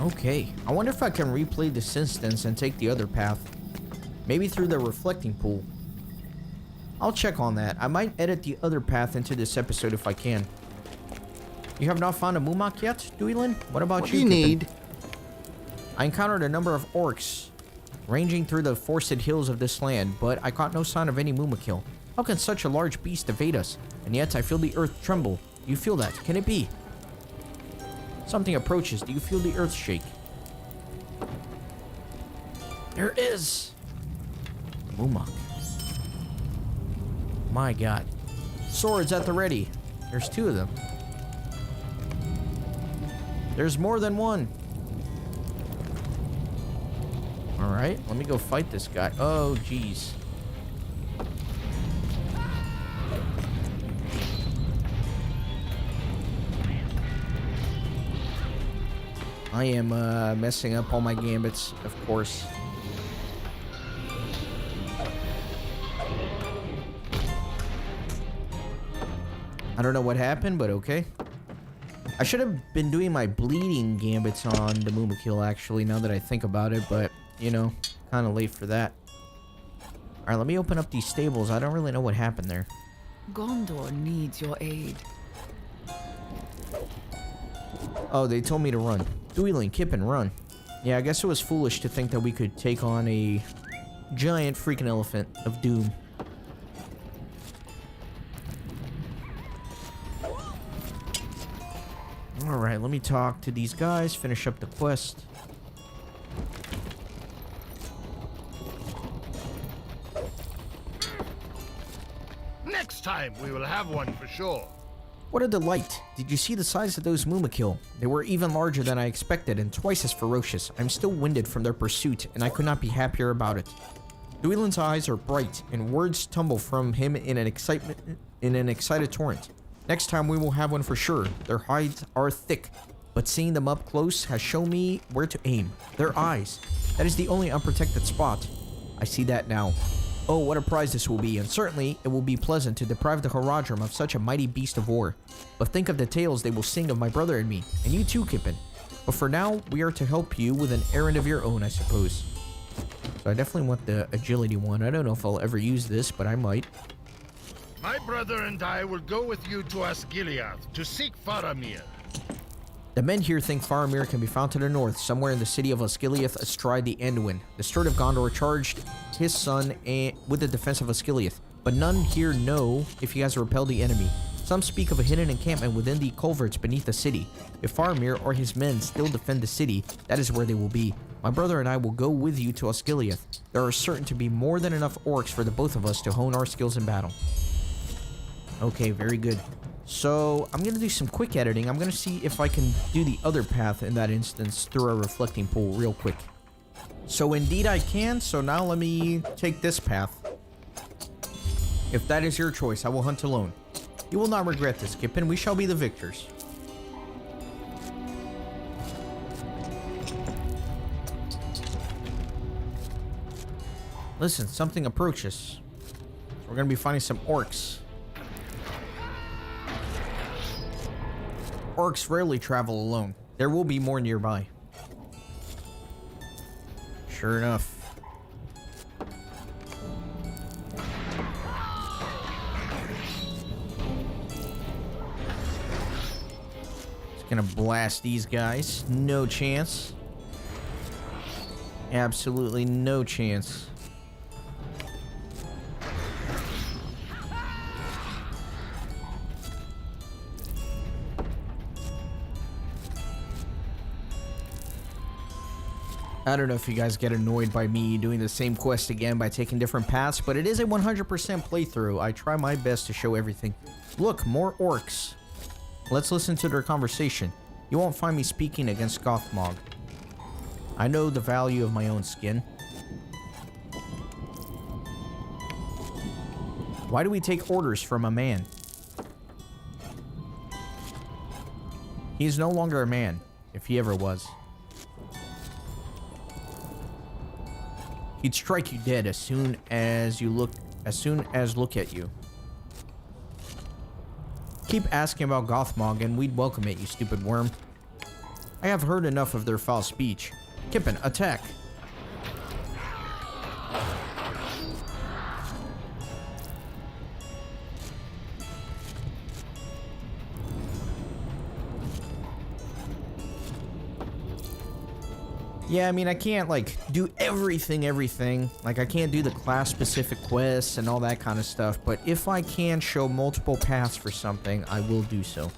Okay, I wonder if I can replay this instance and take the other path. Maybe through the reflecting pool. I'll check on that. I might edit the other path into this episode if I can. You have not found a Mumak yet, Duilin? What about you? What do you need? I encountered a number of orcs ranging through the forested hills of this land, but I caught no sign of any Mumakil. How can such a large beast evade us? And yet I feel the earth tremble. Do you feel that? Can it be? Something approaches. Do you feel the earth shake? There it is! Mumak. My god. Swords at the ready. There's two of them. There's more than one. Alright, let me go fight this guy. Oh, jeez. I am messing up all my gambits, of course. I don't know what happened, but okay. I should have been doing my bleeding gambits on the Mumakil, actually, now that I think about it, but, you know, kind of late for that. Alright, let me open up these stables. I don't really know what happened there. Gondor needs your aid. Oh, they told me to run. Dueling, Kippen, run. Yeah, I guess it was foolish to think that we could take on a giant freaking elephant of doom. Alright, let me talk to these guys, finish up the quest. Next time, we will have one for sure. What a delight. Did you see the size of those Mumakil? They were even larger than I expected and twice as ferocious. I'm still winded from their pursuit, and I could not be happier about it. Duelin's eyes are bright, and words tumble from him in an excited torrent. Next time we will have one for sure. Their hides are thick, but seeing them up close has shown me where to aim. Their eyes. That is the only unprotected spot. I see that now. Oh, what a prize this will be, and certainly it will be pleasant to deprive the Haradrim of such a mighty beast of war. But think of the tales they will sing of my brother and me, and you too, Kippen. But for now, we are to help you with an errand of your own, I suppose. So I definitely want the agility one. I don't know if I'll ever use this, but I might. My brother and I will go with you to Osgiliath to seek Faramir. The men here think Faramir can be found to the north, somewhere in the city of Osgiliath astride the Anduin. The Steward of Gondor charged his son with the defense of Osgiliath, but none here know if he has repelled the enemy. Some speak of a hidden encampment within the culverts beneath the city. If Faramir or his men still defend the city, that is where they will be. My brother and I will go with you to Osgiliath. There are certain to be more than enough orcs for the both of us to hone our skills in battle. Okay, very good. So, I'm going to do some quick editing. I'm going to see if I can do the other path in that instance through a reflecting pool real quick. So, indeed I can. So, now let me take this path. If that is your choice, I will hunt alone. You will not regret this, Kippen. We shall be the victors. Listen, something approaches. We're going to be finding some orcs. Orcs rarely travel alone. There will be more nearby. Sure enough. It's gonna blast these guys. No chance. Absolutely no chance. I don't know if you guys get annoyed by me doing the same quest again by taking different paths, but it is a 100% playthrough. I try my best to show everything. Look, more orcs. Let's listen to their conversation. You won't find me speaking against Gothmog. I know the value of my own skin. Why do we take orders from a man? He is no longer a man, if he ever was. He'd strike you dead as soon as look at you. Keep asking about Gothmog and we'd welcome it, you stupid worm. I have heard enough of their foul speech. Kippen, attack! Yeah, I mean, I can't, like, do everything. Like, I can't do the class-specific quests and all that kind of stuff, but if I can show multiple paths for something, I will do so.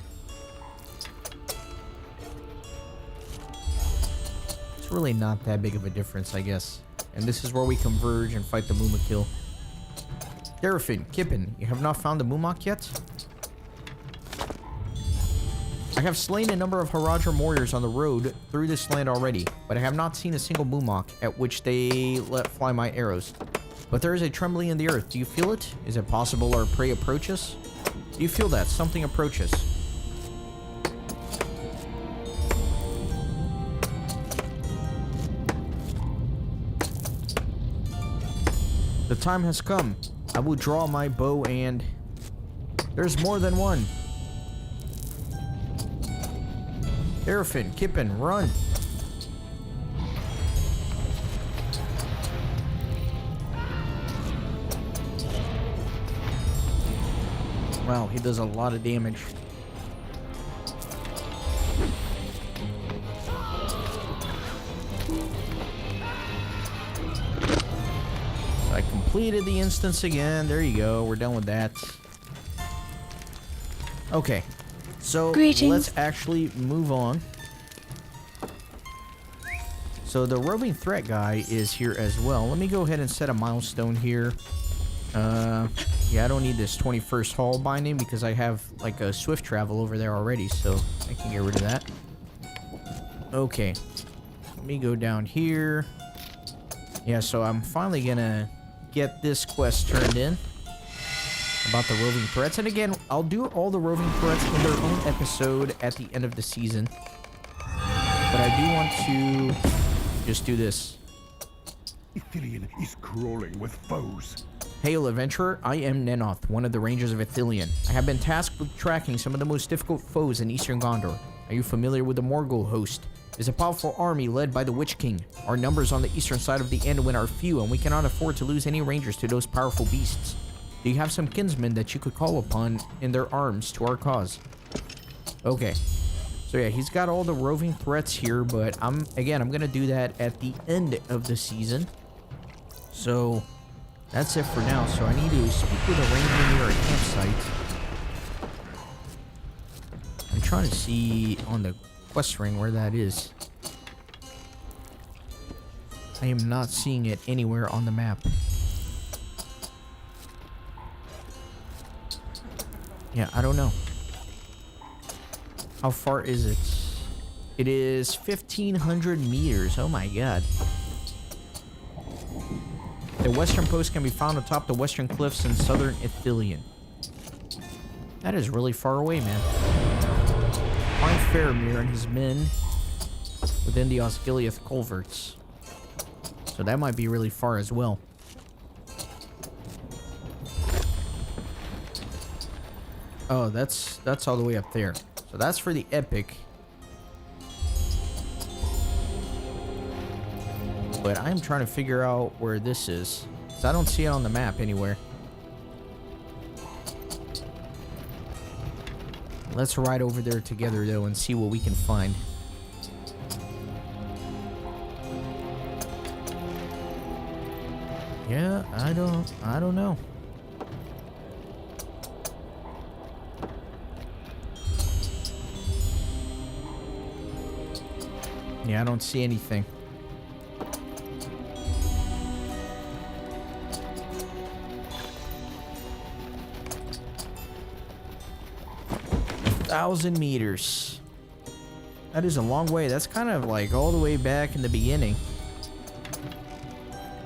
It's really not that big of a difference, I guess. And this is where we converge and fight the Mumakil. Darafin, Kippen, you have not found the Mumak yet? I have slain a number of Haradrim warriors on the road through this land already, but I have not seen a single Mumok at which they let fly my arrows. But there is a trembling in the earth. Do you feel it? Is it possible our prey approaches? Do you feel that? Something approaches. The time has come. I will draw my bow and... There's more than one. Darafin, Kippen, run! Wow, he does a lot of damage. So I completed the instance again. There you go. We're done with that. Okay. So let's actually move on. So the roving threat guy is here as well. Let me go ahead and set a milestone here. Yeah, I don't need this 21st Hall binding because I have like a swift travel over there already, so I can get rid of that. Okay, let me go down here. Yeah, so I'm finally gonna get this quest turned in about the roving threats. And again, I'll do all the roving threats in their own episode at the end of the season. But I do want to just do this. Ithilien is crawling with foes. Hail, adventurer. I am Nenoth, one of the Rangers of Ithilien. I have been tasked with tracking some of the most difficult foes in Eastern Gondor. Are you familiar with the Morgul host? It is a powerful army led by the Witch King. Our numbers on the eastern side of the Anduin are few, and we cannot afford to lose any rangers to those powerful beasts. Do you have some kinsmen that you could call upon in their arms to our cause? Okay. So yeah, he's got all the roving threats here, but I'm gonna do that at the end of the season. So that's it for now. So I need to speak with a ranger near a campsite. I'm trying to see on the quest ring where that is. I am not seeing it anywhere on the map. Yeah, I don't know. How far is it? It is 1,500 meters. Oh my god. The western post can be found atop the western cliffs in southern Ithilien. That is really far away, man. Find Faramir and his men within the Osgiliath culverts. So that might be really far as well. Oh, that's all the way up there. So that's for the epic. But I'm trying to figure out where this is. 'Cause I don't see it on the map anywhere. Let's ride over there together, though, and see what we can find. Yeah, I don't know. Yeah, I don't see anything. Thousand meters. That is a long way. That's kind of like all the way back in the beginning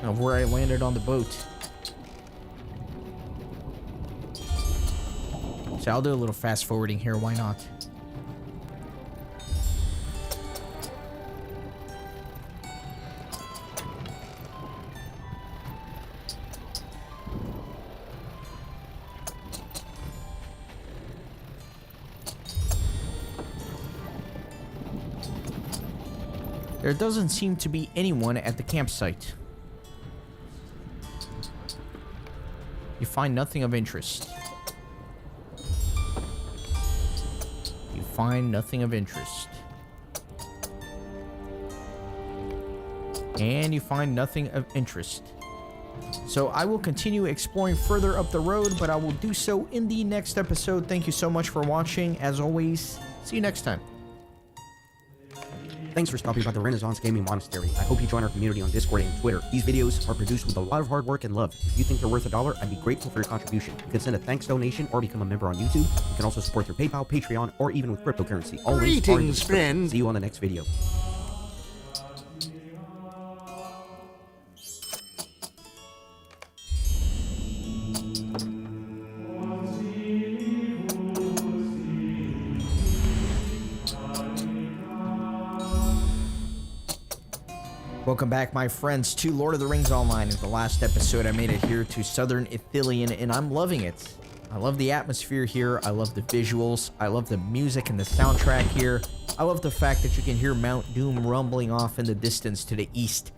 of where I landed on the boat. So I'll do a little fast forwarding here. Why not? There doesn't seem to be anyone at the campsite. You find nothing of interest. You find nothing of interest. And you find nothing of interest. So I will continue exploring further up the road, but I will do so in the next episode. Thank you so much for watching. As always, see you next time. Thanks for stopping by the Renaissance Gaming Monastery. I hope you join our community on Discord and Twitter. These videos are produced with a lot of hard work and love. If you think they're worth $1, I'd be grateful for your contribution. You can send a thanks donation or become a member on YouTube. You can also support through PayPal, Patreon, or even with cryptocurrency. All links are in the description. See you on the next video. Welcome back, my friends, to Lord of the Rings Online. In the last episode, I made it here to Southern Ithilien, and I'm loving it. I love the atmosphere here. I love the visuals. I love the music and the soundtrack here. I love the fact that you can hear Mount Doom rumbling off in the distance to the east.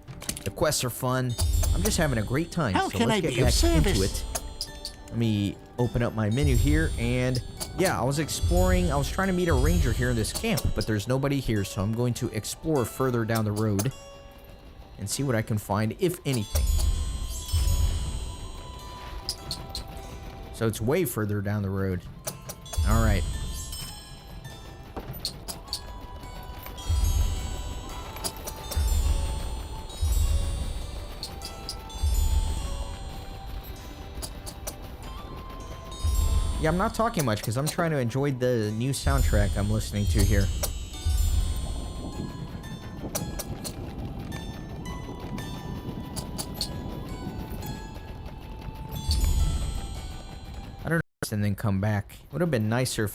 The quests are fun. I'm just having a great time. How so can let's I get be of back into service? it. Let me open up my menu here, and yeah, I was exploring. I was trying to meet a ranger here in this camp, but there's nobody here, so I'm going to explore further down the road and see what I can find, if anything. So it's way further down the road. All right. Yeah, I'm not talking much because I'm trying to enjoy the new soundtrack I'm listening to here. And then come back. Would have been nicer if